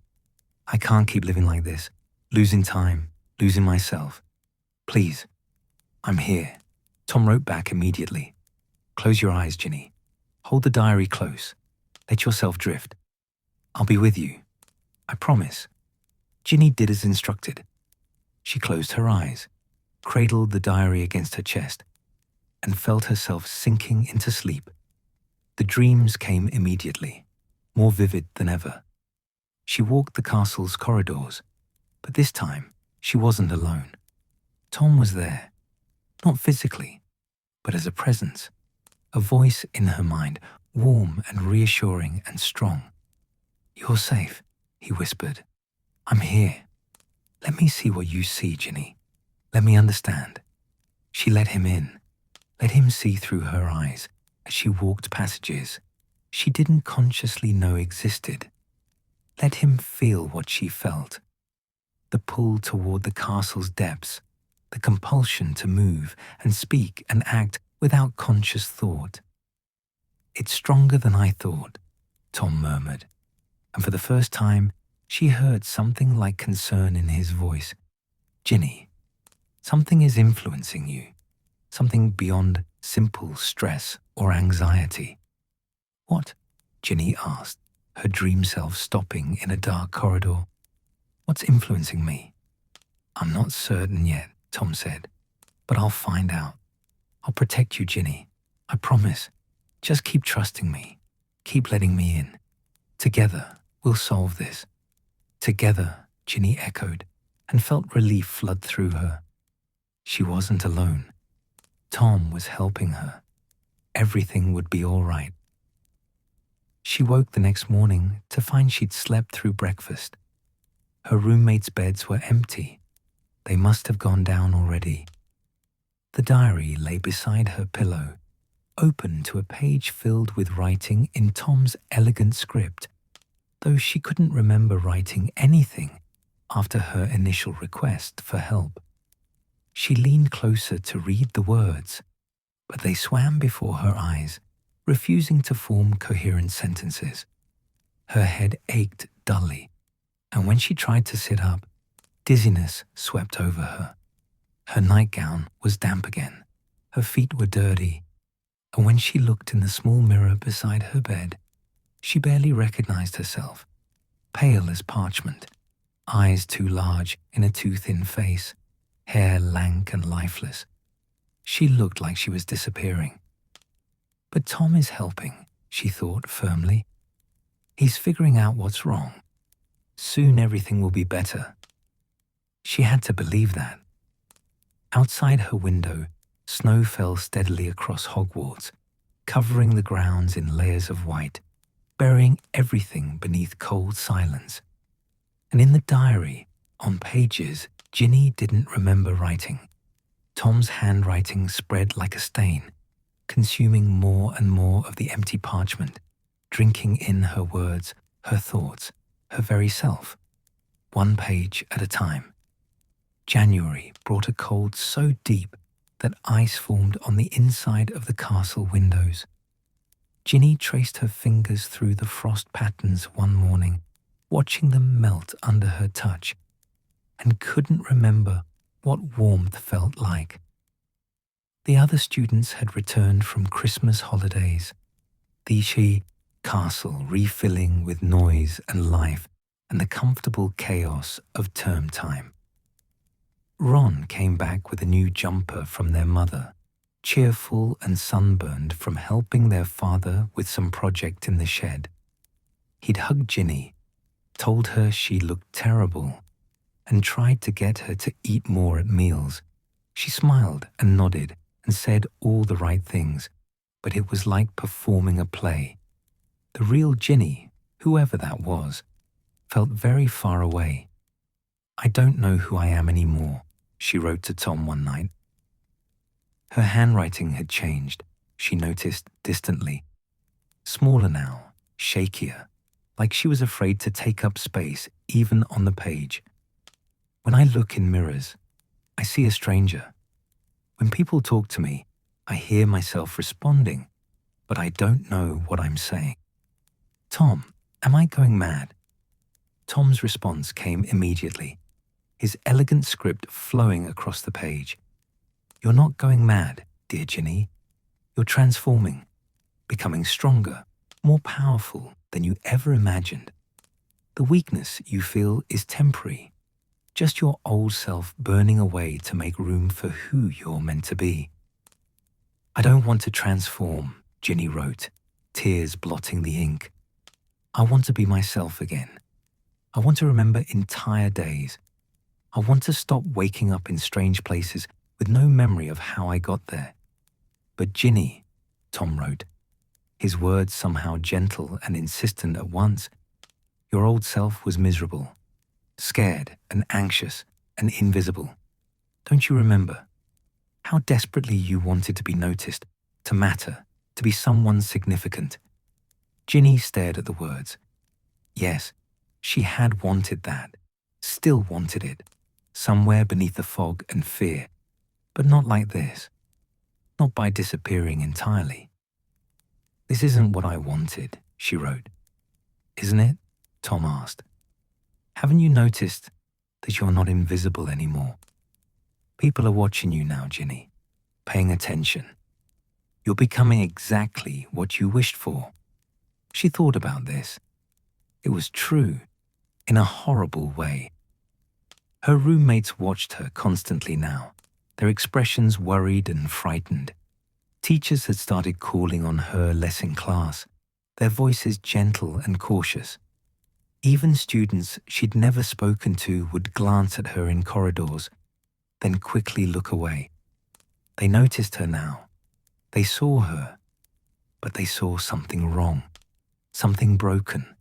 I can't keep living like this, losing time, losing myself. Please, I'm here. Tom wrote back immediately. Close your eyes, Ginny. Hold the diary close. Let yourself drift. I'll be with you. I promise. Ginny did as instructed. She closed her eyes, cradled the diary against her chest, and felt herself sinking into sleep. The dreams came immediately, more vivid than ever. She walked the castle's corridors, but this time she wasn't alone. Tom was there, not physically, but as a presence, a voice in her mind, warm and reassuring and strong. You're safe, he whispered. I'm here. Let me see what you see, Ginny. Let me understand. She let him in, let him see through her eyes as she walked passages she didn't consciously know existed. Let him feel what she felt. The pull toward the castle's depths, the compulsion to move and speak and act without conscious thought. It's stronger than I thought, Tom murmured, and for the first time, she heard something like concern in his voice. Ginny, something is influencing you, something beyond simple stress or anxiety. What? Ginny asked, her dream self stopping in a dark corridor. What's influencing me? I'm not certain yet, Tom said, but I'll find out. I'll protect you, Ginny. I promise. Just keep trusting me. Keep letting me in. Together, we'll solve this. Together, Ginny echoed, and felt relief flood through her. She wasn't alone. Tom was helping her. Everything would be all right. She woke the next morning to find she'd slept through breakfast. Her roommates' beds were empty. They must have gone down already. The diary lay beside her pillow, open to a page filled with writing in Tom's elegant script, though she couldn't remember writing anything after her initial request for help. She leaned closer to read the words, but they swam before her eyes, refusing to form coherent sentences. Her head ached dully, and when she tried to sit up, dizziness swept over her. Her nightgown was damp again, her feet were dirty, and when she looked in the small mirror beside her bed, she barely recognized herself, pale as parchment, eyes too large in a too thin face, hair lank and lifeless. She looked like she was disappearing. But Tom is helping, she thought firmly. He's figuring out what's wrong. Soon everything will be better. She had to believe that. Outside her window, snow fell steadily across Hogwarts, covering the grounds in layers of white, burying everything beneath cold silence. And in the diary, on pages Ginny didn't remember writing, Tom's handwriting spread like a stain, consuming more and more of the empty parchment, drinking in her words, her thoughts, her very self, one page at a time. January brought a cold so deep that ice formed on the inside of the castle windows. Ginny traced her fingers through the frost patterns one morning, watching them melt under her touch, and couldn't remember what warmth felt like. The other students had returned from Christmas holidays, the castle refilling with noise and life and the comfortable chaos of term time. Ron came back with a new jumper from their mother, cheerful and sunburned from helping their father with some project in the shed. He'd hugged Ginny, told her she looked terrible, and tried to get her to eat more at meals. She smiled and nodded and said all the right things, but it was like performing a play. The real Ginny, whoever that was, felt very far away. "I don't know who I am anymore," she wrote to Tom one night. Her handwriting had changed, she noticed distantly. Smaller now, shakier, like she was afraid to take up space even on the page. "When I look in mirrors, I see a stranger. When people talk to me, I hear myself responding, but I don't know what I'm saying. Tom, am I going mad?" Tom's response came immediately, his elegant script flowing across the page. "You're not going mad, dear Ginny. You're transforming, becoming stronger, more powerful than you ever imagined. The weakness you feel is temporary, just your old self burning away to make room for who you're meant to be." "I don't want to transform," Ginny wrote, tears blotting the ink. "I want to be myself again. I want to remember entire days. I want to stop waking up in strange places with no memory of how I got there." "But Ginny," Tom wrote, his words somehow gentle and insistent at once, "your old self was miserable, scared and anxious and invisible. Don't you remember how desperately you wanted to be noticed, to matter, to be someone significant?" Ginny stared at the words. Yes, she had wanted that, still wanted it, somewhere beneath the fog and fear, but not like this, not by disappearing entirely. "This isn't what I wanted," she wrote. "Isn't it?" Tom asked. "Haven't you noticed that you're not invisible anymore? People are watching you now, Ginny, paying attention. You're becoming exactly what you wished for." She thought about this. It was true, in a horrible way. Her roommates watched her constantly now, their expressions worried and frightened. Teachers had started calling on her less in class, their voices gentle and cautious. Even students she'd never spoken to would glance at her in corridors, then quickly look away. They noticed her now. They saw her, but they saw something wrong, something broken,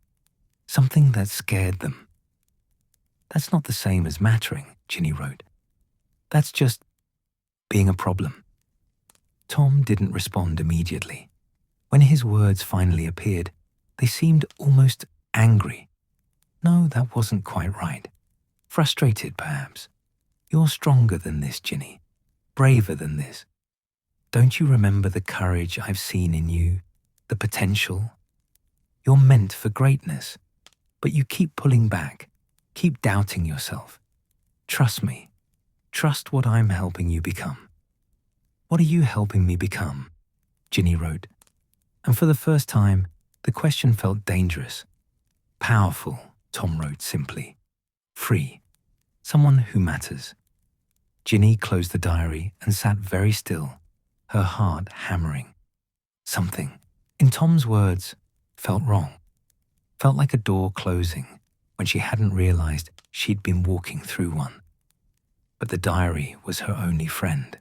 something that scared them. "That's not the same as mattering," Ginny wrote. "That's just being a problem." Tom didn't respond immediately. When his words finally appeared, they seemed almost angry. No, that wasn't quite right. Frustrated, perhaps. "You're stronger than this, Ginny. Braver than this. Don't you remember the courage I've seen in you, the potential? You're meant for greatness, but you keep pulling back, keep doubting yourself. Trust me. Trust what I'm helping you become." "What are you helping me become?" Ginny wrote. And for the first time, the question felt dangerous. "Powerful," Tom wrote simply. "Free. Someone who matters." Ginny closed the diary and sat very still, her heart hammering. Something, in Tom's words, felt wrong. Felt like a door closing when she hadn't realized she'd been walking through one. But the diary was her only friend,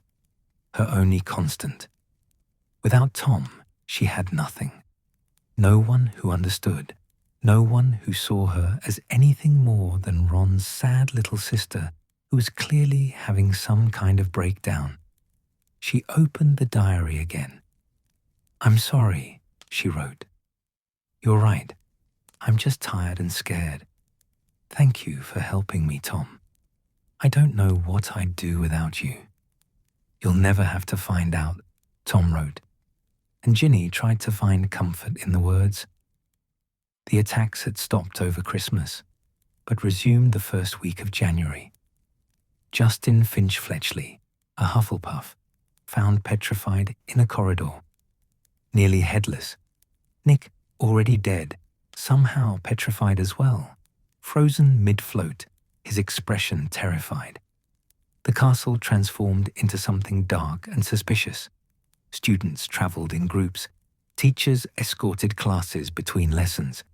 her only constant. Without Tom, she had nothing. No one who understood, no one who saw her as anything more than Ron's sad little sister who was clearly having some kind of breakdown. She opened the diary again. "I'm sorry," she wrote. "You're right. I'm just tired and scared. Thank you for helping me, Tom. I don't know what I'd do without you." "You'll never have to find out," Tom wrote, and Ginny tried to find comfort in the words. The attacks had stopped over Christmas, but resumed the first week of January. Justin Finch-Fletchley, a Hufflepuff, found petrified in a corridor, nearly headless. Nick, already dead, somehow petrified as well, frozen mid-float, his expression terrified. The castle transformed into something dark and suspicious. Students traveled in groups, teachers escorted classes between lessons,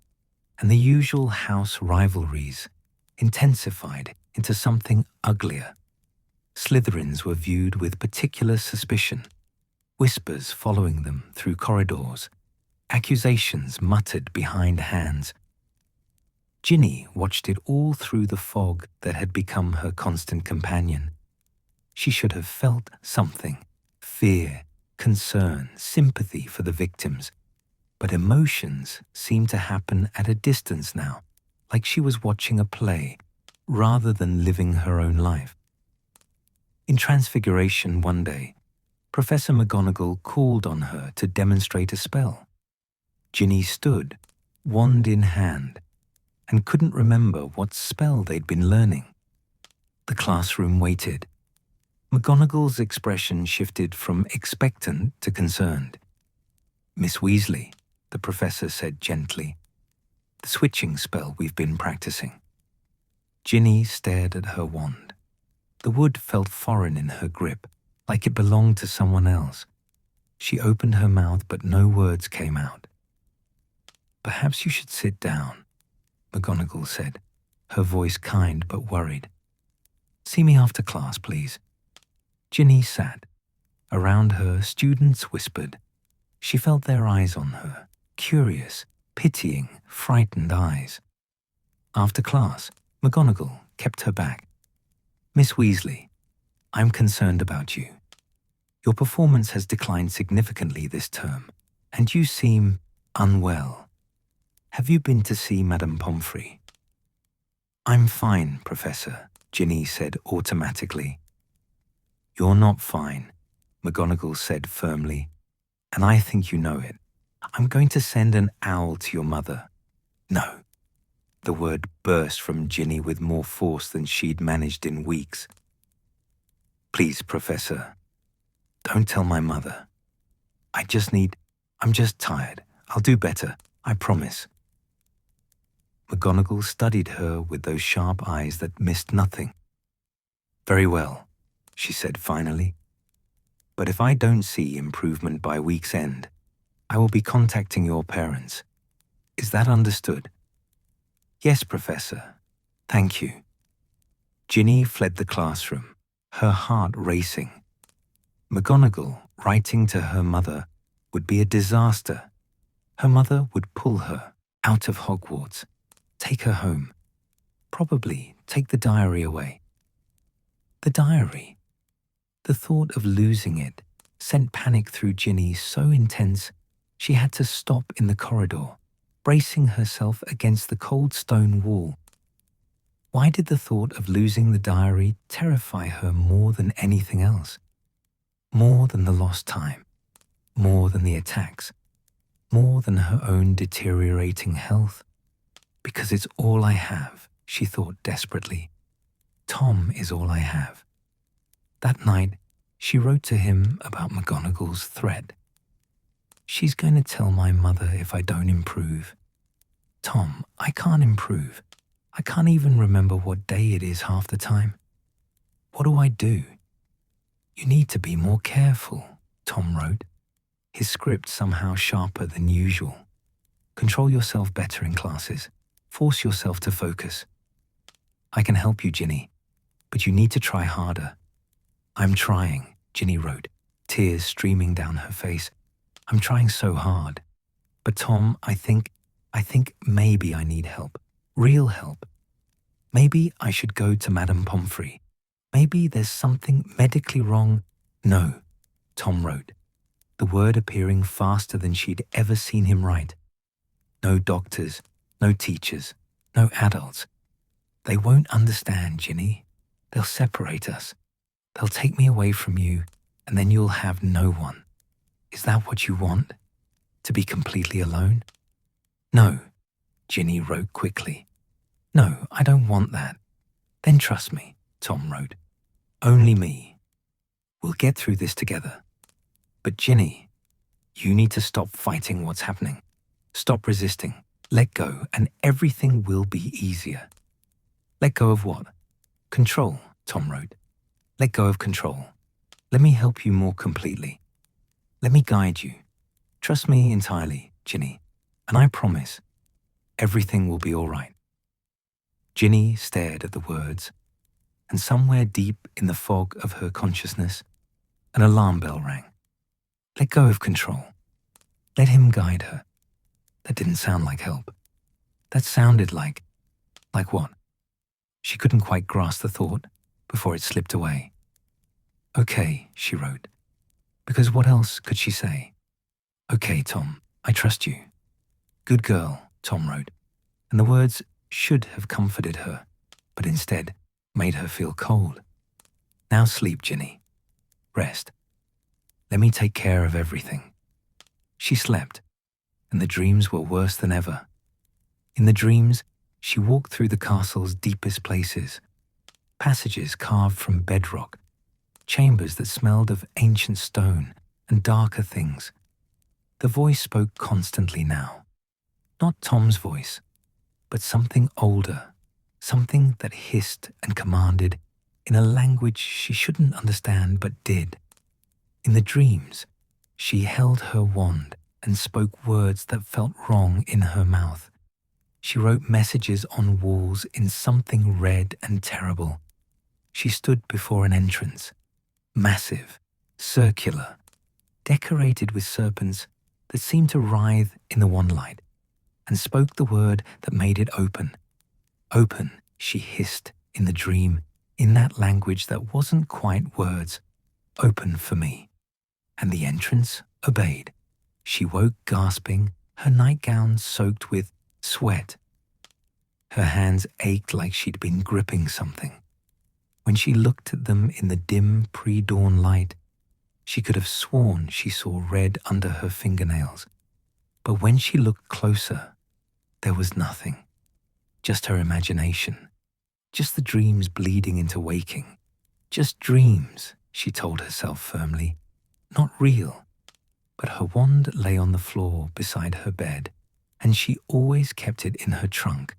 and the usual house rivalries intensified into something uglier. Slytherins were viewed with particular suspicion, whispers following them through corridors, accusations muttered behind hands. Ginny watched it all through the fog that had become her constant companion. She should have felt something, fear, concern, sympathy for the victims, but emotions seemed to happen at a distance now, like she was watching a play rather than living her own life. In Transfiguration one day, Professor McGonagall called on her to demonstrate a spell. Ginny stood, wand in hand, and couldn't remember what spell they'd been learning. The classroom waited. McGonagall's expression shifted from expectant to concerned. "Miss Weasley," the professor said gently, "the switching spell we've been practicing." Ginny stared at her wand. The wood felt foreign in her grip, like it belonged to someone else. She opened her mouth, but no words came out. "Perhaps you should sit down," McGonagall said, her voice kind but worried. "See me after class, please." Ginny sat. Around her, students whispered. She felt their eyes on her, curious, pitying, frightened eyes. After class, McGonagall kept her back. "Miss Weasley, I'm concerned about you. Your performance has declined significantly this term, and you seem unwell. Have you been to see Madame Pomfrey?" "I'm fine, Professor," Ginny said automatically. "You're not fine," McGonagall said firmly, "and I think you know it. I'm going to send an owl to your mother." "No." The word burst from Ginny with more force than she'd managed in weeks. "Please, Professor, don't tell my mother. I'm just tired. I'll do better, I promise." McGonagall studied her with those sharp eyes that missed nothing. "Very well," she said finally. "But if I don't see improvement by week's end, I will be contacting your parents. Is that understood?" "Yes, Professor. Thank you." Ginny fled the classroom, her heart racing. McGonagall writing to her mother would be a disaster. Her mother would pull her out of Hogwarts, take her home, probably take the diary away. The diary. The thought of losing it sent panic through Ginny so intense she had to stop in the corridor, bracing herself against the cold stone wall. Why did the thought of losing the diary terrify her more than anything else? More than the lost time, more than the attacks, more than her own deteriorating health? Because it's all I have, she thought desperately. Tom is all I have. That night, she wrote to him about McGonagall's threat. "She's going to tell my mother if I don't improve. Tom, I can't improve. I can't even remember what day it is half the time. What do I do?" "You need to be more careful," Tom wrote, his script somehow sharper than usual. "Control yourself better in classes. Force yourself to focus. I can help you, Ginny. but you need to try harder." "I'm trying," Ginny wrote, tears streaming down her face. "I'm trying so hard. But Tom, I think maybe I need help. Real help. Maybe I should go to Madame Pomfrey. Maybe there's something medically wrong." "No," Tom wrote, the word appearing faster than she'd ever seen him write. "No doctors, no teachers, no adults. They won't understand, Ginny. They'll separate us. They'll take me away from you, and then you'll have no one. Is that what you want? To be completely alone?" "No," Ginny wrote quickly. "No, I don't want that." "Then trust me," Tom wrote. "Only me. We'll get through this together. But Ginny, you need to stop fighting what's happening. Stop resisting. Let go, and everything will be easier." "Let go of what?" "Control," Tom wrote. "Let go of control. Let me help you more completely. Let me guide you. Trust me entirely, Ginny, and I promise everything will be all right." Ginny stared at the words, and somewhere deep in the fog of her consciousness, an alarm bell rang. Let go of control. Let him guide her. That didn't sound like help. That sounded like what? She couldn't quite grasp the thought before it slipped away. "Okay," she wrote, because what else could she say? "Okay, Tom, I trust you." "Good girl," Tom wrote, and the words should have comforted her, but instead made her feel cold. "Now sleep, Ginny. Rest. Let me take care of everything." She slept, and the dreams were worse than ever. In the dreams, she walked through the castle's deepest places, passages carved from bedrock, chambers that smelled of ancient stone and darker things. The voice spoke constantly now. Not Tom's voice, but something older, something that hissed and commanded in a language she shouldn't understand but did. In the dreams, she held her wand and spoke words that felt wrong in her mouth. She wrote messages on walls in something red and terrible. She stood before an entrance, massive, circular, decorated with serpents that seemed to writhe in the one light, and spoke the word that made it open. "Open," she hissed in the dream, in that language that wasn't quite words. "Open for me." And the entrance obeyed. She woke gasping, her nightgown soaked with sweat. Her hands ached like she'd been gripping something. When she looked at them in the dim pre-dawn light, she could have sworn she saw red under her fingernails. But when she looked closer, there was nothing. Just her imagination. Just the dreams bleeding into waking. Just dreams, she told herself firmly. Not real. But her wand lay on the floor beside her bed, and she always kept it in her trunk.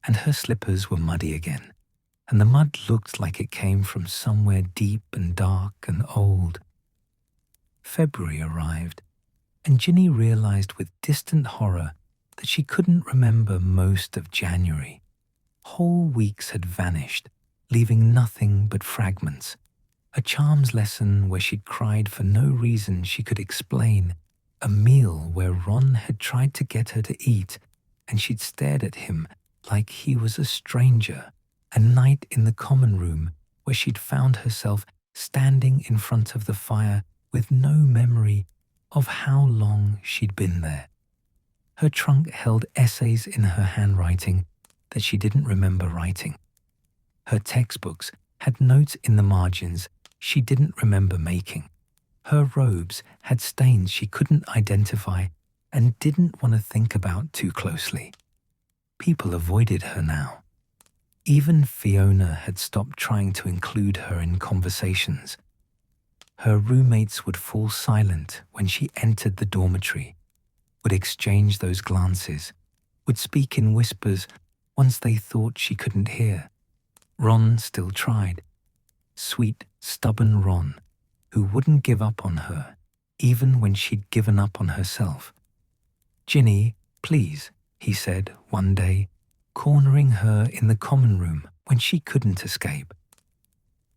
And her slippers were muddy again, and the mud looked like it came from somewhere deep and dark and old. February arrived, and Ginny realized with distant horror that she couldn't remember most of January. Whole weeks had vanished, leaving nothing but fragments. A charms lesson where she'd cried for no reason she could explain. A meal where Ron had tried to get her to eat, and she'd stared at him like he was a stranger. A night in the common room where she'd found herself standing in front of the fire with no memory of how long she'd been there. Her trunk held essays in her handwriting that she didn't remember writing. Her textbooks had notes in the margins she didn't remember making. Her robes had stains she couldn't identify and didn't want to think about too closely. People avoided her now. Even Fiona had stopped trying to include her in conversations. Her roommates would fall silent when she entered the dormitory, would exchange those glances, would speak in whispers once they thought she couldn't hear. Ron still tried. Sweet, stubborn Ron, who wouldn't give up on her, even when she'd given up on herself. "Ginny, please," he said one day, cornering her in the common room when she couldn't escape.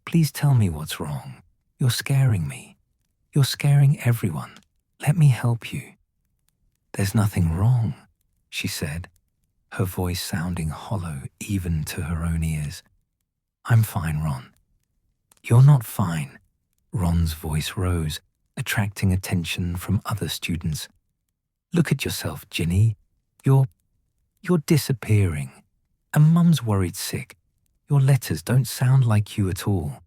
Please tell me what's wrong. You're scaring me. You're scaring everyone. Let me help you." "There's nothing wrong," she said, her voice sounding hollow even to her own ears. "I'm fine, Ron." "You're not fine." Ron's voice rose, attracting attention from other students. "Look at yourself, Ginny. You're disappearing. And Mum's worried sick. Your letters don't sound like you at all."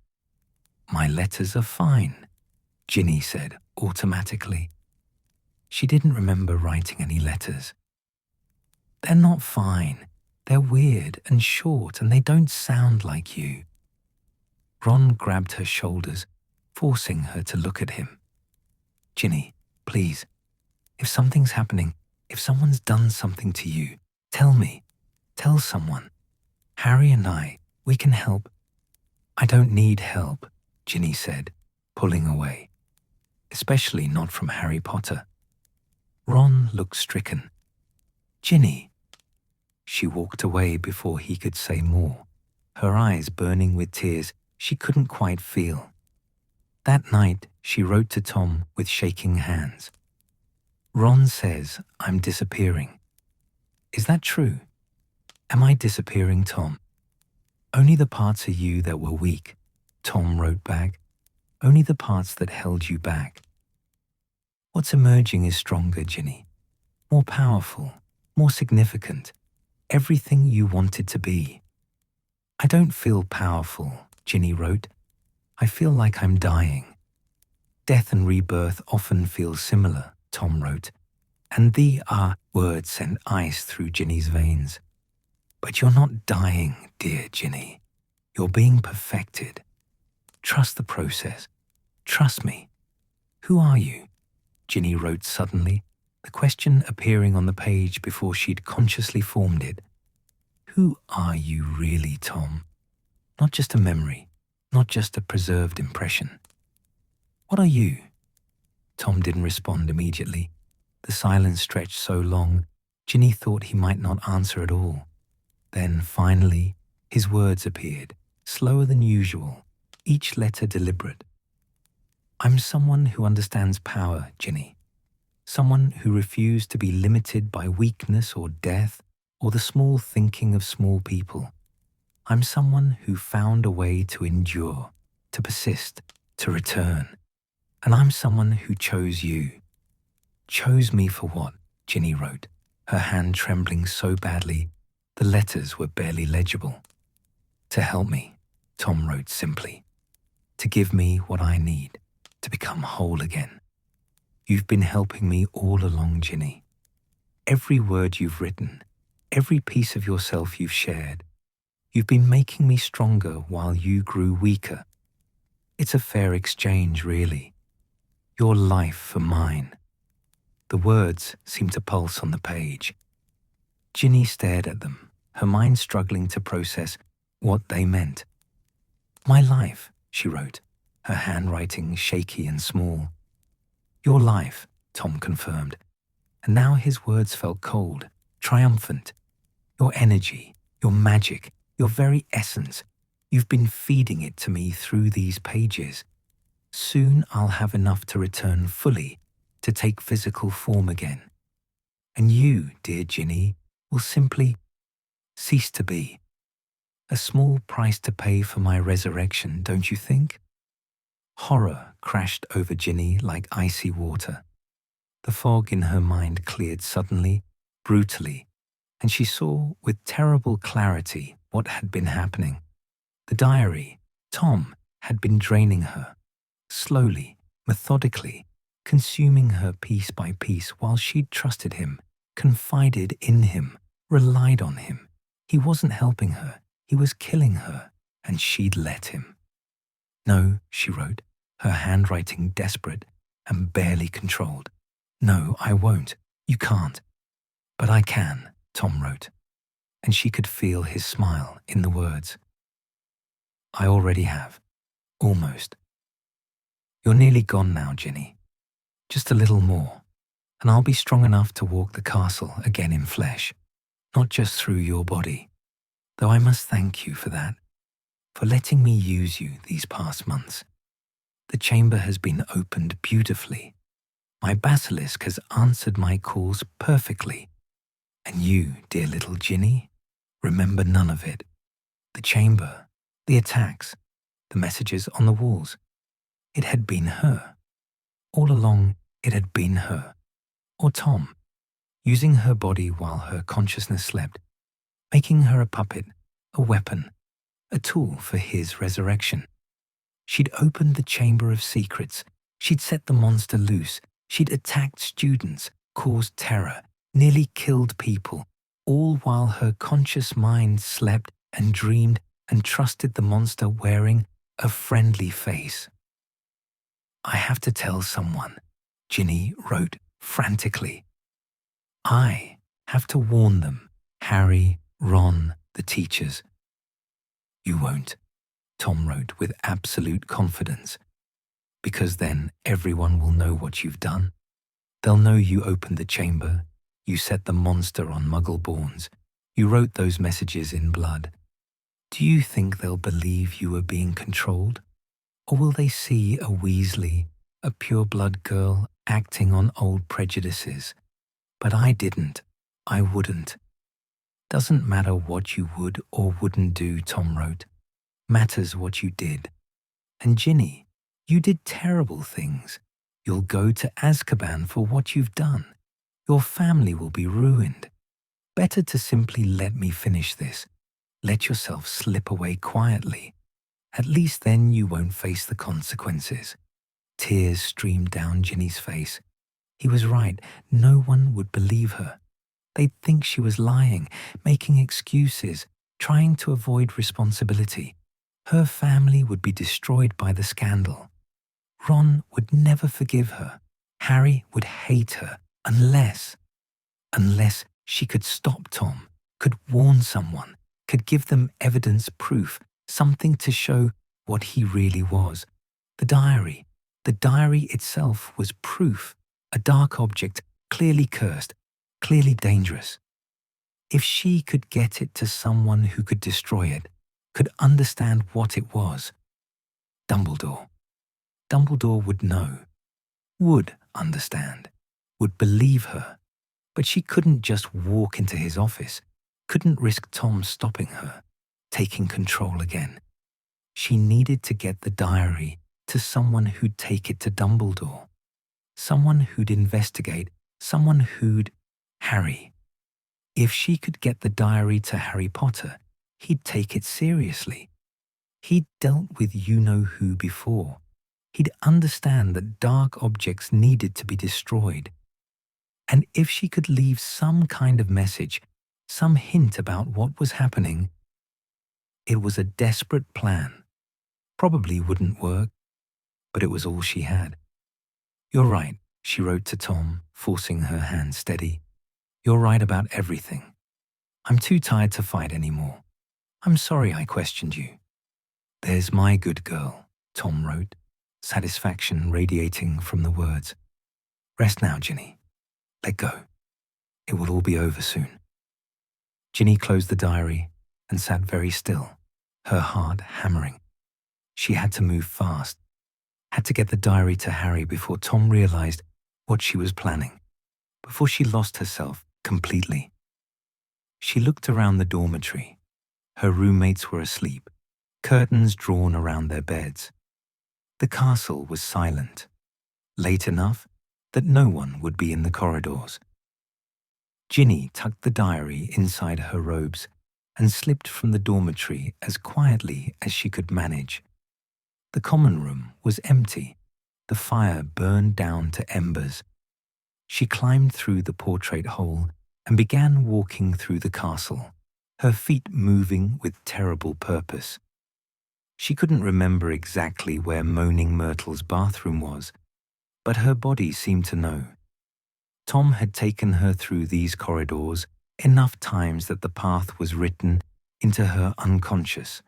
"My letters are fine," Ginny said automatically. She didn't remember writing any letters. "They're not fine. They're weird and short and they don't sound like you." Ron grabbed her shoulders, forcing her to look at him. "Ginny, please, if something's happening, if someone's done something to you, tell me. Tell someone. Harry and we can help." "I don't need help," Ginny said, pulling away. "Especially not from Harry Potter." Ron looked stricken. "Ginny." She walked away before he could say more, her eyes burning with tears she couldn't quite feel. That night, she wrote to Tom with shaking hands. "Ron says I'm disappearing. Is that true? Am I disappearing, Tom?" "Only the parts of you that were weak," Tom wrote back. "Only the parts that held you back. What's emerging is stronger, Ginny. More powerful, more significant. Everything you wanted to be." "I don't feel powerful," Ginny wrote. "I feel like I'm dying." "Death and rebirth often feel similar," Tom wrote. And the words sent ice through Ginny's veins. "But you're not dying, dear Ginny. You're being perfected. Trust the process. Trust me." "Who are you?" Ginny wrote suddenly, the question appearing on the page before she'd consciously formed it. "Who are you really, Tom? Not just a memory, not just a preserved impression. What are you?" Tom didn't respond immediately. The silence stretched so long, Ginny thought he might not answer at all. Then, finally, his words appeared, slower than usual, each letter deliberate. "I'm someone who understands power, Ginny. Someone who refused to be limited by weakness or death or the small thinking of small people. I'm someone who found a way to endure, to persist, to return. And I'm someone who chose you." "Chose me for what?" Ginny wrote, her hand trembling so badly the letters were barely legible. "To help me," Tom wrote simply. "To give me what I need, to become whole again. You've been helping me all along, Ginny. Every word you've written, every piece of yourself you've shared, you've been making me stronger while you grew weaker. It's a fair exchange, really. Your life for mine." The words seemed to pulse on the page. Ginny stared at them, her mind struggling to process what they meant. "My life," she wrote, her handwriting shaky and small. "Your life," Tom confirmed, and now his words felt cold, triumphant. "Your energy, your magic, your very essence, you've been feeding it to me through these pages. Soon I'll have enough to return fully, to take physical form again. And you, dear Ginny, will simply cease to be. A small price to pay for my resurrection, don't you think?" Horror crashed over Ginny like icy water. The fog in her mind cleared suddenly, brutally, and she saw with terrible clarity what had been happening. The diary, Tom, had been draining her, slowly, methodically, consuming her piece by piece while she'd trusted him, confided in him, relied on him. He wasn't helping her, he was killing her, and she'd let him. "No," she wrote, her handwriting desperate and barely controlled. "No, I won't. You can't." "But I can," Tom wrote, and she could feel his smile in the words. "I already have. Almost. You're nearly gone now, Ginny. Just a little more, and I'll be strong enough to walk the castle again in flesh, not just through your body, though I must thank you for that. for letting me use you these past months. The chamber has been opened beautifully. My basilisk has answered my calls perfectly. And you, dear little Ginny, remember none of it. The chamber, the attacks, the messages on the walls. It had been her. All along, it had been her. Or Tom, using her body while her consciousness slept, making her a puppet, a weapon, a tool for his resurrection. She'd opened the Chamber of Secrets. She'd set the monster loose. She'd attacked students, caused terror, nearly killed people, all while her conscious mind slept and dreamed and trusted the monster wearing a friendly face. I have to tell someone, Ginny wrote frantically. I have to warn them, Harry, Ron, the teachers. You won't, Tom wrote with absolute confidence, because then everyone will know what you've done. They'll know you opened the chamber, you set the monster on Muggle-borns, you wrote those messages in blood. Do you think they'll believe you were being controlled? Or will they see a Weasley, a pure-blood girl, acting on old prejudices? But I didn't. I wouldn't. Doesn't matter what you would or wouldn't do, Tom wrote. Matters what you did. And Ginny, you did terrible things. You'll go to Azkaban for what you've done. Your family will be ruined. Better to simply let me finish this. Let yourself slip away quietly. At least then you won't face the consequences. Tears streamed down Ginny's face. He was right. No one would believe her. They'd think she was lying, making excuses, trying to avoid responsibility. Her family would be destroyed by the scandal. Ron would never forgive her. Harry would hate her unless she could stop Tom, could warn someone, could give them evidence, proof, something to show what he really was. The diary itself was proof, a dark object, clearly cursed, clearly dangerous. If she could get it to someone who could destroy it, could understand what it was, Dumbledore would know, would understand, would believe her. But she couldn't just walk into his office, couldn't risk Tom stopping her, taking control again. She needed to get the diary to someone who'd take it to Dumbledore, someone who'd investigate, someone who'd... Harry. If she could get the diary to Harry Potter, he'd take it seriously. He'd dealt with you-know-who before. He'd understand that dark objects needed to be destroyed. And if she could leave some kind of message, some hint about what was happening, it was a desperate plan. Probably wouldn't work, but it was all she had. You're right, she wrote to Tom, forcing her hand steady. You're right about everything. I'm too tired to fight anymore. I'm sorry I questioned you. There's my good girl, Tom wrote, satisfaction radiating from the words. Rest now, Ginny. Let go. It will all be over soon. Ginny closed the diary and sat very still, her heart hammering. She had to move fast, had to get the diary to Harry before Tom realized what she was planning, before she lost herself completely. She looked around the dormitory. Her roommates were asleep, curtains drawn around their beds. The castle was silent, late enough that no one would be in the corridors. Ginny tucked the diary inside her robes and slipped from the dormitory as quietly as she could manage. The common room was empty. The fire burned down to embers. She climbed through the portrait hole and began walking through the castle, her feet moving with terrible purpose. She couldn't remember exactly where Moaning Myrtle's bathroom was, but her body seemed to know. Tom had taken her through these corridors enough times that the path was written into her unconscious.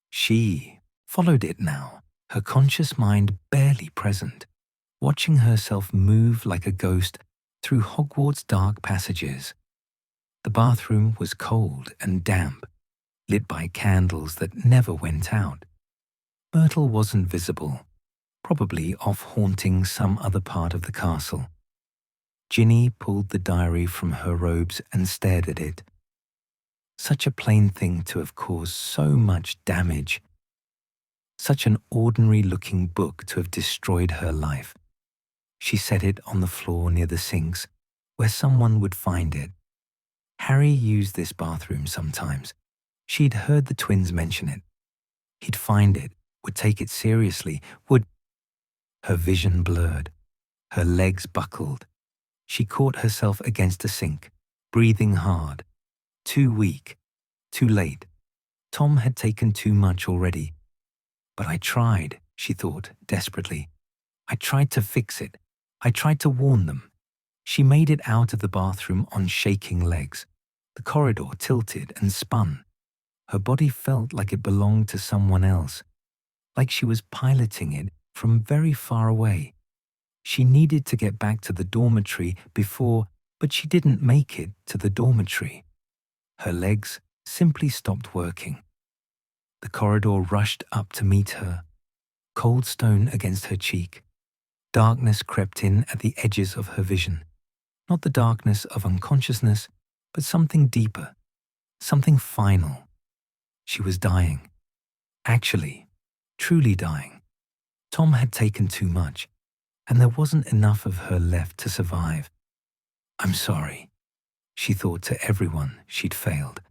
She followed it now, her conscious mind barely present, watching herself move like a ghost through Hogwarts' dark passages. The bathroom was cold and damp, lit by candles that never went out. Myrtle wasn't visible, probably off haunting some other part of the castle. Ginny pulled the diary from her robes and stared at it. Such a plain thing to have caused so much damage. Such an ordinary-looking book to have destroyed her life. She set it on the floor near the sinks, where someone would find it. Harry used this bathroom sometimes. She'd heard the twins mention it. He'd find it, would take it seriously, would... Her vision blurred. Her legs buckled. She caught herself against a sink, breathing hard. Too weak. Too late. Tom had taken too much already. But I tried, she thought desperately. I tried to fix it. I tried to warn them. She made it out of the bathroom on shaking legs. The corridor tilted and spun. Her body felt like it belonged to someone else, like she was piloting it from very far away. She needed to get back to the dormitory but she didn't make it to the dormitory. Her legs simply stopped working. The corridor rushed up to meet her, cold stone against her cheek. Darkness crept in at the edges of her vision. Not the darkness of unconsciousness, but something deeper, something final. She was dying. Actually, truly dying. Tom had taken too much, and there wasn't enough of her left to survive. I'm sorry, she thought to everyone she'd failed.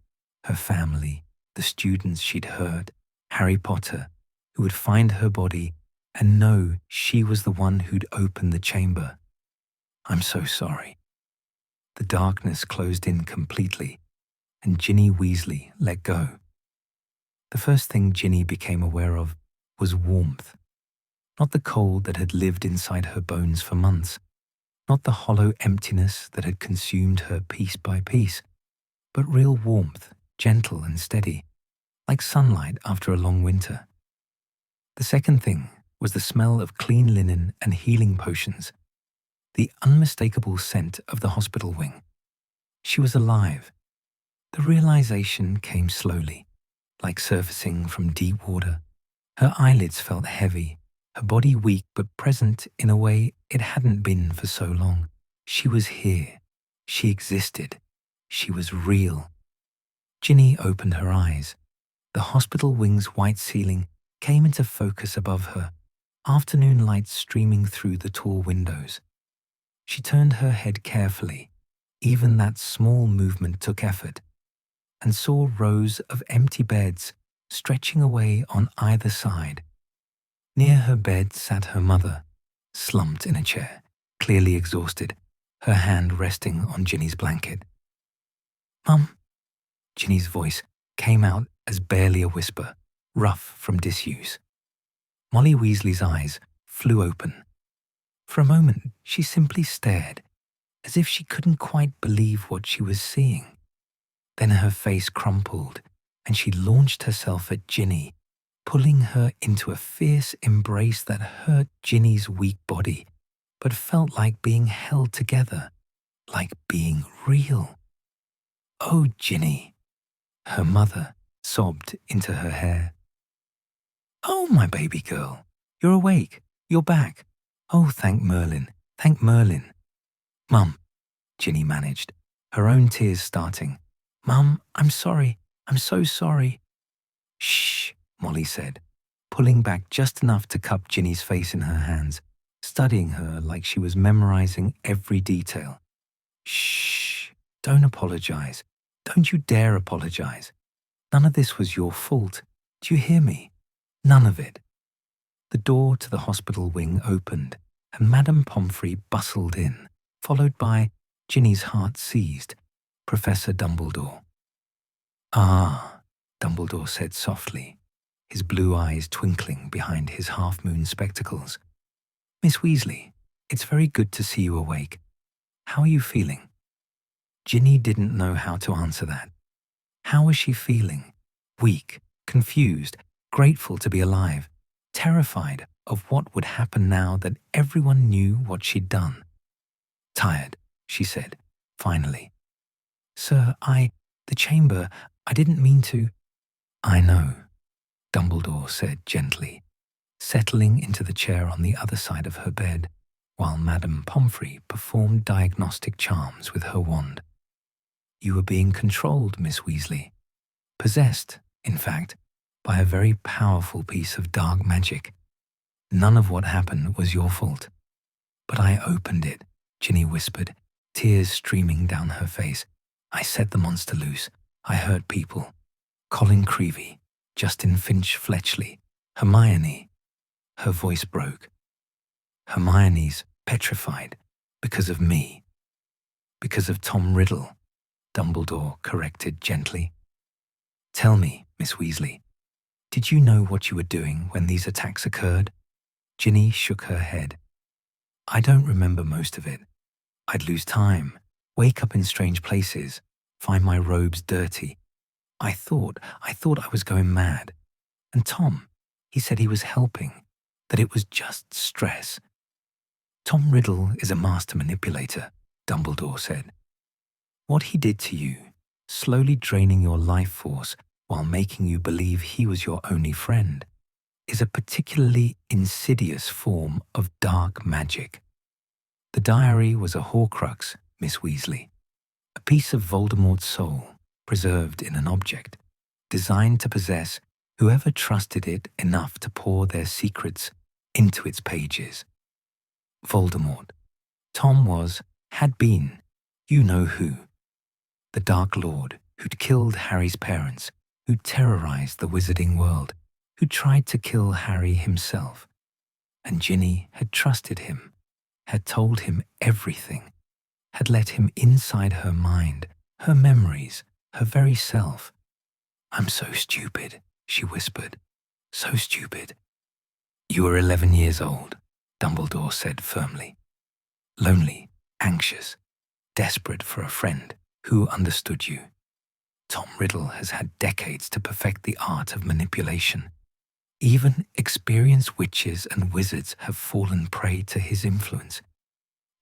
Her family, the students she'd hurt, Harry Potter, who would find her body and know she was the one who'd opened the chamber. I'm so sorry. The darkness closed in completely, and Ginny Weasley let go. The first thing Ginny became aware of was warmth. Not the cold that had lived inside her bones for months, not the hollow emptiness that had consumed her piece by piece, but real warmth, gentle and steady, like sunlight after a long winter. The second thing was the smell of clean linen and healing potions, the unmistakable scent of the hospital wing. She was alive. The realization came slowly, like surfacing from deep water. Her eyelids felt heavy, her body weak but present in a way it hadn't been for so long. She was here. She existed. She was real. Ginny opened her eyes. The hospital wing's white ceiling came into focus above her, afternoon light streaming through the tall windows. She turned her head carefully. Even that small movement took effort, and saw rows of empty beds stretching away on either side. Near her bed sat her mother, slumped in a chair, clearly exhausted, her hand resting on Ginny's blanket. "Mum," Ginny's voice came out as barely a whisper, rough from disuse. Molly Weasley's eyes flew open. For a moment, she simply stared, as if she couldn't quite believe what she was seeing. Then her face crumpled, and she launched herself at Ginny, pulling her into a fierce embrace that hurt Ginny's weak body, but felt like being held together, like being real. "Oh, Ginny," her mother sobbed into her hair. "Oh, my baby girl, you're awake, you're back. Oh, thank Merlin, thank Merlin." "Mum," Ginny managed, her own tears starting. "Mum, I'm sorry, I'm so sorry." "Shh," Molly said, pulling back just enough to cup Ginny's face in her hands, studying her like she was memorizing every detail. "Shh, don't apologize. Don't you dare apologize. None of this was your fault. Do you hear me? None of it." The door to the hospital wing opened, and Madame Pomfrey bustled in, followed by, Ginny's heart seized, Professor Dumbledore. "Ah," Dumbledore said softly, his blue eyes twinkling behind his half-moon spectacles. "Miss Weasley, it's very good to see you awake. How are you feeling?" Ginny didn't know how to answer that. How was she feeling? Weak, confused, grateful to be alive, terrified of what would happen now that everyone knew what she'd done. "Tired," she said, finally. "Sir, the chamber, I didn't mean to..." I know, Dumbledore said gently, settling into the chair on the other side of her bed, while Madame Pomfrey performed diagnostic charms with her wand. You were being controlled, Miss Weasley. Possessed, in fact, by a very powerful piece of dark magic. None of what happened was your fault. But I opened it, Ginny whispered, tears streaming down her face. I set the monster loose. I hurt people. Colin Creevey, Justin Finch-Fletchley, Hermione. Her voice broke. Hermione's petrified because of me. Because of Tom Riddle, Dumbledore corrected gently. Tell me, Miss Weasley, did you know what you were doing when these attacks occurred? Ginny shook her head. I don't remember most of it. I'd lose time, wake up in strange places, find my robes dirty. I thought I was going mad. And Tom, he said he was helping, that it was just stress. Tom Riddle is a master manipulator, Dumbledore said. What he did to you, slowly draining your life force while making you believe he was your only friend, is a particularly insidious form of dark magic. The diary was a Horcrux, Miss Weasley, a piece of Voldemort's soul preserved in an object, designed to possess whoever trusted it enough to pour their secrets into its pages. Voldemort. Tom had been, you know who. The Dark Lord who'd killed Harry's parents, who terrorized the wizarding world, who tried to kill Harry himself. And Ginny had trusted him, had told him everything, had let him inside her mind, her memories, her very self. I'm so stupid, she whispered. So stupid. You were 11 years old, Dumbledore said firmly. Lonely, anxious, desperate for a friend who understood you. Tom Riddle has had decades to perfect the art of manipulation. Even experienced witches and wizards have fallen prey to his influence.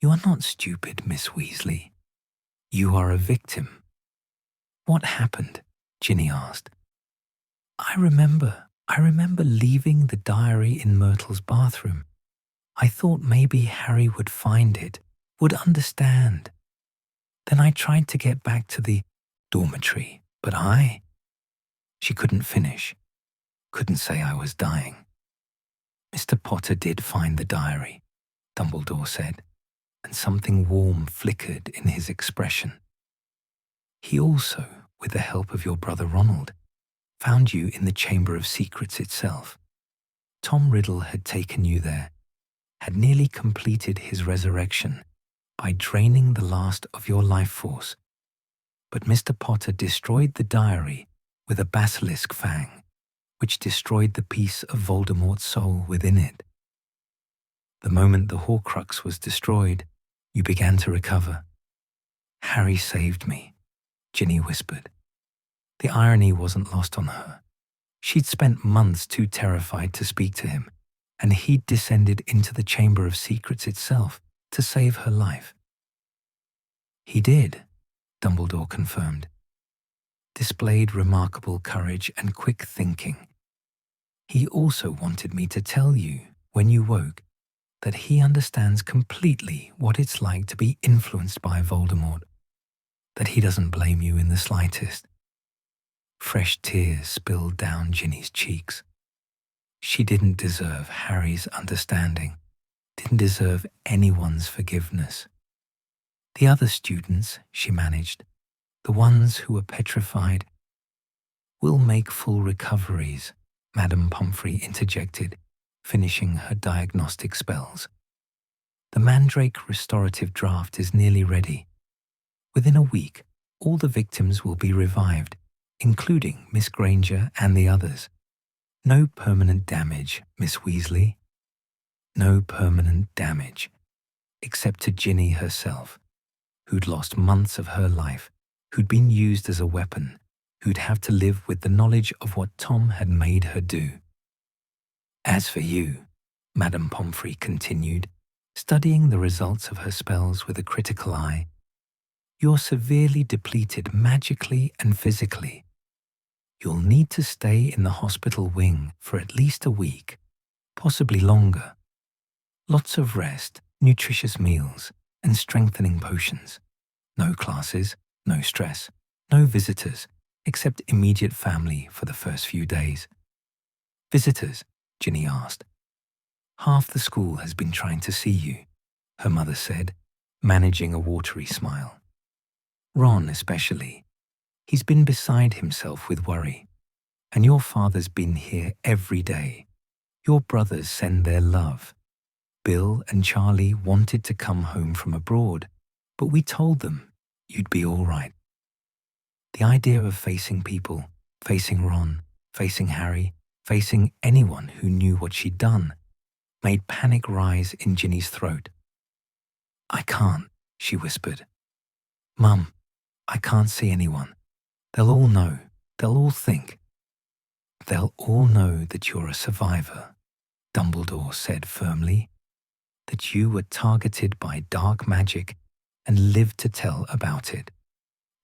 You are not stupid, Miss Weasley. You are a victim. What happened? Ginny asked. I remember leaving the diary in Myrtle's bathroom. I thought maybe Harry would find it, would understand. Then I tried to get back to the dormitory, but She couldn't finish. Couldn't say I was dying. Mr. Potter did find the diary, Dumbledore said, and something warm flickered in his expression. He also, with the help of your brother Ronald, found you in the Chamber of Secrets itself. Tom Riddle had taken you there, had nearly completed his resurrection by draining the last of your life force. But Mr. Potter destroyed the diary with a basilisk fang, which destroyed the piece of Voldemort's soul within it. The moment the Horcrux was destroyed, you began to recover. Harry saved me, Ginny whispered. The irony wasn't lost on her. She'd spent months too terrified to speak to him, and he'd descended into the Chamber of Secrets itself to save her life. He did, Dumbledore confirmed. Displayed remarkable courage and quick thinking. He also wanted me to tell you, when you woke, that he understands completely what it's like to be influenced by Voldemort, that he doesn't blame you in the slightest. Fresh tears spilled down Ginny's cheeks. She didn't deserve Harry's understanding, didn't deserve anyone's forgiveness. The other students, she managed, the ones who were petrified, will make full recoveries, Madame Pomfrey interjected, finishing her diagnostic spells. The Mandrake restorative draft is nearly ready. Within a week, all the victims will be revived, including Miss Granger and the others. No permanent damage, Miss Weasley. No permanent damage, except to Ginny herself, who'd lost months of her life, who'd been used as a weapon, who'd have to live with the knowledge of what Tom had made her do. As for you, Madame Pomfrey continued, studying the results of her spells with a critical eye, you're severely depleted magically and physically. You'll need to stay in the hospital wing for at least a week, possibly longer. Lots of rest, nutritious meals, and strengthening potions. No classes, no stress, no visitors, except immediate family for the first few days. Visitors? Ginny asked. Half the school has been trying to see you, her mother said, managing a watery smile. Ron especially. He's been beside himself with worry. And your father's been here every day. Your brothers send their love. Bill and Charlie wanted to come home from abroad, but we told them you'd be all right. The idea of facing people, facing Ron, facing Harry, facing anyone who knew what she'd done, made panic rise in Ginny's throat. I can't, she whispered. Mum, I can't see anyone. They'll all know. They'll all think. They'll all know that you're a survivor, Dumbledore said firmly, that you were targeted by dark magic and lived to tell about it,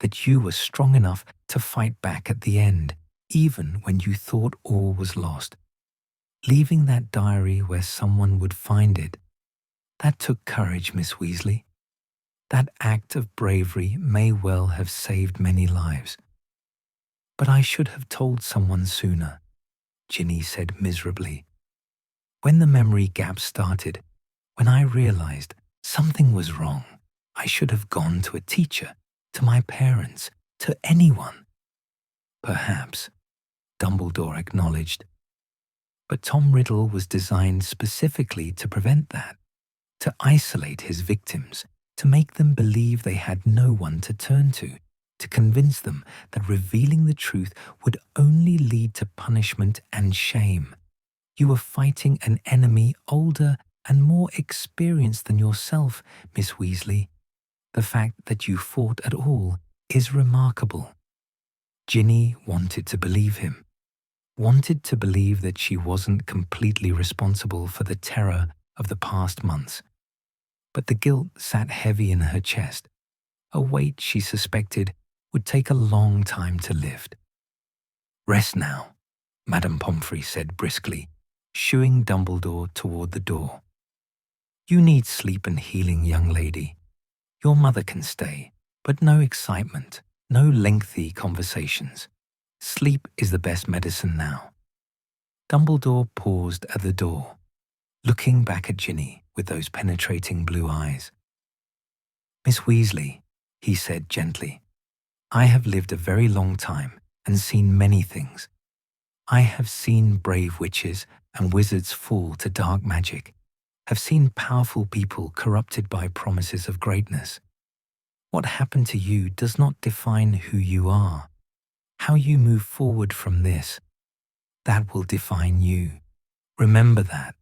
that you were strong enough to fight back at the end, even when you thought all was lost. Leaving that diary where someone would find it, that took courage, Miss Weasley. That act of bravery may well have saved many lives. But I should have told someone sooner, Ginny said miserably. When the memory gap started, when I realized something was wrong, I should have gone to a teacher, to my parents, to anyone. Perhaps, Dumbledore acknowledged. But Tom Riddle was designed specifically to prevent that, to isolate his victims, to make them believe they had no one to turn to convince them that revealing the truth would only lead to punishment and shame. You were fighting an enemy older and more experienced than yourself, Miss Weasley. The fact that you fought at all is remarkable. Ginny wanted to believe him, wanted to believe that she wasn't completely responsible for the terror of the past months. But the guilt sat heavy in her chest, a weight she suspected would take a long time to lift. Rest now, Madame Pomfrey said briskly, shooing Dumbledore toward the door. You need sleep and healing, young lady. Your mother can stay, but no excitement, no lengthy conversations. Sleep is the best medicine now. Dumbledore paused at the door, looking back at Ginny with those penetrating blue eyes. Miss Weasley, he said gently, I have lived a very long time and seen many things. I have seen brave witches and wizards fall to dark magic, have seen powerful people corrupted by promises of greatness. What happened to you does not define who you are. How you move forward from this, that will define you. Remember that.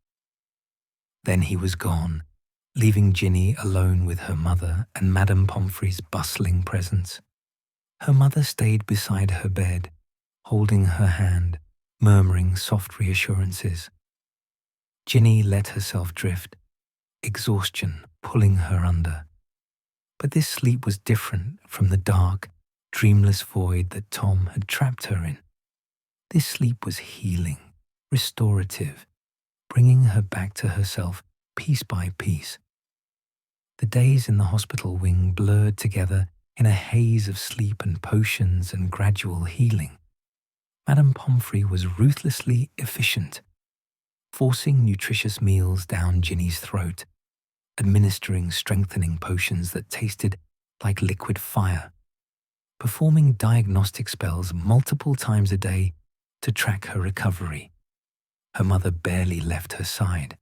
Then he was gone, leaving Ginny alone with her mother and Madame Pomfrey's bustling presence. Her mother stayed beside her bed, holding her hand, murmuring soft reassurances. Ginny let herself drift, exhaustion pulling her under. But this sleep was different from the dark, dreamless void that Tom had trapped her in. This sleep was healing, restorative, bringing her back to herself piece by piece. The days in the hospital wing blurred together in a haze of sleep and potions and gradual healing. Madame Pomfrey was ruthlessly efficient, forcing nutritious meals down Ginny's throat, administering strengthening potions that tasted like liquid fire, performing diagnostic spells multiple times a day to track her recovery. Her mother barely left her side.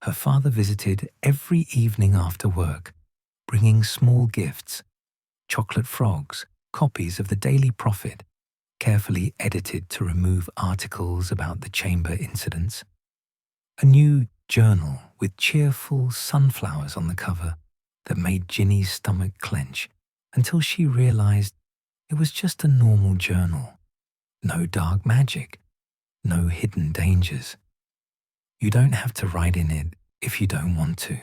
Her father visited every evening after work, bringing small gifts, chocolate frogs, copies of the Daily Prophet, carefully edited to remove articles about the chamber incidents, a new journal with cheerful sunflowers on the cover that made Ginny's stomach clench until she realized it was just a normal journal. No dark magic, no hidden dangers. You don't have to write in it if you don't want to,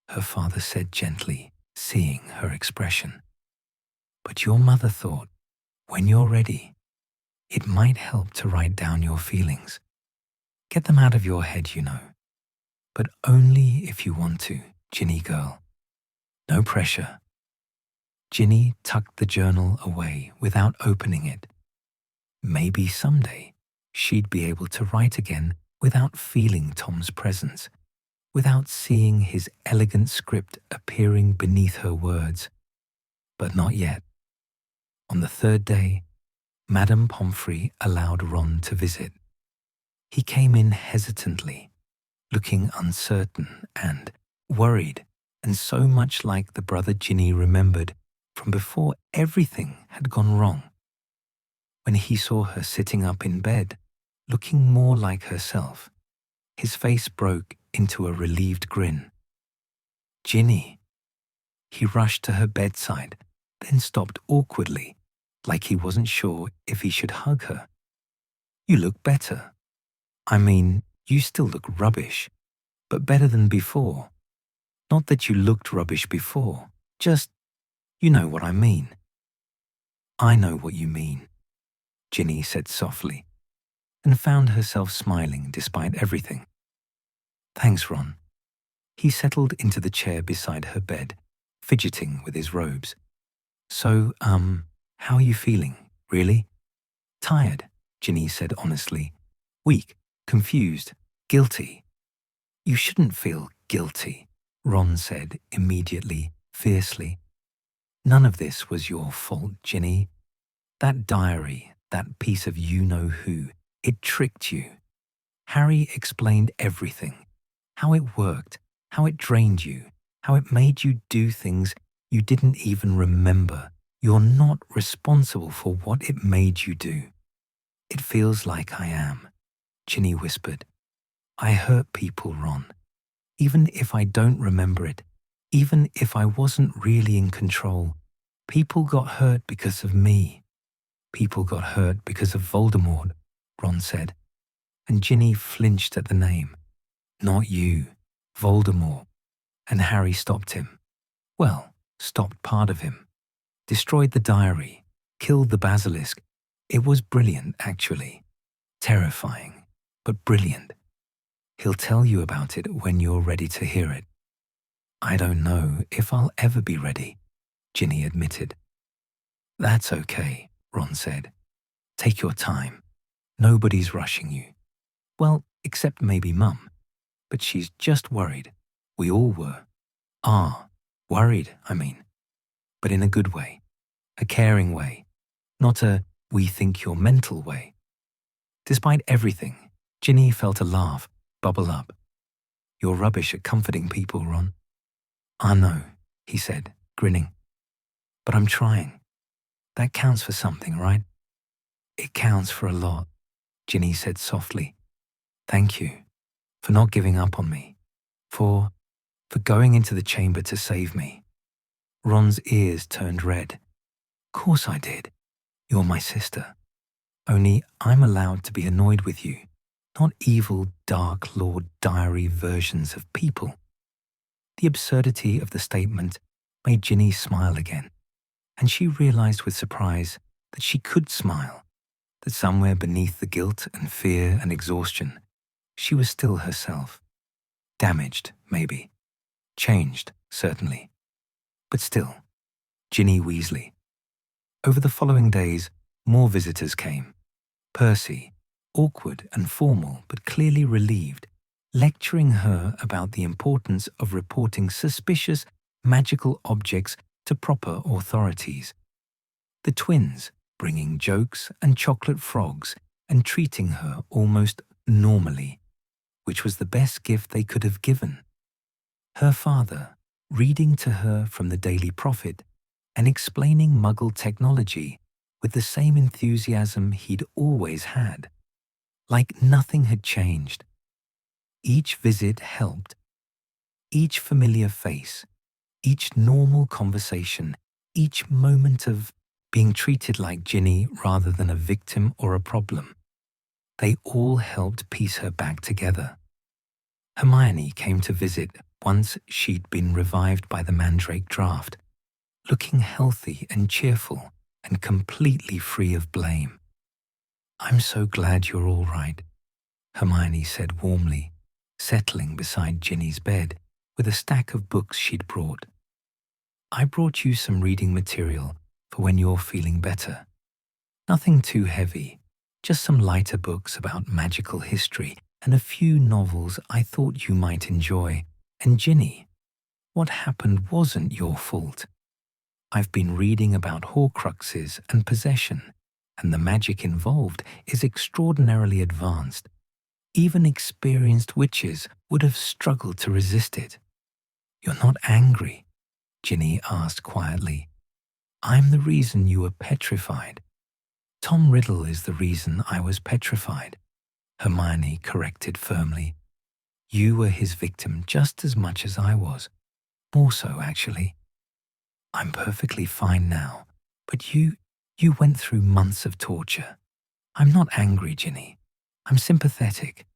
her father said gently, seeing her expression. But your mother thought, when you're ready, It might help to write down your feelings. Get them out of your head, you know. But only if you want to, Ginny girl. No pressure. Ginny tucked the journal away without opening it. Maybe someday she'd be able to write again without feeling Tom's presence, without seeing his elegant script appearing beneath her words. But not yet. On the third day, Madame Pomfrey allowed Ron to visit. He came in hesitantly, looking uncertain and worried, and so much like the brother Ginny remembered from before everything had gone wrong. When he saw her sitting up in bed, looking more like herself, his face broke into a relieved grin. Ginny. He rushed to her bedside, then stopped awkwardly, like he wasn't sure if he should hug her. You look better. I mean, you still look rubbish, but better than before. Not that you looked rubbish before, just, you know what I mean. I know what you mean, Ginny said softly, and found herself smiling despite everything. Thanks, Ron. He settled into the chair beside her bed, fidgeting with his robes. So, how are you feeling, really? Tired, Ginny said honestly. Weak, confused, guilty. You shouldn't feel guilty, Ron said immediately, fiercely. None of this was your fault, Ginny. That diary, that piece of you-know-who, it tricked you. Harry explained everything. How it worked, how it drained you, how it made you do things you didn't even remember. You're not responsible for what it made you do. It feels like I am, Ginny whispered. I hurt people, Ron. Even if I don't remember it, even if I wasn't really in control, people got hurt because of me. People got hurt because of Voldemort, Ron said, and Ginny flinched at the name. Not you, Voldemort. And Harry stopped him. Well, stopped part of him. Destroyed the diary, killed the basilisk. It was brilliant, actually. Terrifying, but brilliant. He'll tell you about it when you're ready to hear it. I don't know if I'll ever be ready, Ginny admitted. That's okay, Ron said. Take your time. Nobody's rushing you. Well, except maybe Mum. But she's just worried. We all were. Worried, I mean. But in a good way. A caring way. Not a we think you're mental way. Despite everything, Ginny felt a laugh bubble up. You're rubbish at comforting people, Ron. I know, he said, grinning. But I'm trying. That counts for something, right? It counts for a lot, Ginny said softly. Thank you for not giving up on me, for going into the chamber to save me. Ron's ears turned red. Course I did. You're my sister. Only I'm allowed to be annoyed with you, not evil Dark Lord diary versions of people. The absurdity of the statement made Ginny smile again, and she realized with surprise that she could smile, that somewhere beneath the guilt and fear and exhaustion, she was still herself. Damaged, maybe. Changed, certainly. But still, Ginny Weasley. Over the following days, more visitors came. Percy, awkward and formal but clearly relieved, lecturing her about the importance of reporting suspicious magical objects to proper authorities. The twins, bringing jokes and chocolate frogs and treating her almost normally, which was the best gift they could have given. Her father, reading to her from the Daily Prophet and explaining Muggle technology with the same enthusiasm he'd always had, like nothing had changed. Each visit helped. Each familiar face, each normal conversation, each moment of being treated like Ginny rather than a victim or a problem. They all helped piece her back together. Hermione came to visit once she'd been revived by the Mandrake draft, looking healthy and cheerful and completely free of blame. I'm so glad you're all right, Hermione said warmly, settling beside Ginny's bed with a stack of books she'd brought. I brought you some reading material for when you're feeling better. Nothing too heavy, just some lighter books about magical history and a few novels I thought you might enjoy. And Ginny, what happened wasn't your fault. I've been reading about Horcruxes and possession, and the magic involved is extraordinarily advanced. Even experienced witches would have struggled to resist it. You're not angry? Ginny asked quietly. I'm the reason you were petrified. Tom Riddle is the reason I was petrified, Hermione corrected firmly. You were his victim just as much as I was. More so, actually. I'm perfectly fine now, but you went through months of torture. I'm not angry, Ginny. I'm sympathetic.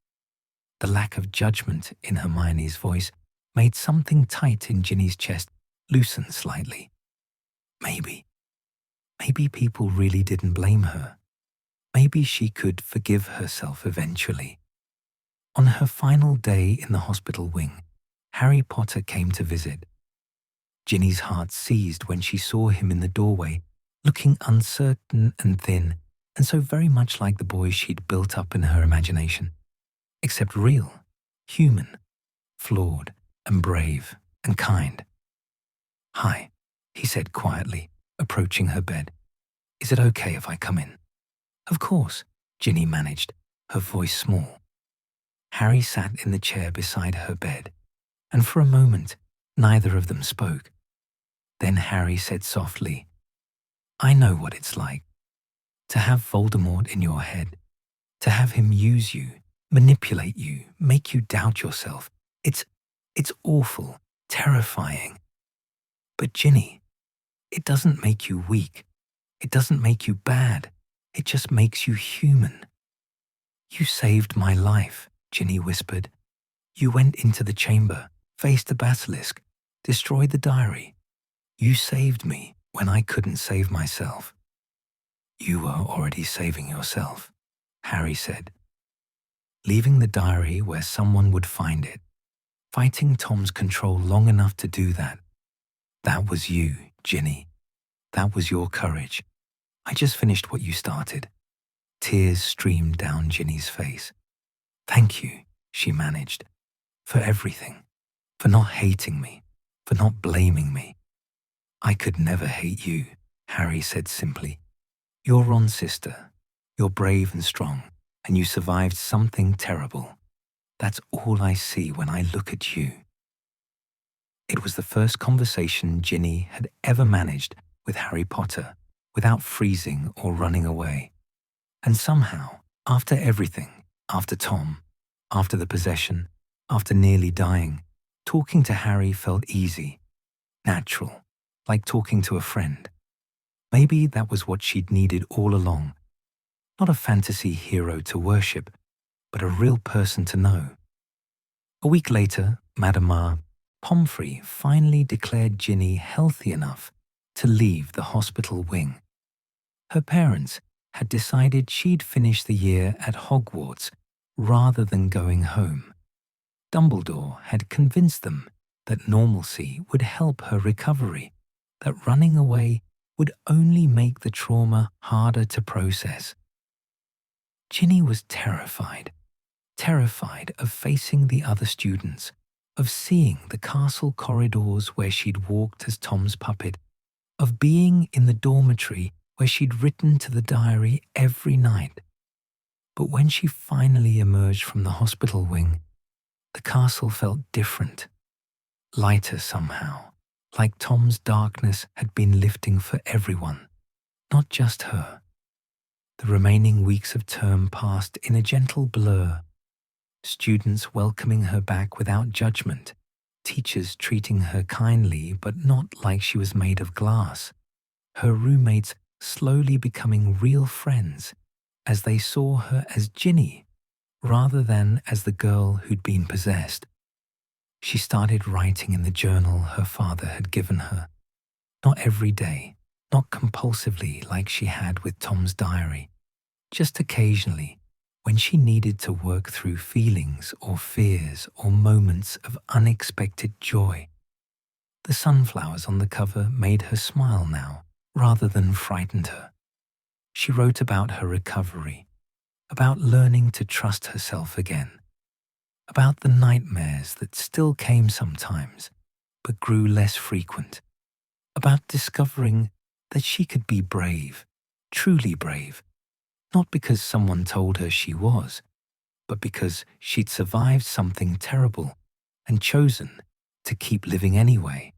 The lack of judgment in Hermione's voice made something tight in Ginny's chest loosen slightly. Maybe people really didn't blame her. Maybe she could forgive herself eventually. On her final day in the hospital wing, Harry Potter came to visit. Ginny's heart seized when she saw him in the doorway, looking uncertain and thin, and so very much like the boy she'd built up in her imagination, except real, human, flawed and brave and kind. Hi, he said quietly, approaching her bed. Is it okay if I come in? Of course, Ginny managed, her voice small. Harry sat in the chair beside her bed, and for a moment, neither of them spoke. Then Harry said softly, I know what it's like. To have Voldemort in your head. To have him use you, manipulate you, make you doubt yourself. It's awful, terrifying. But Ginny, it doesn't make you weak. It doesn't make you bad. It just makes you human. You saved my life, Ginny whispered. You went into the chamber, faced the basilisk, destroyed the diary. You saved me when I couldn't save myself. You were already saving yourself, Harry said. Leaving the diary where someone would find it, fighting Tom's control long enough to do that. That was you, Ginny. That was your courage. I just finished what you started. Tears streamed down Ginny's face. Thank you, she managed, for everything, for not hating me, for not blaming me. I could never hate you, Harry said simply. You're Ron's sister. You're brave and strong, and you survived something terrible. That's all I see when I look at you. It was the first conversation Ginny had ever managed with Harry Potter without freezing or running away. And somehow, after everything, after Tom, after the possession, after nearly dying, talking to Harry felt easy, natural, like talking to a friend. Maybe that was what she'd needed all along. Not a fantasy hero to worship, but a real person to know. A week later, Madame Pomfrey finally declared Ginny healthy enough to leave the hospital wing. Her parents had decided she'd finish the year at Hogwarts rather than going home. Dumbledore had convinced them that normalcy would help her recovery, that running away would only make the trauma harder to process. Ginny was terrified of facing the other students, of seeing the castle corridors where she'd walked as Tom's puppet, of being in the dormitory where she'd written to the diary every night. But when she finally emerged from the hospital wing, the castle felt different, lighter somehow, like Tom's darkness had been lifting for everyone, not just her. The remaining weeks of term passed in a gentle blur, students welcoming her back without judgment, teachers treating her kindly but not like she was made of glass, her roommates slowly becoming real friends as they saw her as Ginny rather than as the girl who'd been possessed. She started writing in the journal her father had given her, not every day, not compulsively like she had with Tom's diary, Just occasionally, when she needed to work through feelings or fears or moments of unexpected joy. The sunflowers on the cover made her smile now, rather than frightened her. She wrote about her recovery, about learning to trust herself again, about the nightmares that still came sometimes, but grew less frequent, about discovering that she could be brave, truly brave, not because someone told her she was, but because she'd survived something terrible and chosen to keep living anyway.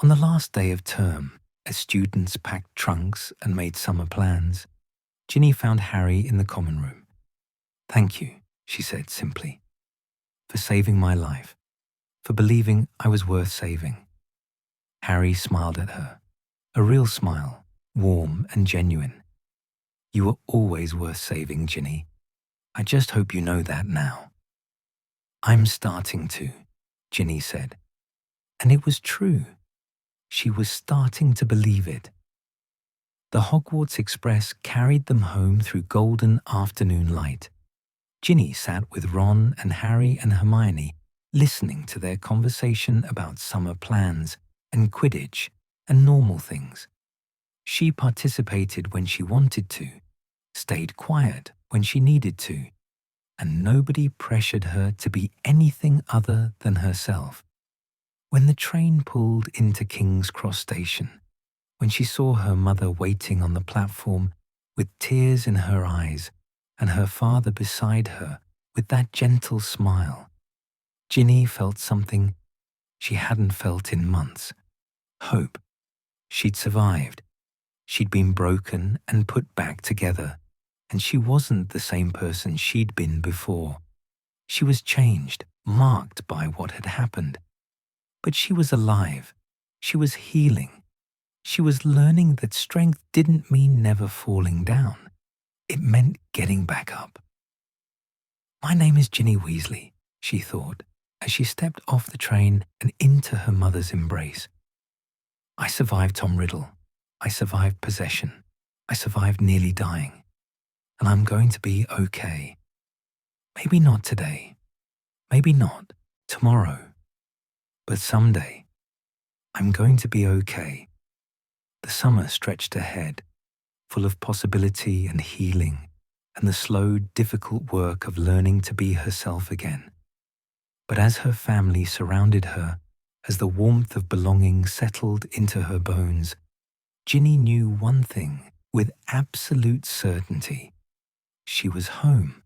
On the last day of term, as students packed trunks and made summer plans, Ginny found Harry in the common room. "Thank you," she said simply, "for saving my life, for believing I was worth saving." Harry smiled at her, a real smile, warm and genuine. "You were always worth saving, Ginny. I just hope you know that now." "I'm starting to," Ginny said. And it was true. She was starting to believe it. The Hogwarts Express carried them home through golden afternoon light. Ginny sat with Ron and Harry and Hermione, listening to their conversation about summer plans and Quidditch and normal things. She participated when she wanted to, stayed quiet when she needed to, and nobody pressured her to be anything other than herself. When the train pulled into King's Cross Station, when she saw her mother waiting on the platform with tears in her eyes and her father beside her with that gentle smile, Ginny felt something she hadn't felt in months. Hope. She'd survived. She'd been broken and put back together, and she wasn't the same person she'd been before. She was changed, marked by what had happened. But she was alive. She was healing. She was learning that strength didn't mean never falling down. It meant getting back up. "My name is Ginny Weasley," she thought, as she stepped off the train and into her mother's embrace. "I survived Tom Riddle. I survived possession. I survived nearly dying. And I'm going to be okay. Maybe not today. Maybe not tomorrow. But someday, I'm going to be okay." The summer stretched ahead, full of possibility and healing, and the slow, difficult work of learning to be herself again. But as her family surrounded her, as the warmth of belonging settled into her bones, Ginny knew one thing with absolute certainty. She was home.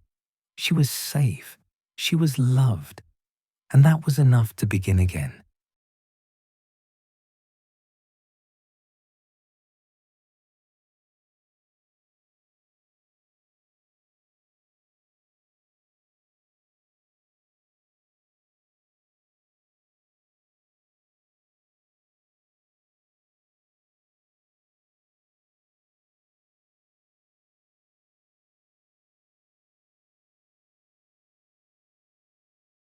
She was safe. She was loved. And that was enough to begin again,